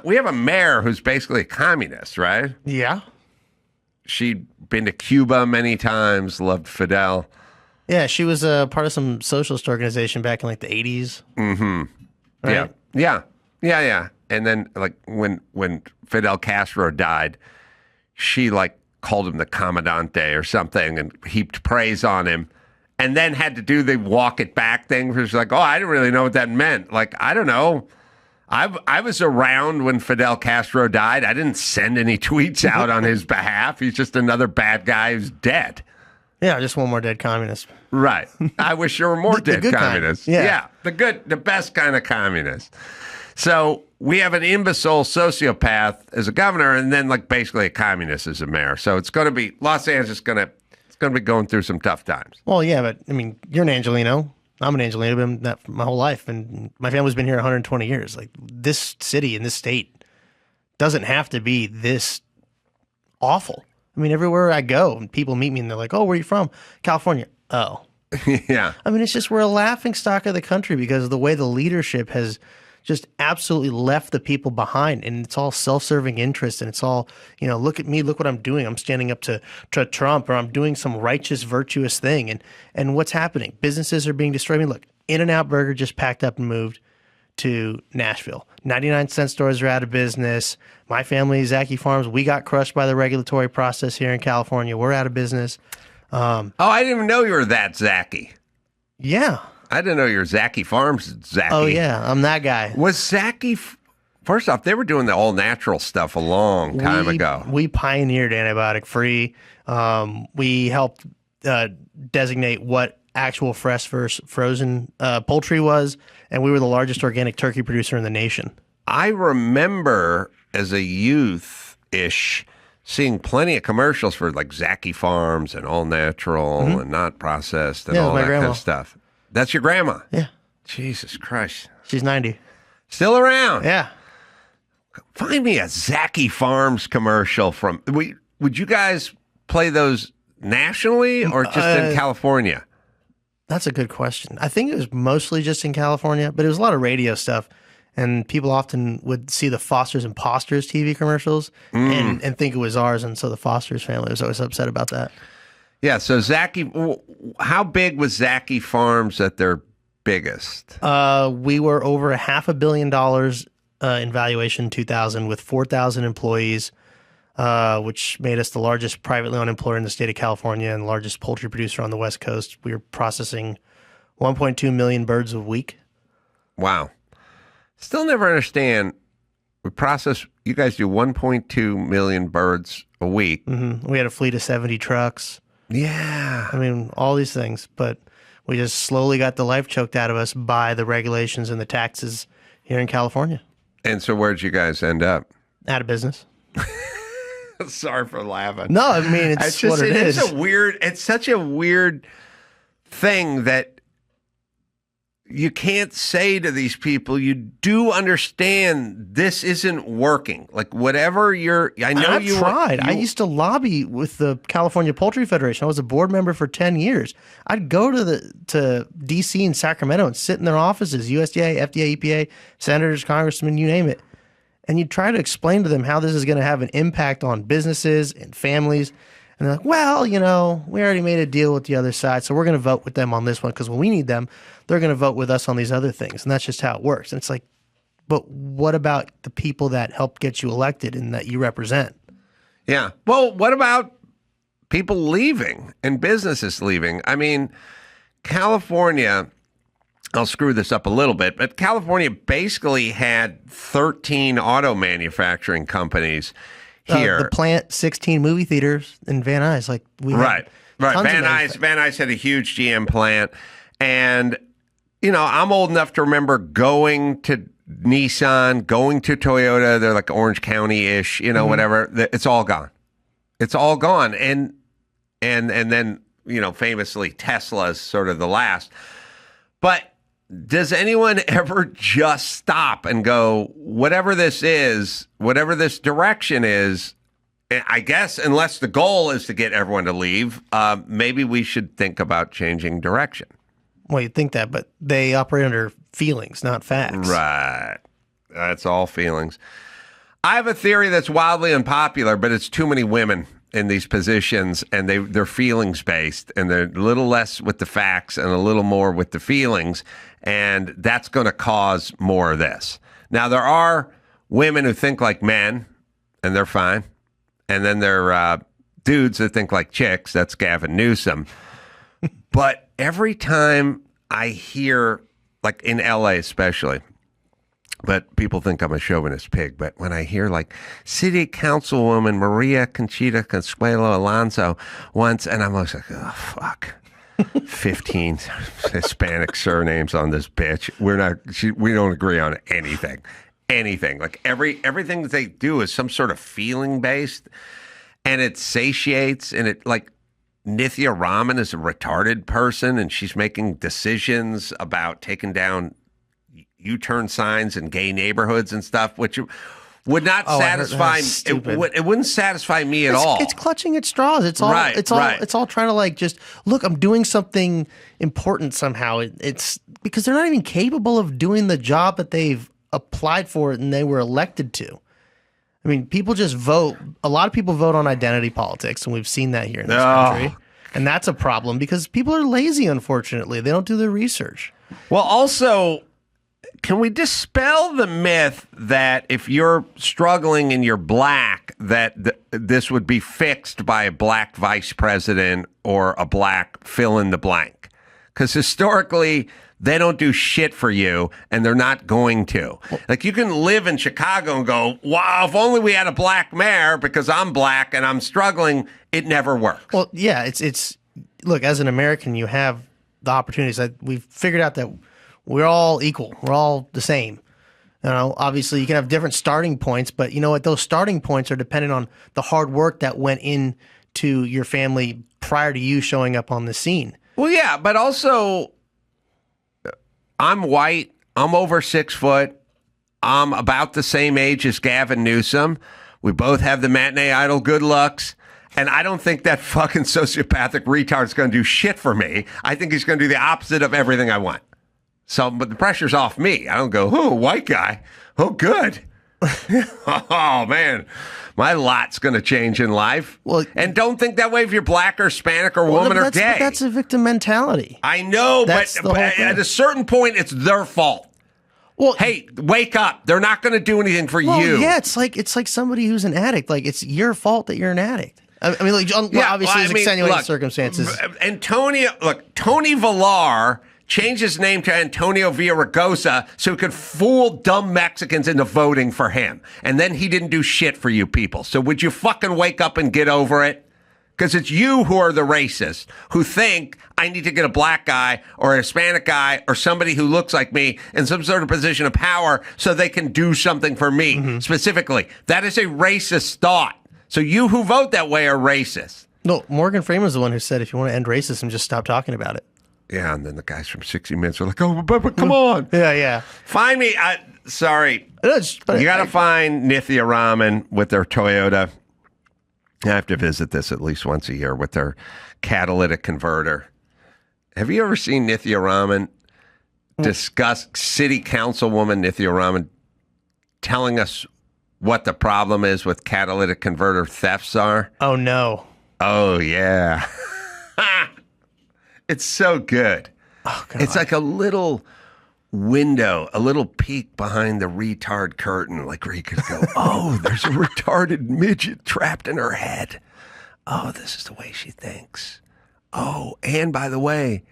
we have a mayor who's basically a communist, right? Yeah. She'd been to Cuba many times, loved Fidel. Yeah, she was a part of some socialist organization back in like the 80s. Mm-hmm. Right? Yeah. And then like when Fidel Castro died, she like called him the Comandante or something and heaped praise on him, and then had to do the walk it back thing. Where she's like, oh, I didn't really know what that meant. Like, I don't know. I was around when Fidel Castro died. I didn't send any tweets out on his behalf. He's just another bad guy who's dead. Yeah, just one more dead communist. Right. I wish there were more The dead good kind. communists. Yeah. The best kind of communist. So we have an imbecile sociopath as a governor, and then like basically a communist as a mayor. So it's going to be Los Angeles. It's going to be going through some tough times. Well, yeah, but I mean, you're an Angelino. I'm an Angelino. I've been that my whole life, and my family's been here 120 years. Like this city and this state doesn't have to be this awful. I mean, everywhere I go, and people meet me, and they're like, "Oh, where are you from? California." Oh, Yeah. I mean, it's just we're a laughing stock of the country because of the way the leadership has just absolutely left the people behind, and it's all self-serving interest, and it's all, look at me, look what I'm doing. I'm standing up to Trump, or I'm doing some righteous, virtuous thing, and what's happening? Businesses are being destroyed. I mean, look, In-N-Out Burger just packed up and moved. to Nashville. 99-cent stores are out of business. My family, Zacky Farms, we got crushed by the regulatory process here in California. We're out of business. Oh, I didn't even know you were that Zacky. Yeah. I didn't know you were Zacky Farms Zacky. Oh, yeah. I'm that guy. Was Zacky... First off, they were doing the all-natural stuff a long time ago. We pioneered antibiotic-free. We helped designate what actual fresh versus frozen poultry was, and we were the largest organic turkey producer in the nation. I remember as a youth-ish seeing plenty of commercials for like Zacky Farms and all natural and not processed and all that kind of stuff. That's your grandma? Yeah. Jesus Christ. She's 90. Still around? Yeah. Find me a Zacky Farms commercial from... Would you guys play those nationally or just in California? That's a good question. I think it was mostly just in California, but it was a lot of radio stuff. And people often would see the Fosters and Posters TV commercials and think it was ours. And so the Fosters family was always upset about that. Yeah, so Zacky... How big was Zacky Farms at their biggest? We were over $500 million in valuation in 2000 with 4,000 employees, which made us the largest privately owned employer in the state of California and the largest poultry producer on the West Coast. We were processing 1.2 million birds a week. Wow. Still never understand. You guys do 1.2 million birds a week. We had a fleet of 70 trucks. Yeah. I mean, all these things, but we just slowly got the life choked out of us by the regulations and the taxes here in California. And so where'd you guys end up? Out of business. Sorry for laughing. No, I mean, it's what it is. It's such a weird thing that you can't say to these people, you do understand this isn't working. Like whatever I've tried. I used to lobby with the California Poultry Federation. I was a board member for 10 years. I'd go to DC and Sacramento and sit in their offices, USDA, FDA, EPA, senators, congressmen, you name it. And you'd try to explain to them how this is going to have an impact on businesses and families. And they're like, well, we already made a deal with the other side, so we're going to vote with them on this one because when we need them, they're going to vote with us on these other things. And that's just how it works. And it's like, but what about the people that helped get you elected and that you represent? Yeah. Well, what about people leaving and businesses leaving? I mean, California, I'll screw this up a little bit, but California basically had 13 auto manufacturing companies here. The plant, 16 movie theaters in Van Nuys. Like Right. Van Nuys had a huge GM plant. And, I'm old enough to remember going to Nissan, going to Toyota. They're like Orange County-ish, whatever. It's all gone. It's all gone. And then, famously, Tesla's sort of the last. But does anyone ever just stop and go, whatever this is, whatever this direction is, I guess, unless the goal is to get everyone to leave, maybe we should think about changing direction. Well, you'd think that, but they operate under feelings, not facts. Right. That's all feelings. I have a theory that's wildly unpopular, but it's too many women in these positions, and they're feelings-based, and they're a little less with the facts and a little more with the feelings, and that's going to cause more of this. Now, there are women who think like men, and they're fine, and then there are dudes that think like chicks. That's Gavin Newsom. But every time I hear, like in L.A. especially, but people think I'm a chauvinist pig. But when I hear like City Councilwoman Maria Conchita Consuelo Alonso once, and I'm always like, oh, fuck. 15 Hispanic surnames on this bitch. We don't agree on anything. Like everything that they do is some sort of feeling based, and it satiates, and it like Nithya Raman is a retarded person, and she's making decisions about taking down U-turn signs in gay neighborhoods and stuff, which would not satisfy. It wouldn't satisfy me at all. It's clutching at straws. It's all. Right, it's all trying to like just look. I'm doing something important somehow. It's because they're not even capable of doing the job that they've applied for and they were elected to. I mean, people just vote. A lot of people vote on identity politics, and we've seen that here in this country. And that's a problem because people are lazy. Unfortunately, they don't do their research. Well, also, can we dispel the myth that if you're struggling and you're black, that this would be fixed by a black vice president or a black fill in the blank? Because historically, they don't do shit for you, and they're not going to. Like, you can live in Chicago and go, wow, if only we had a black mayor because I'm black and I'm struggling. It never works. Well, yeah, it's look, as an American, you have the opportunities. We've figured out that we're all equal. We're all the same. You know, obviously, you can have different starting points, but you know what? Those starting points are dependent on the hard work that went into your family prior to you showing up on the scene. Well, yeah, but also, I'm white. I'm over 6 foot. I'm about the same age as Gavin Newsom. We both have the matinee idol good looks. And I don't think that fucking sociopathic retard's going to do shit for me. I think he's going to do the opposite of everything I want. So, but the pressure's off me. I don't go, oh, white guy. Oh, good. Oh, man. My lot's going to change in life. Well, and don't think that way if you're black or Hispanic or woman or gay. But that's a victim mentality. I know, but at a certain point, it's their fault. Well, hey, wake up. They're not going to do anything for you. Yeah, it's like somebody who's an addict. Like, it's your fault that you're an addict. I mean, like, obviously, there's extenuating circumstances. Tony Villar changed his name to Antonio Villaraigosa so he could fool dumb Mexicans into voting for him. And then he didn't do shit for you people. So would you fucking wake up and get over it? Because it's you who are the racists, who think I need to get a black guy or a Hispanic guy or somebody who looks like me in some sort of position of power so they can do something for me specifically. That is a racist thought. So you who vote that way are racist. No, Morgan Freeman's the one who said if you want to end racism, just stop talking about it. Yeah, and then the guys from 60 Minutes are like, oh, but come on. Yeah. Find me. Sorry. You got to find Nithya Raman with their Toyota. I have to visit this at least once a year with their catalytic converter. Have you ever seen Nithya Raman discuss City Councilwoman Nithya Raman telling us what the problem is with catalytic converter thefts are? Oh, no. Oh, yeah. It's so good. Oh, God. It's like a little window, a little peek behind the retard curtain, like where you could go, oh, there's a retarded midget trapped in her head. Oh, this is the way she thinks. Oh, and by the way,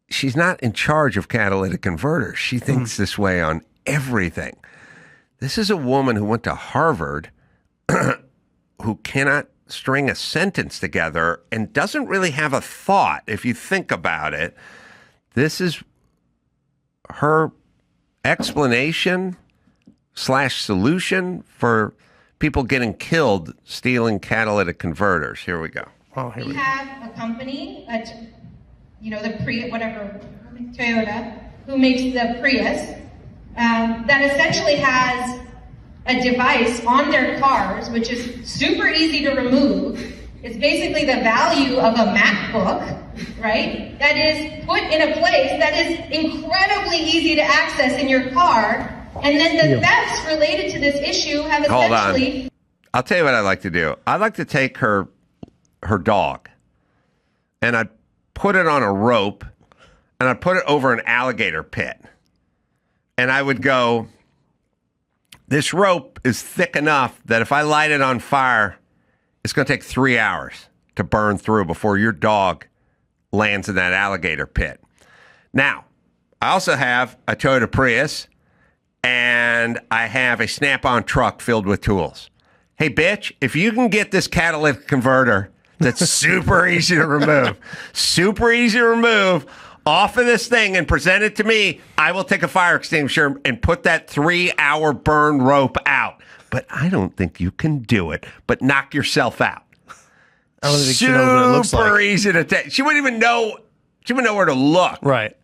she's not in charge of catalytic converters. She thinks this way on everything. This is a woman who went to Harvard who cannot string a sentence together and doesn't really have a thought. If you think about it, this is her explanation / solution for people getting killed stealing catalytic converters. Here we go. We have a company, the Prius, Toyota, who makes the Prius, that essentially has a device on their cars, which is super easy to remove. It's basically the value of a MacBook, right? That is put in a place that is incredibly easy to access in your car. And then the thefts related to this issue have essentially... Hold on. I'll tell you what I like to do. I like to take her dog and I'd put it on a rope and I'd put it over an alligator pit. And I would go, this rope is thick enough that if I light it on fire, it's going to take 3 hours to burn through before your dog lands in that alligator pit. Now, I also have a Toyota Prius and I have a Snap-on truck filled with tools. Hey, bitch, if you can get this catalytic converter that's super easy to remove, off of this thing and present it to me, I will take a fire extinguisher and put that 3-hour burn rope out. But I don't think you can do it. But knock yourself out. I don't think she knows what it looks like. Super easy to take. She wouldn't even know. She wouldn't know where to look. Right.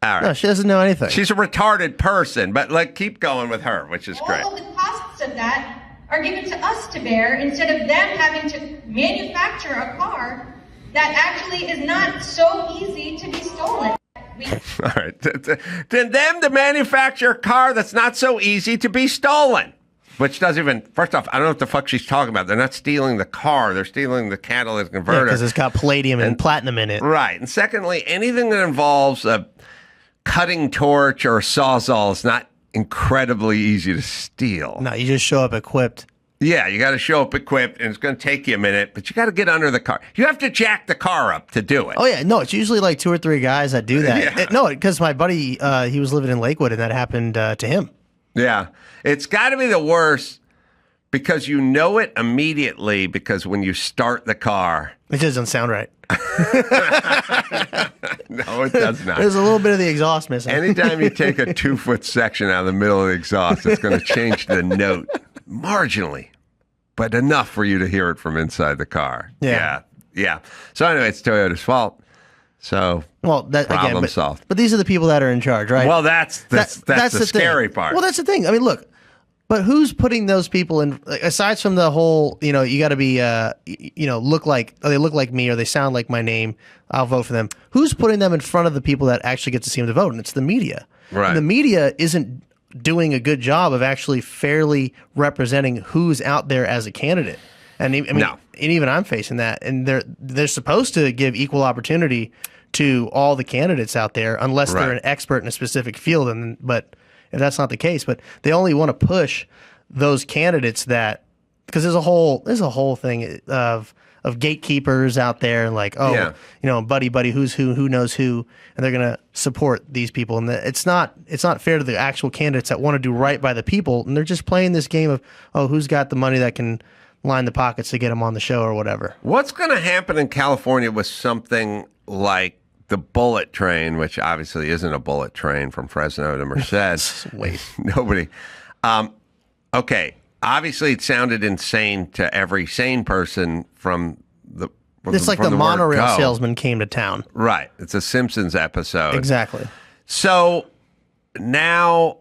All right. No, she doesn't know anything. She's a retarded person, but keep going with her, which is great. All of the costs of that are given to us to bear instead of them having to manufacture a car that actually is not so easy to be stolen. All right. To them to manufacture a car that's not so easy to be stolen. Which doesn't even, first off, I don't know what the fuck she's talking about. They're not stealing the car. They're stealing the catalytic converter. Because it's got palladium and platinum in it. Right. And secondly, anything that involves a cutting torch or a sawzall is not incredibly easy to steal. No, you just show up equipped. Yeah, you got to show up equipped, and it's going to take you a minute, but you got to get under the car. You have to jack the car up to do it. Oh, yeah. No, it's usually like 2 or 3 guys that do that. Yeah. No, because my buddy, he was living in Lakewood, and that happened to him. Yeah. It's got to be the worst because you know it immediately because when you start the car. It just doesn't sound right. No, it does not. There's a little bit of the exhaust missing. Anytime you take a 2-foot section out of the middle of the exhaust, it's going to change the note marginally, but enough for you to hear it from inside the car. Yeah. Yeah. So anyway, it's Toyota's fault. So problem solved. But these are the people that are in charge, right? Well, that's the scary part. Well, that's the thing. I mean, look, but who's putting those people in? Aside from the whole, you got to be, look like me or they sound like my name. I'll vote for them. Who's putting them in front of the people that actually get to see them to vote? And it's the media. Right. And the media isn't doing a good job of actually fairly representing who's out there as a candidate. And and even I'm facing that. And they're supposed to give equal opportunity to all the candidates out there, unless they're an expert in a specific field. But if that's not the case, but they only want to push those candidates that, because there's a whole thing of gatekeepers out there, and like, buddy, who's who knows who, and they're gonna support these people, and it's not fair to the actual candidates that want to do right by the people, and they're just playing this game of who's got the money that can line the pockets to get them on the show or whatever. What's going to happen in California with something like the bullet train, which obviously isn't a bullet train from Fresno to Merced? Wait, nobody. Okay. Obviously, it sounded insane to every sane person from the. It's like the monorail salesman came to town. Right. It's a Simpsons episode. Exactly. So now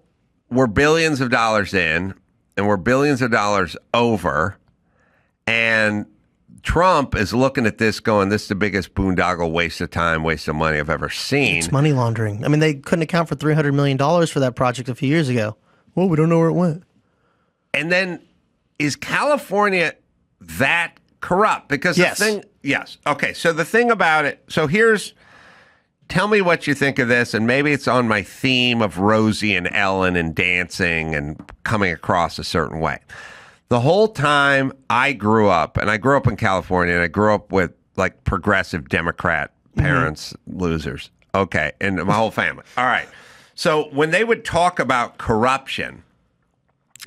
we're billions of dollars in, and we're billions of dollars over, and Trump is looking at this going, this is the biggest boondoggle waste of time, waste of money I've ever seen. It's money laundering. I mean, they couldn't account for $300 million for that project a few years ago. Well, we don't know where it went. And then is California that corrupt? Because yes. Yes. Okay. So the thing about it, tell me what you think of this, and maybe it's on my theme of Rosie and Ellen and dancing and coming across a certain way. The whole time I grew up in California, and I grew up with like progressive Democrat parents, losers. Okay. And my whole family. All right. So when they would talk about corruption,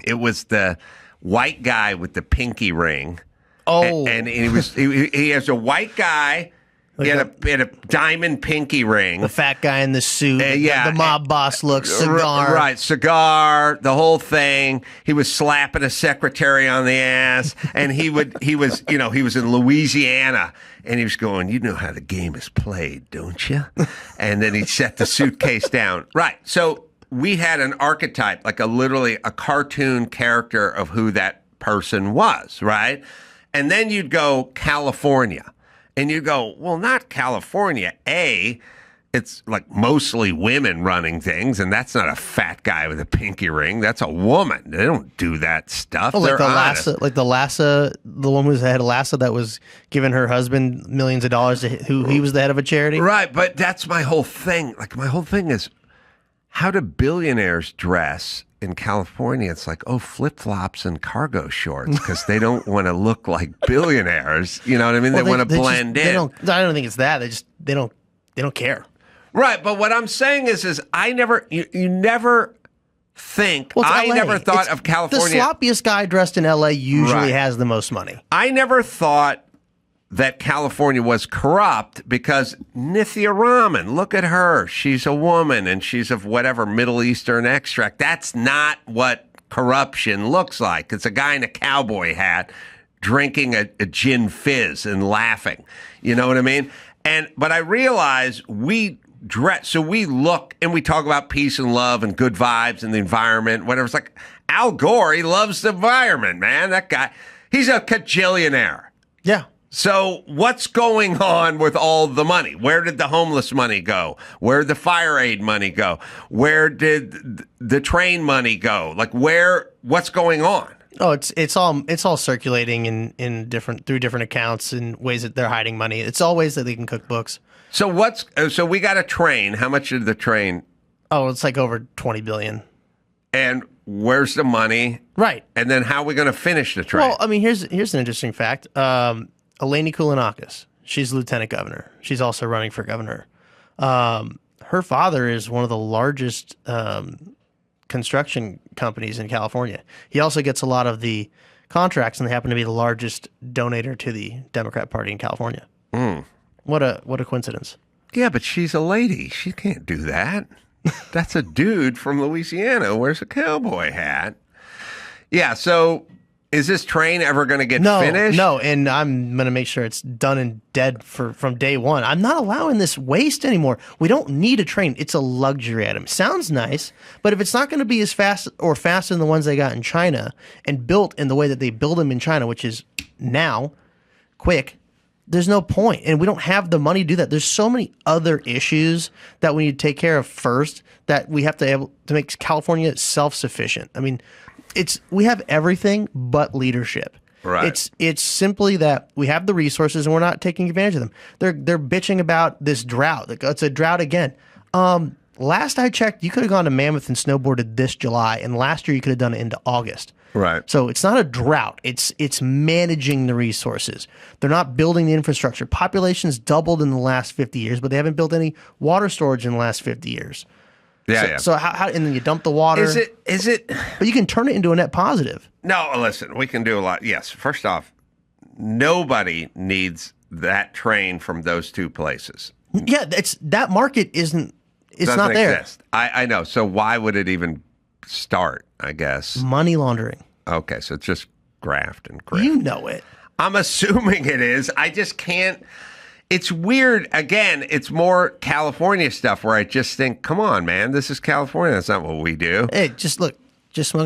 it was the white guy with the pinky ring. Oh. And he has a white guy. He had a diamond pinky ring. The fat guy in the suit. The mob boss look, cigar. Right, cigar, the whole thing. He was slapping a secretary on the ass, and he was in Louisiana, and he was going, you know how the game is played, don't you? And then he set the suitcase down. Right. So we had an archetype, like literally a cartoon character of who that person was, right? And then you'd go California. And you go, well, not California. It's like mostly women running things, and that's not a fat guy with a pinky ring. That's a woman. They don't do that stuff. Oh, They're honest. the Lassa, the woman who's the head of Lassa that was giving her husband millions of dollars, who he was the head of a charity. Right, but that's my whole thing. Like, my whole thing is, how do billionaires dress in California? It's like, flip-flops and cargo shorts, because they don't want to look like billionaires. You know what I mean? They want to blend in. I don't think it's that. They don't care. Right, but what I'm saying is you never think. Well, I never thought of California. The sloppiest guy dressed in LA usually has the most money. I never thought that California was corrupt because Nithya Raman, look at her. She's a woman and she's of whatever Middle Eastern extract. That's not what corruption looks like. It's a guy in a cowboy hat drinking a gin fizz and laughing. You know what I mean? But I realize we dress, so we look and we talk about peace and love and good vibes and the environment, whatever. It's like Al Gore, he loves the environment, man. That guy, he's a cajillionaire. Yeah. So what's going on with all the money? Where did the homeless money go? Where did the fire aid money go? Where did the train money go? Like what's going on? Oh, it's all circulating in through different accounts and ways that they're hiding money. It's all ways that they can cook books. So so we got a train. How much did the train Oh, it's like over 20 billion. And where's the money? Right. And then how are we going to finish the train? Well, I mean, here's an interesting fact. Eleni Koulounakis, she's lieutenant governor. She's also running for governor. Her father is one of the largest construction companies in California. He also gets a lot of the contracts, and they happen to be the largest donator to the Democrat Party in California. What a coincidence. Yeah, but she's a lady. She can't do that. That's a dude from Louisiana who wears a cowboy hat. Yeah, so is this train ever going to get finished? No, and I'm going to make sure it's done and dead from day one. I'm not allowing this waste anymore. We don't need a train. It's a luxury item. Sounds nice, but if it's not going to be as fast or faster than the ones they got in China and built in the way that they build them in China, which is now, quick, there's no point. And we don't have the money to do that. There's so many other issues that we need to take care of first that we have to able to make California self-sufficient. I mean, we have everything but leadership. Right. It's simply that we have the resources and we're not taking advantage of them. They're bitching about this drought. It's a drought again. Last I checked, you could have gone to Mammoth and snowboarded this July, and last year you could have done it into August. Right. So it's not a drought. It's managing the resources. They're not building the infrastructure. Population's doubled in the last 50 years, but they haven't built any water storage in the last 50 years. Yeah. So how and then you dump the water. Is it? But you can turn it into a net positive. No, listen, we can do a lot. Yes. First off, nobody needs that train from those two places. Yeah, that market isn't. It's Doesn't not there. exist. I know. So why would it even start? I guess Money laundering. Okay, so it's just graft and grift. You know it. I'm assuming it is. I just can't. It's weird. Again, it's more California stuff where I just think, come on, man, this is California. That's not what we do. Hey, just smoke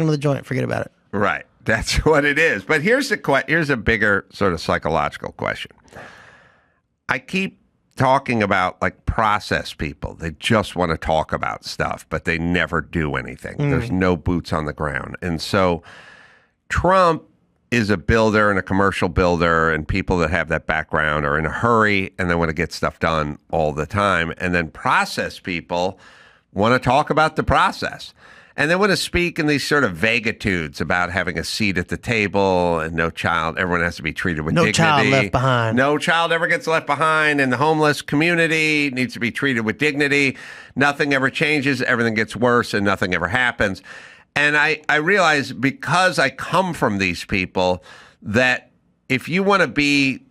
another joint. Forget about it. Right. That's what it is. But here's a bigger sort of psychological question. I keep talking about like process people. They just want to talk about stuff, but they never do anything. There's no boots on the ground. And so Trump is a builder and a commercial builder, and people that have that background are in a hurry and they want to get stuff done all the time. And then process people want to talk about the process. And they want to speak in these sort of vaguitudes about having a seat at the table and no child. Everyone has to be treated with dignity. No child left behind. No child ever gets left behind. And the homeless community needs to be treated with dignity. Nothing ever changes. Everything gets worse and nothing ever happens. And I realize, because I come from these people, that if you want to be,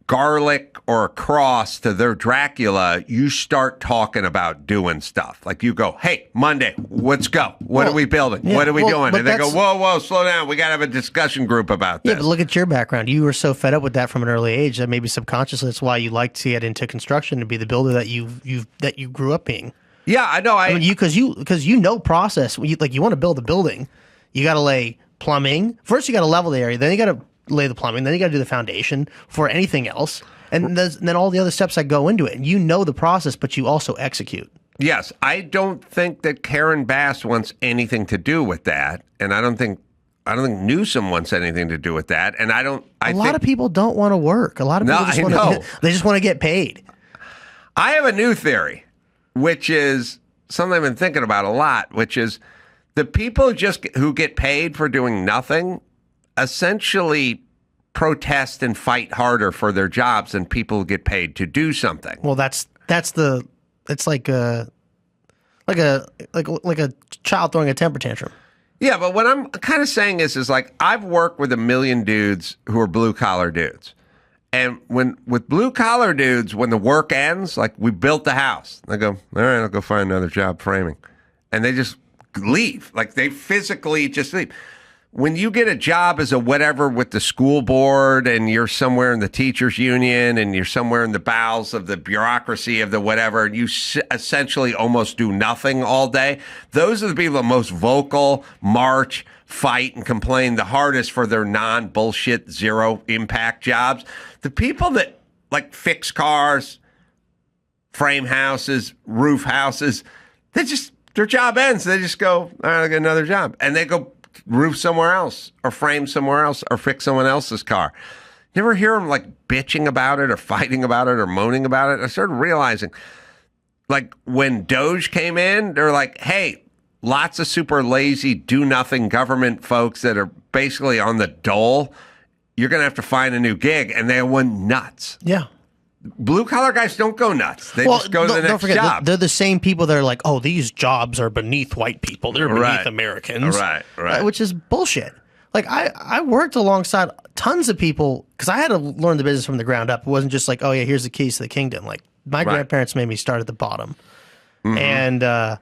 garlic or a cross to their Dracula, you start talking about doing stuff. Like you go, hey, Monday, let's go. What are we building? Yeah, what are we doing? And they go, that's- whoa, slow down. We got to have a discussion group about this. Yeah, but look at your background. You were so fed up with that from an early age that maybe subconsciously that's why you like to get into construction, to be the builder that you grew up being. Yeah, I know. I mean, because you know process. You want to build a building, you got to lay plumbing. First, you got to level the area. Then you got to lay the plumbing. Then you got to do the foundation for anything else, and then all the other steps that go into it. And you know the process, but you also execute. Yes, I don't think that Karen Bass wants anything to do with that, and I don't think Newsom wants anything to do with that. And a lot of people don't want to work. A lot of people they just want to get paid. I have a new theory, which is something I've been thinking about a lot, which is the people who get paid for doing nothing essentially protest and fight harder for their jobs than people who get paid to do something. Well, it's like a child throwing a temper tantrum. Yeah, but what I'm kind of saying is like, I've worked with a million dudes who are blue collar dudes. And with blue collar dudes, when the work ends, like we built the house, they go, all right, I'll go find another job framing. And they just leave. Like they physically just leave. When you get a job as a whatever with the school board and you're somewhere in the teachers union and you're somewhere in the bowels of the bureaucracy of the whatever, and you essentially almost do nothing all day, those are the people that most vocal, march, fight, and complain the hardest for their non-bullshit, zero-impact jobs. The people that, like, fix cars, frame houses, roof houses, their job ends. They just go, all right, I'll get another job. And they go roof somewhere else or frame somewhere else or fix someone else's car. You ever hear them, like, bitching about it or fighting about it or moaning about it? I started realizing like when Doge came in, they're like, hey, lots of super lazy, do nothing government folks that are basically on the dole. You're going to have to find a new gig. And they went nuts. Yeah. Blue collar guys don't go nuts. They just go to the next job. They're the same people that are like, oh, these jobs are beneath white people. They're beneath Americans. Right. Which is bullshit. Like, I worked alongside tons of people because I had to learn the business from the ground up. It wasn't just like, oh, yeah, here's the keys to the kingdom. Like, my grandparents made me start at the bottom. And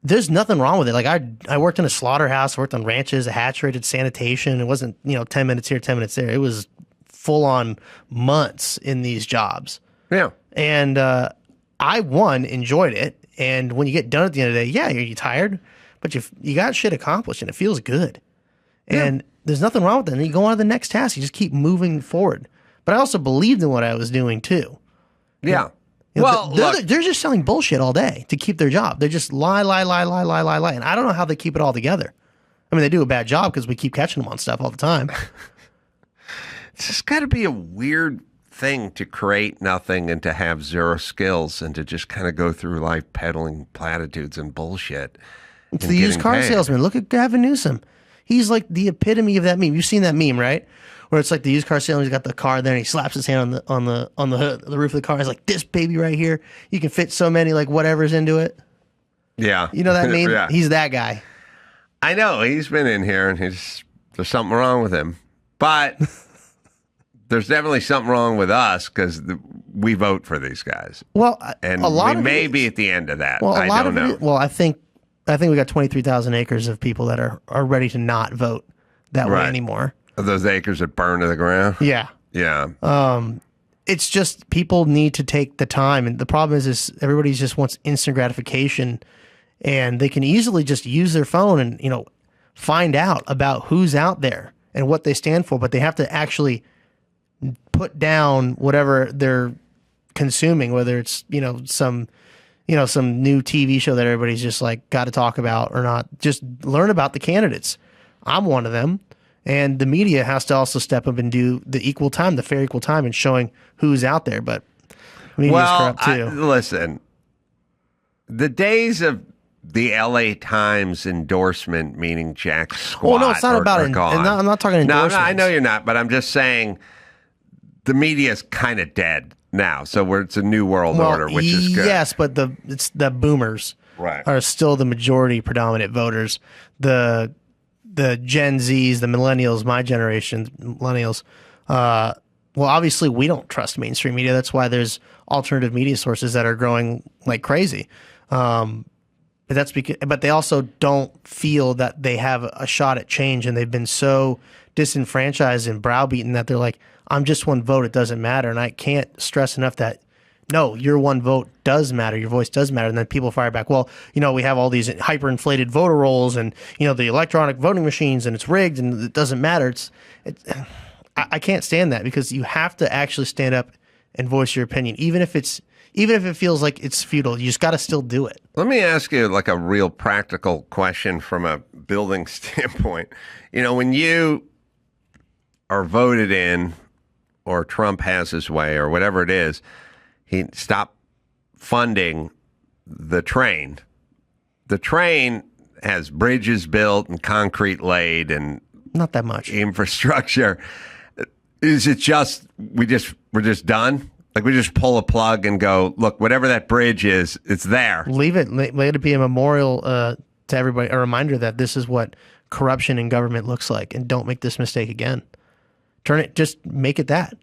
there's nothing wrong with it. Like, I worked in a slaughterhouse, worked on ranches, a hatchery, did sanitation. It wasn't, 10 minutes here, 10 minutes there. It was full on months in these jobs. Yeah. And I, enjoyed it. And when you get done at the end of the day, yeah, you're tired, but you got shit accomplished and it feels good. And there's nothing wrong with that. And you go on to the next task. You just keep moving forward. But I also believed in what I was doing too. Yeah. They're just selling bullshit all day to keep their job. They're just lie. And I don't know how they keep it all together. I mean, they do a bad job because we keep catching them on stuff all the time. It's just got to be a weird thing to create nothing and to have zero skills and to just kind of go through life peddling platitudes and bullshit. It's the used car salesman. Look at Gavin Newsom. He's like the epitome of that meme. You've seen that meme, right? Where it's like the used car salesman, he's got the car there and he slaps his hand on the hood, the roof of the car. He's like, this baby right here, you can fit so many like whatever's into it. Yeah. You know that meme? Yeah. He's that guy. I know. He's been in here and there's something wrong with him. But there's definitely something wrong with us because we vote for these guys. Well, and a lot we of may be at the end of that. Well, I don't know. Well, I think we got 23,000 acres of people that are ready to not vote that way anymore. Are those acres that burn to the ground? Yeah. Yeah. It's just people need to take the time. And the problem is everybody just wants instant gratification. And they can easily just use their phone and, find out about who's out there and what they stand for. But they have to actually put down whatever they're consuming, whether it's, some new TV show that everybody's just like got to talk about or not. Just learn about the candidates. I'm one of them. And the media has to also step up and do the fair equal time and showing who's out there. But media's corrupt too. Listen, the days of the LA Times endorsement meaning jack squat. Well, no, it's not about it. I'm not talking endorsements. No, I know you're not, but I'm just saying the media is kind of dead now. So it's a new world order, which is good. Yes, but the boomers are still the majority predominant voters. The Gen Zs, the millennials, my generation, millennials, well, obviously we don't trust mainstream media. That's why there's alternative media sources that are growing like crazy. But they also don't feel that they have a shot at change, and they've been so disenfranchised and browbeaten that they're like, I'm just one vote, it doesn't matter. And I can't stress enough that no, your one vote does matter. Your voice does matter. And then people fire back, well, we have all these hyperinflated voter rolls and, the electronic voting machines and it's rigged and it doesn't matter. I can't stand that because you have to actually stand up and voice your opinion, even if it feels like it's futile. You just got to still do it. Let me ask you like a real practical question from a building standpoint. When you are voted in or Trump has his way or whatever it is, he stopped funding the train. The train has bridges built and concrete laid and not that much infrastructure. Is it just we're just done? Like we just pull a plug and go, look, whatever that bridge is, it's there. Leave it. Let it be a memorial to everybody, a reminder that this is what corruption in government looks like, and don't make this mistake again. Just make it that.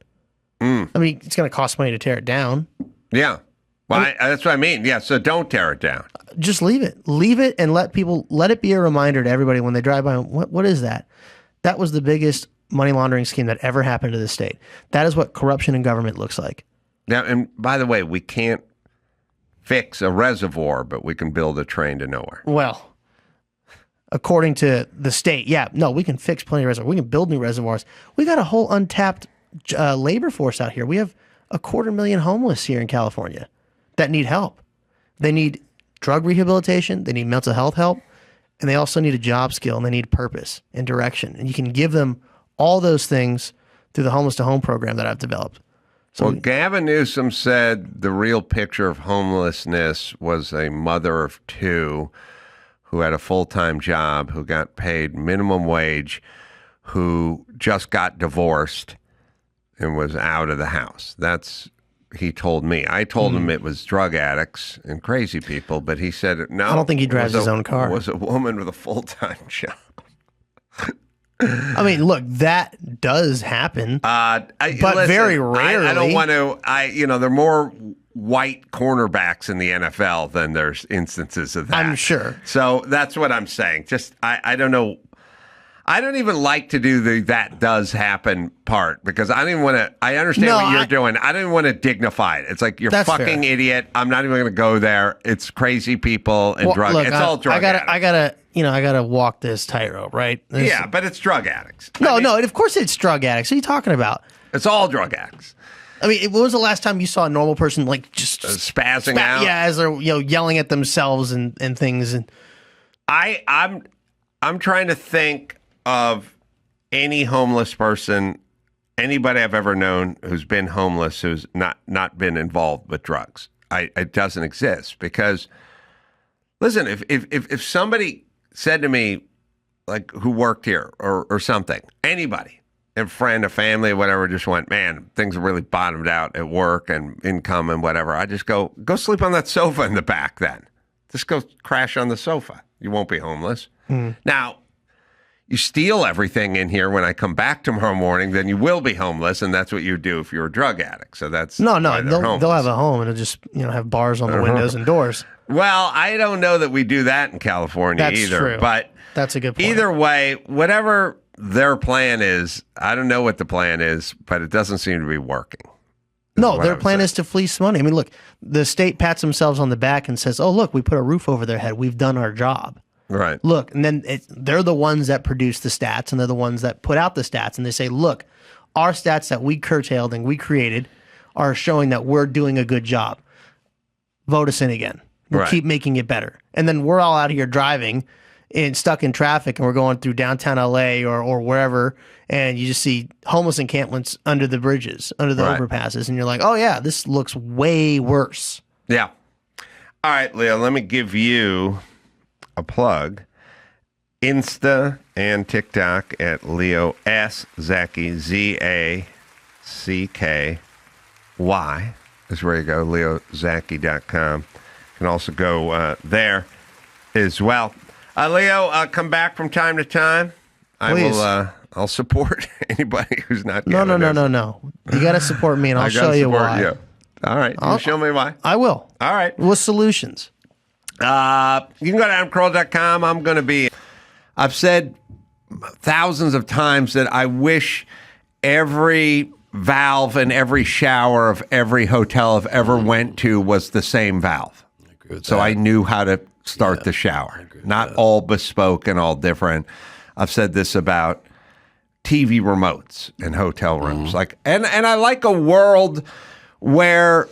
I mean, it's going to cost money to tear it down. Yeah. Well, that's what I mean. Yeah, so don't tear it down. Just leave it. Leave it and let it be a reminder to everybody when they drive by, what is that? That was the biggest money laundering scheme that ever happened to the state. That is what corruption in government looks like. Now, and by the way, we can't fix a reservoir, but we can build a train to nowhere. Well, according to the state, we can fix plenty of reservoirs. We can build new reservoirs. We got a whole untapped labor force out here. We have 250,000 homeless here in California that need help. They need drug rehabilitation. They need mental health help. And they also need a job skill, and they need purpose and direction. And you can give them all those things through the Homeless to Home program that I've developed. So Well, Gavin Newsom said the real picture of homelessness was a mother of two who had a full-time job, who got paid minimum wage, who just got divorced and was out of the house. That's he told me. I told him it was drug addicts and crazy people, but he said no. I don't think he drives his own car. It was a woman with a full-time job. I mean, look, that does happen, but listen, very rarely. I don't want to. There are more white cornerbacks in the NFL than there's instances of that. I'm sure. So that's what I'm saying. Just I don't know. I don't even like to do the that does happen part because I don't even want to. I understand what you're doing. I don't even want to dignify it. It's like you're fucking fair. idiot. I'm not even going to go there. It's crazy people and drug. Look, it's all drug. I gotta walk this tightrope, right? Yeah, but it's drug addicts. No, of course it's drug addicts. What are you talking about? It's all drug addicts. I mean, when was the last time you saw a normal person like just spazzing out? Yeah, as they're yelling at themselves and things. And I'm trying to think of any homeless person, anybody I've ever known who's been homeless who's not been involved with drugs. It doesn't exist because, listen, if somebody said to me, like who worked here or something, anybody, a friend, a family, whatever, just went, man, things are really bottomed out at work and income and whatever. I just go sleep on that sofa in the back then. Just go crash on the sofa. You won't be homeless. Now, you steal everything in here when I come back tomorrow morning, then you will be homeless, and that's what you do if you're a drug addict. So that's no, they'll have a home and it'll just have bars on the windows and doors. Well, I don't know that we do that in California That's either. True. But that's a good point. Either way, whatever their plan is, I don't know what the plan is, but it doesn't seem to be working. No, their plan is to fleece money. I mean, look, the state pats themselves on the back and says, "Oh, look, we put a roof over their head. We've done our job." Right. Look, and then they're the ones that produce the stats, and they're the ones that put out the stats, and they say, "Look, our stats that we curtailed and we created are showing that we're doing a good job. Vote us in again. We'll keep making it better." And then we're all out here driving and stuck in traffic, and we're going through downtown LA or wherever, and you just see homeless encampments under the bridges, under the overpasses, and you're like, "Oh yeah, this looks way worse." Yeah. All right, Leo, let me give you a plug. Insta and TikTok at Leo S. Zacky, Z-A-C-K-Y is where you go, leozacky.com. You can also go there as well. Leo, come back from time to time. Please. I'll support anybody who's not No. giving us. No. You got to support me, and I'll show you why. You. All right. You show me why. I will. All right. With solutions. You can go to AdamCarolla.com. I've said thousands of times that I wish every valve in every shower of every hotel I've ever went to was the same valve. So I knew how to start the shower. Not all bespoke and all different. I've said this about TV remotes in hotel rooms. And I like a world where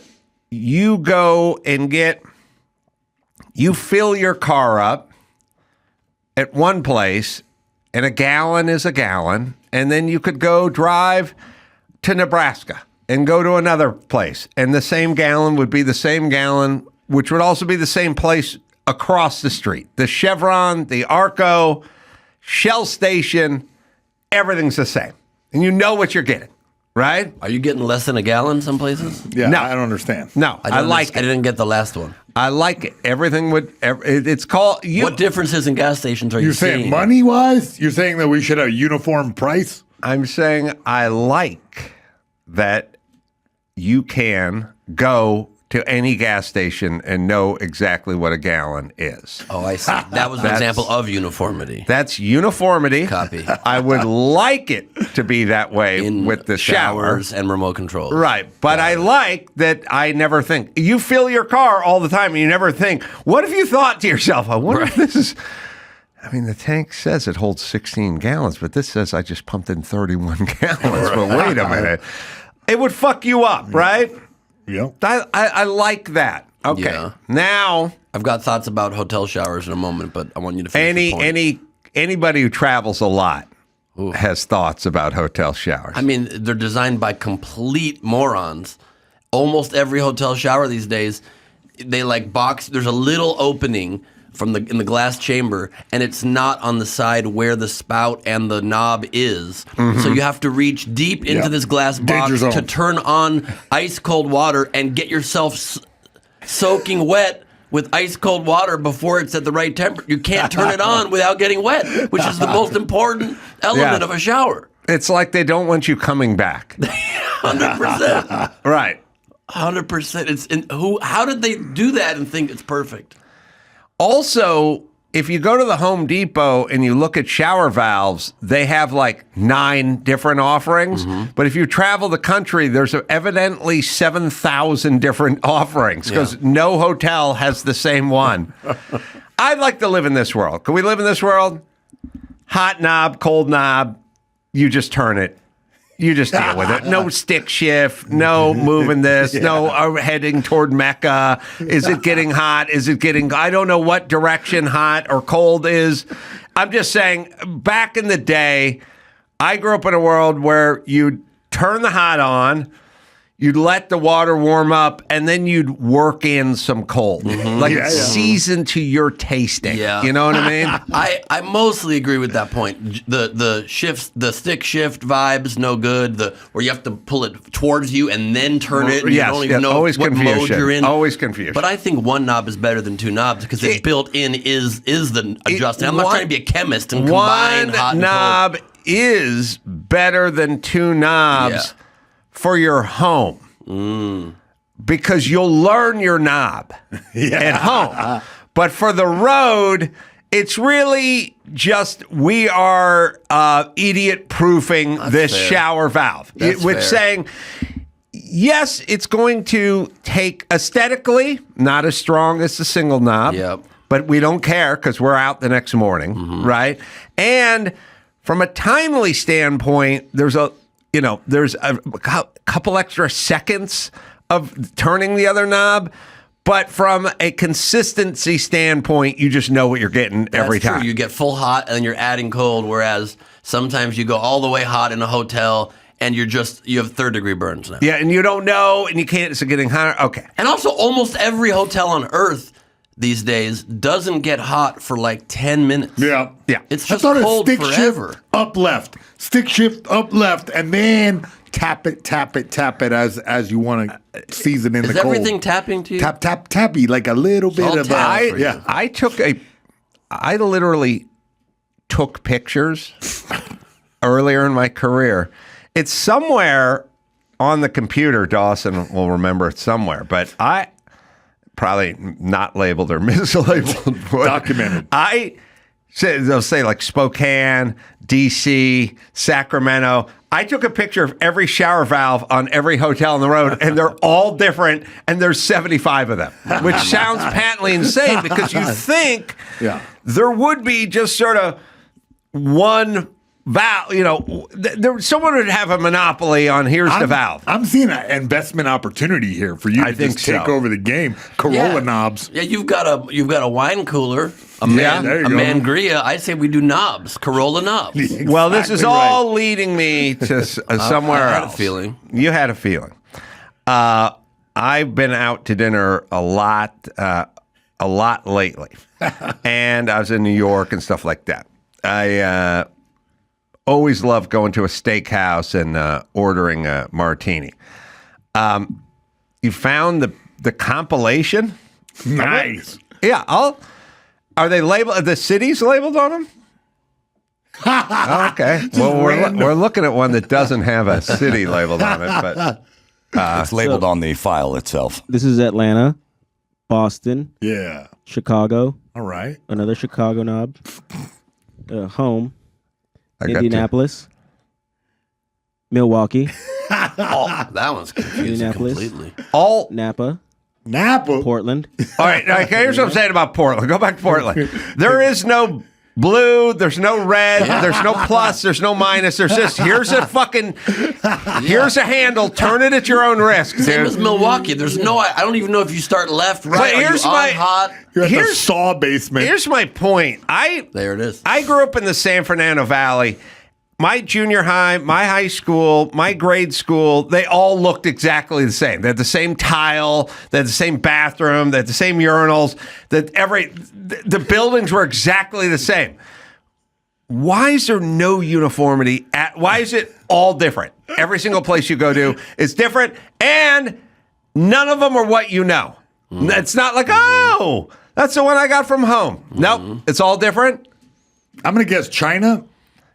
you go and you fill your car up at one place, and a gallon is a gallon, and then you could go drive to Nebraska and go to another place, and the same gallon would be the same gallon, which would also be the same place across the street. The Chevron, the Arco, Shell Station, everything's the same, and you know what you're getting. Right? Are you getting less than a gallon some places? Yeah, No. I don't understand. No, I like I it. didn't get the last one. I like it. Everything would. It's called. What differences in gas stations are you You're saying seeing? money-wise? You're saying that we should have a uniform price? I'm saying I like that you can go to any gas station and know exactly what a gallon is. Oh, I see. That was an example of uniformity. That's uniformity. Copy. I would like it to be that way In with the shower. showers and remote controls. Right. But I like that I never think. You fill your car all the time and you never think, what if you thought to yourself, I wonder if this is. I mean, the tank says it holds 16 gallons, but this says I just pumped in 31 gallons. But wait a minute. It would fuck you up, right? Yep. I like that. Okay. Yeah. Now, I've got thoughts about hotel showers in a moment, but I want you to finish your point. anybody who travels a lot has thoughts about hotel showers. I mean, they're designed by complete morons. Almost every hotel shower these days, they like box. There's a little opening in the glass chamber, and it's not on the side where the spout and the knob is. So you have to reach deep into this glass box to turn on ice cold water and get yourself soaking wet with ice cold water before it's at the right temperature. You can't turn it on without getting wet, which is the most important element of a shower. It's like they don't want you coming back. 100%. Right. 100%. How did they do that and think it's perfect? Also, if you go to the Home Depot and you look at shower valves, they have like 9 different offerings. But if you travel the country, there's evidently 7,000 different offerings because no hotel has the same one. I'd like to live in this world. Can we live in this world? Hot knob, cold knob, you just turn it. You just deal with it. No stick shift, no moving this, no heading toward Mecca. Is it getting hot? Is it getting, I don't know what direction hot or cold is. I'm just saying, back in the day, I grew up in a world where you'd turn the hot on, you'd let the water warm up, and then you'd work in some cold. Like season to your tasting. Yeah. You know what I mean? I mostly agree with that point. The shifts, the stick shift vibes, no good. Where you have to pull it towards you and then turn it. And you don't even know always what mode you're in. Always confusion. But I think one knob is better than 2 knobs because it's built in is the adjustment. I'm not trying to be a chemist and combine hot and cold. One knob is better than 2 knobs for your home. Because you'll learn your knob at home. But for the road, it's really just we are idiot-proofing this shower valve. Which saying, yes, it's going to take aesthetically, not as strong as the single knob. But we don't care because we're out the next morning, right? And from a timely standpoint, there's a couple extra seconds of turning the other knob, but from a consistency standpoint, you just know what you're getting every time. True. You get full hot and you're adding cold, whereas sometimes you go all the way hot in a hotel and you have 3rd-degree burns now. Yeah, and you don't know, and you can't. It's getting hotter. Okay. And also, almost every hotel on Earth these days doesn't get hot for like 10 minutes. Yeah. It's just cold forever. Shift up left, stick shift up left, and then tap it as you want to season in the cold. Is everything tapping to you? Tappy, like a little bit of I literally took pictures earlier in my career. It's somewhere on the computer. Dawson will remember it somewhere, but I probably not labeled or mislabeled. Documented. They'll say like Spokane, DC, Sacramento. I took a picture of every shower valve on every hotel on the road, and they're all different, and there's 75 of them, which sounds patently insane because you think there would be just sort of one valve, someone would have a monopoly on here's the valve. I'm seeing an investment opportunity here for you to just take over the game. Carolla knobs. Yeah, you've got a wine cooler, a Mangria. I'd say we do knobs, Carolla knobs. Exactly. Well, this is all leading me to somewhere else. I had a feeling. You had a feeling. I've been out to dinner a lot lately, and I was in New York and stuff like that. I always love going to a steakhouse and ordering a martini. You found the compilation? Nice. Yeah. Are they labeled? Are the cities labeled on them? Okay. Well, we're looking at one that doesn't have a city labeled on it, but it's labeled on the file itself. This is Atlanta, Boston, Chicago. All right. Another Chicago knob. Home. Indianapolis, Milwaukee. That one's confusing completely. Napa, Portland. All right, here's what I'm saying about Portland. Go back to Portland. There is no blue, there's no red, there's no plus, there's no minus. There's just here's a handle. Turn it at your own risk. Same as Milwaukee. There's no. I don't even know if you start left, right. Here's hot. You're at the saw basement. Here's my point. There it is. I grew up in the San Fernando Valley. my junior high, my high school, my grade school, they all looked exactly the same. They had the same tile, they had the same bathroom, they had the same urinals, the buildings were exactly the same. Why is there no uniformity? Why is it all different? Every single place you go to is different, and none of them are what you know. It's not like, oh, that's the one I got from home. Nope, it's all different. I'm going to guess China.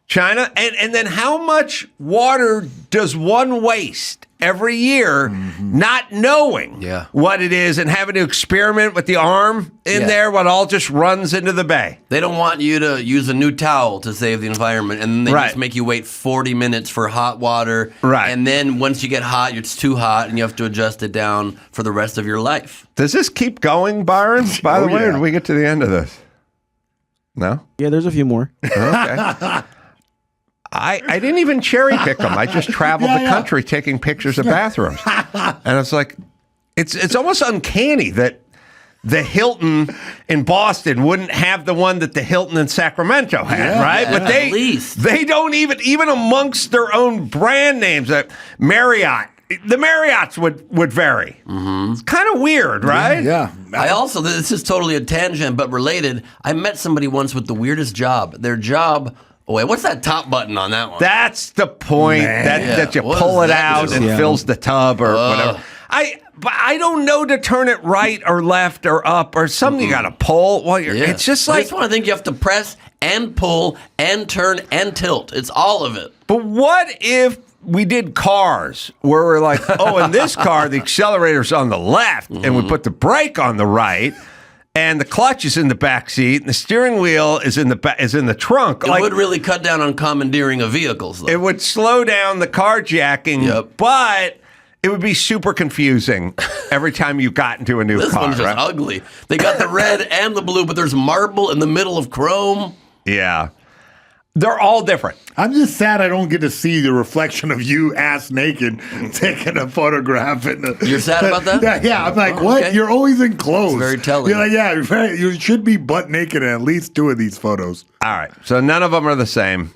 China, and then how much water does one waste every year not knowing what it is and having to experiment with the arm in there, what all just runs into the bay? They don't want you to use a new towel to save the environment, and then they just make you wait 40 minutes for hot water. Right. And then once you get hot, it's too hot, and you have to adjust it down for the rest of your life. Does this keep going, Byron, by the way, or do we get to the end of this? No? Yeah, there's a few more. Okay. I didn't even cherry pick them. I just traveled the country taking pictures of bathrooms. And it's like, it's almost uncanny that the Hilton in Boston wouldn't have the one that the Hilton in Sacramento had, right? But they don't even amongst their own brand names, Marriott. The Marriotts would vary. It's kind of weird, right? Yeah. I also, this is totally a tangent, but related. I met somebody once with the weirdest job. Their job... Oh, wait, what's that top button on that one? That's the point that you pull it out and fills the tub or whatever. But I don't know to turn it right or left or up or something you got to pull while you're. It's just like this one. I think you have to press and pull and turn and tilt. It's all of it. But what if we did cars where we're like, oh, in this car the accelerator's on the left and we put the brake on the right. And the clutch is in the back seat, and the steering wheel is in the trunk. It would really cut down on commandeering of vehicles, though. It would slow down the carjacking, but it would be super confusing every time you got into a new car. This one's just ugly. They got the red and the blue, but there's marble in the middle of chrome. Yeah. They're all different. I'm just sad I don't get to see the reflection of you ass naked taking a photograph. You're sad about that? Yeah, I'm like, what? Okay. You're always in clothes. It's very telling. You're like, you should be butt naked in at least 2 of these photos. All right. So none of them are the same.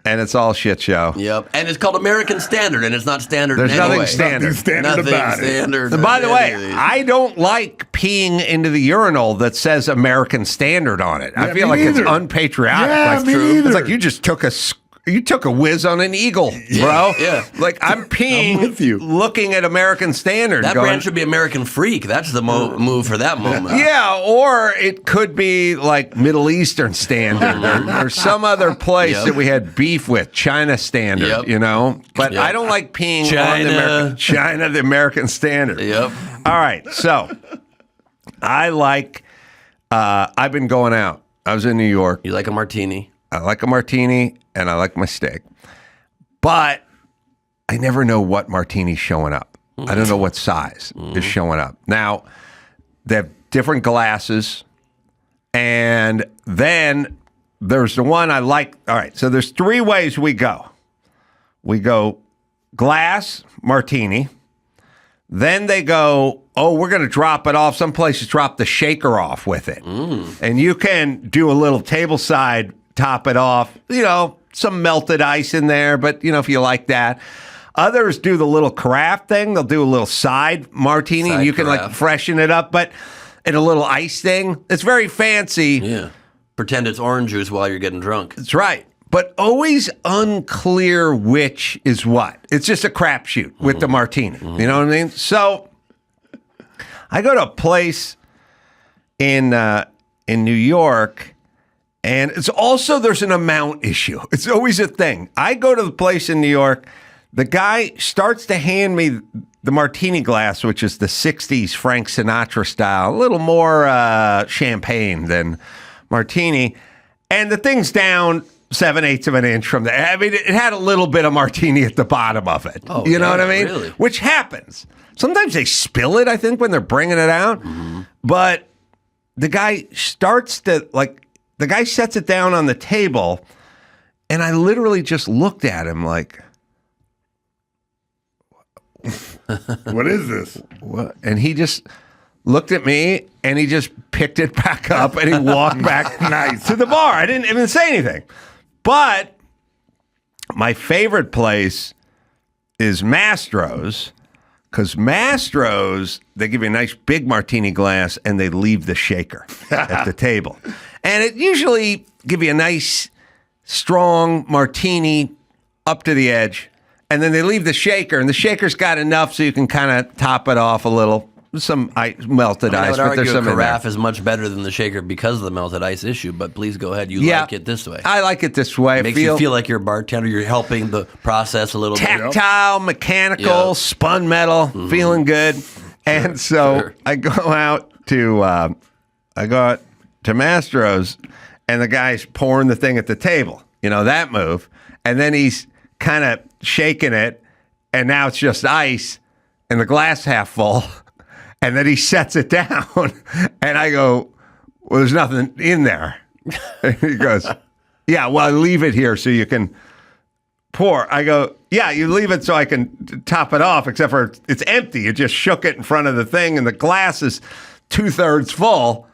And it's all shit show. Yep. And it's called American Standard, and it's not standard There's in any nothing way. standard. Nothing about it. And by the way, I don't like peeing into the urinal that says American Standard on it. I feel like it's unpatriotic. Yeah, like, me either. It's like you just took a whiz on an eagle, bro. Yeah. Like I'm peeing with you. looking at American Standard. That brand should be American Freak. That's the move for that moment. Yeah, or it could be like Middle Eastern Standard or some other place that we had beef with, China Standard, you know? But I don't like peeing on the American Standard. Yep. All right, so I like, I've been going out. I was in New York. You like a martini? I like a martini, and I like my steak. But I never know what martini's showing up. I don't know what size is showing up. Now, they have different glasses, and then there's the one I like. All right, so there's 3 ways we go. We go glass, martini. Then they go, oh, we're going to drop it off. Some places drop the shaker off with it. And you can do a little tableside, top it off, some melted ice in there, but, if you like that. Others do the little carafe thing. They'll do a little side martini, and you can, freshen it up, but in a little ice thing. It's very fancy. Yeah. Pretend it's orange juice while you're getting drunk. That's right. But always unclear which is what. It's just a crapshoot with the martini. You know what I mean? So I go to a place in New York, and it's also, there's an amount issue. It's always a thing. I go to the place in New York. The guy starts to hand me the martini glass, which is the 60s Frank Sinatra style, a little more champagne than martini. And the thing's down 7/8 of an inch from there. I mean, it had a little bit of martini at the bottom of it. Oh, you know what I mean? Really? Which happens. Sometimes they spill it, I think, when they're bringing it out. But the guy starts to, the guy sets it down on the table, and I literally just looked at him like, what is this? What? And he just looked at me, and he just picked it back up, and he walked back to the bar. I didn't even say anything. But My favorite place is Mastro's, because Mastro's, they give you a nice big martini glass and they leave the shaker at the table. And it usually give you a nice, strong martini up to the edge. And then they leave the shaker, and the shaker's got enough so you can kind of top it off a little. Some melted ice, I would but there's argue some a in there. carafe is much better than the shaker because of the melted ice issue, but please go ahead. You like it this way. I like it this way. It makes you feel like you're a bartender. You're helping the process a little bit. Tactile, mechanical, spun metal, feeling good. And so I go out to Mastro's, and the guy's pouring the thing at the table. You know, that move. And then he's kind of shaking it, and now it's just ice and the glass half full. And then he sets it down, and I go, well, there's nothing in there. And he goes, yeah, well, I leave it here so you can pour. I go, yeah, you leave it so I can top it off, except for it's empty. You just shook it in front of the thing, and the glass is 2/3 full.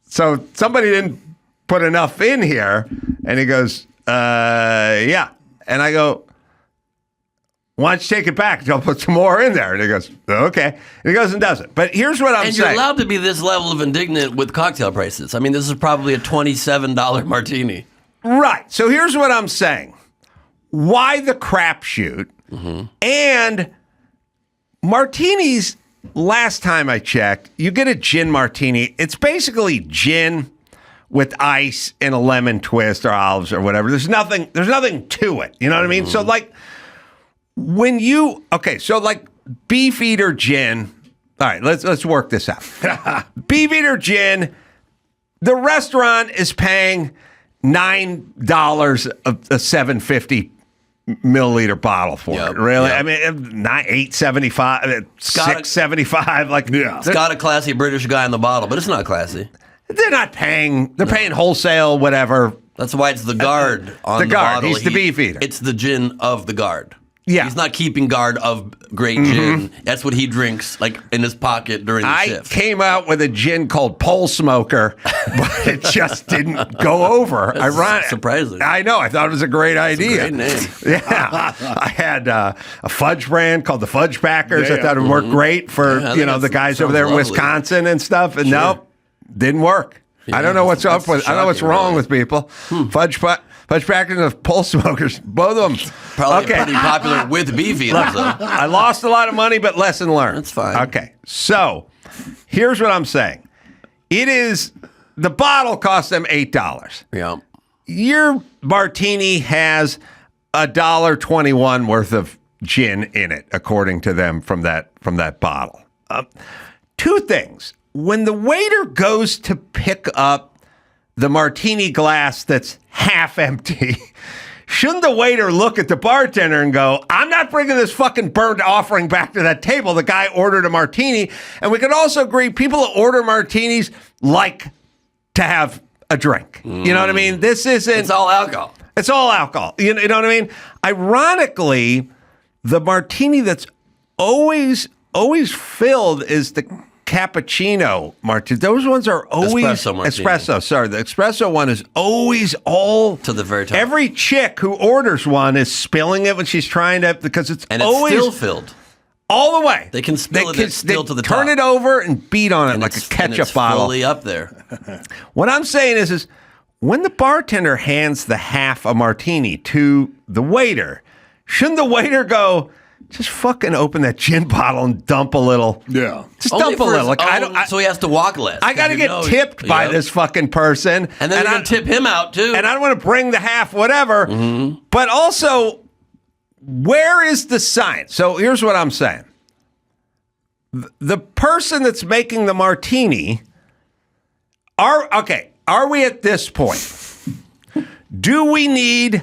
So somebody didn't put enough in here. And he goes, yeah. And I go, why don't you take it back? I'll put some more in there. And he goes, okay. And he goes and does it. But here's what I'm saying. And you're allowed to be this level of indignant with cocktail prices. I mean, this is probably a $27 martini. Right. So here's what I'm saying. Why the crapshoot? And martinis, last time I checked, you get a gin martini. It's basically gin with ice and a lemon twist or olives or whatever. There's nothing to it. You know what I mean? So like, when you like Beefeater gin. All right, let's work this out. Beefeater gin, the restaurant is paying $9 a 750 milliliter bottle for it. Really? Yep. I mean, $8.75, $6.75. Like, it's got a classy British guy in the bottle, but it's not classy. They're not paying. They're paying wholesale, whatever. That's why it's the guard on the bottle. He's the Beefeater. It's the gin of the guard. Yeah. He's not keeping guard of great gin. That's what he drinks, like, in his pocket during the shift. I came out with a gin called Pole Smoker, but it just didn't go over. That's surprising. I know. I thought it was a great idea. Great name. Yeah. I had a fudge brand called the Fudge Packers. I thought it would work great for the guys over there in Wisconsin and stuff. And nope, didn't work. Yeah, I don't know what's up with. I don't know what's wrong with people. Fudge Packers and Pole Smokers, both of them. Probably pretty popular with Beefeaters, though. I lost a lot of money, but lesson learned. That's fine. Okay, so here's what I'm saying. The bottle costs them $8. Yeah. Your martini has $1.21 worth of gin in it, according to them from that bottle. Two things. When the waiter goes to pick up the martini glass that's half empty, shouldn't the waiter look at the bartender and go, I'm not bringing this fucking burnt offering back to that table. The guy ordered a martini. And we could also agree, people that order martinis like to have a drink. You know what I mean? This isn't... It's all alcohol. It's all alcohol. You know what I mean? Ironically, the martini that's always filled is the cappuccino martini. Those ones are always espresso. Sorry, the espresso one is always all to the very top. Every chick who orders one is spilling it when she's trying to, because it's always still filled all the way. They can spill it still to the top. Turn it over and beat on it like a ketchup bottle. Fully up there. What I'm saying is when the bartender hands the half a martini to the waiter, shouldn't the waiter go, just fucking open that gin bottle and dump a little? Yeah. Just dump a little. Like, so he has to walk less. I got to get tipped by this fucking person. And then you're going to tip him out, too. And I don't want to bring the half whatever. But also, where is the science? So here's what I'm saying. The person that's making the martini, are we at this point? Do we need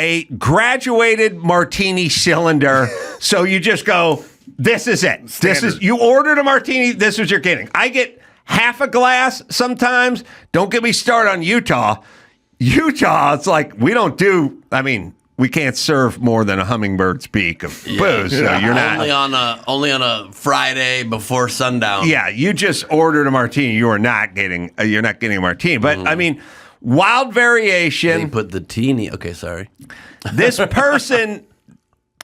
a graduated martini cylinder, so you just go, this is it. Standard. You ordered a martini, this is what you're getting. I get half a glass sometimes. Don't get me started on Utah. It's like we can't serve more than a hummingbird's beak of booze. So you're not only on a Friday before sundown. Yeah, you just ordered a martini. You're not getting a martini. But I mean, Wild variation. They put the teeny. Okay, sorry. This person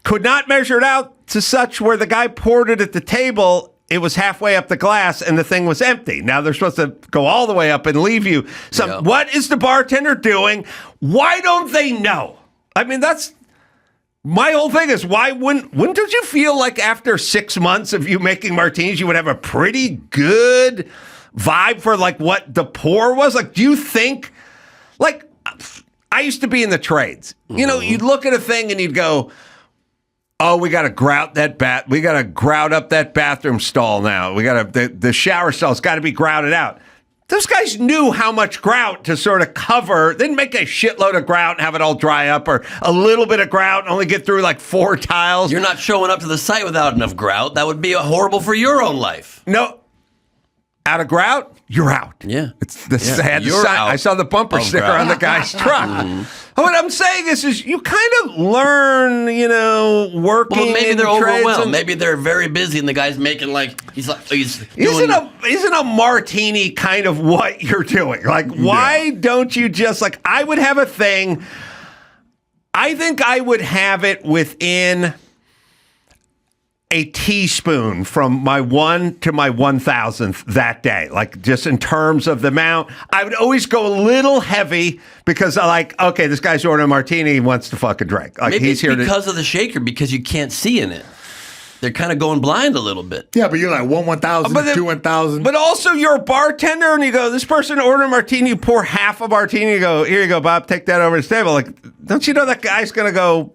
could not measure it out to such where the guy poured it at the table. It was halfway up the glass and the thing was empty. Now they're supposed to go all the way up and leave you some. Yeah. What is the bartender doing? Why don't they know? I mean, that's my whole thing is why wouldn't you feel like after 6 months of you making martinis, you would have a pretty good vibe for like what the pour was? Like, do you think like I used to be in the trades, you know, you'd look at a thing and you'd go, oh, we got to grout that we got to grout up that bathroom stall now. We got to, the shower stall's got to be grouted out. Those guys knew how much grout to sort of cover. They didn't make a shitload of grout and have it all dry up, or a little bit of grout and only get through like 4 tiles. You're not showing up to the site without enough grout. That would be horrible for your own life. No. Out of grout, you're out. Yeah. It's the I saw the bumper sticker on the guy's truck. What I'm saying is you kind of learn, you know, working. Well, maybe they're overwhelmed. And Maybe they're very busy, and the guy's making isn't a martini kind of what you're doing? Like, why don't you just like? I would have a thing. I think I would have it within a teaspoon from my 1 to my 1,000th that day. Like, just in terms of the amount, I would always go a little heavy because I like, okay, this guy's ordering a martini, he wants to fucking drink. Like, maybe he's here because of the shaker, because you can't see in it. They're kind of going blind a little bit. Yeah, but you're like 1,000, 2 1,000. But also, you're a bartender, and you go, this person ordered a martini, you pour half a martini, you go, here you go, Bob, take that over to the table. Like, don't you know that guy's going to go,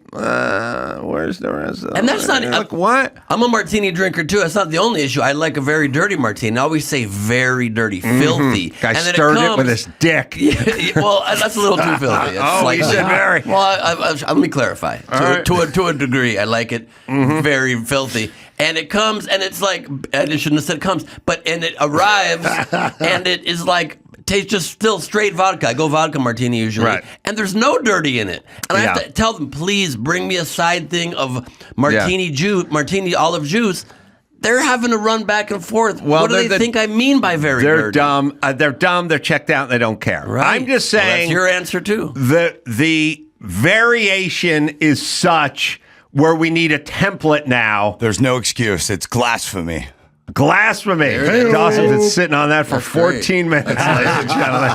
where's the rest of And that's not, like, what? I'm a martini drinker, too. That's not the only issue. I like a very dirty martini. I always say very dirty, filthy. Guy stirred it with his dick. Well, that's a little too filthy. You said very. Well, let me clarify. To a degree, I like it very filthy. And it comes, and it's like, I shouldn't have said it comes, and it arrives, and it is like, tastes just still straight vodka. I go vodka martini usually. Right. And there's no dirty in it. And I have to tell them, please bring me a side thing of martini juice, martini olive juice. They're having to run back and forth. Well, what do they think I mean by very dirty? They're dumb. They're dumb. They're checked out. And they don't care. Right. I'm just saying. Well, that's your answer, too. The variation is such where we need a template now. There's no excuse. It's blasphemy. Blasphemy. Dawson's been sitting on that for 14 minutes, ladies and gentlemen.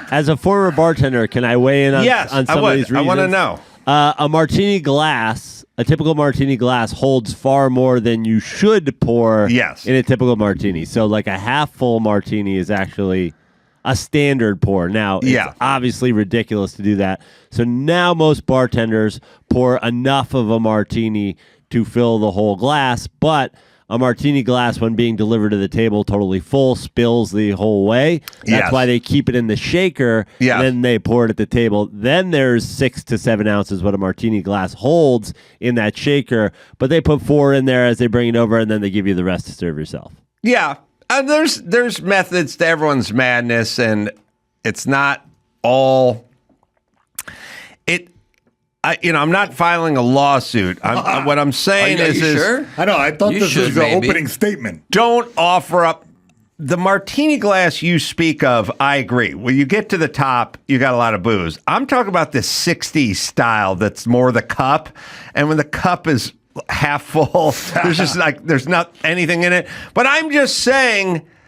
As a former bartender, can I weigh in on some of these reasons? I want to know. A martini glass, a typical martini glass, holds far more than you should pour in a typical martini. So like a half full martini is actually a standard pour. Now, it's obviously ridiculous to do that. So now most bartenders pour enough of a martini to fill the whole glass, but a martini glass, when being delivered to the table totally full, spills the whole way. That's why they keep it in the shaker, and then they pour it at the table. Then there's 6 to 7 ounces what a martini glass holds in that shaker, but they put 4 in there as they bring it over, and then they give you the rest to serve yourself. Yeah. There's methods to everyone's madness, and it's not all I'm not filing a lawsuit. What I'm saying Are you is sure? I know. I thought this was the opening statement. Don't offer up the martini glass you speak of. I agree. When you get to the top, you got a lot of booze. I'm talking about the 60s style. That's more the cup, and when the cup is half full, there's not anything in it. But I'm just saying,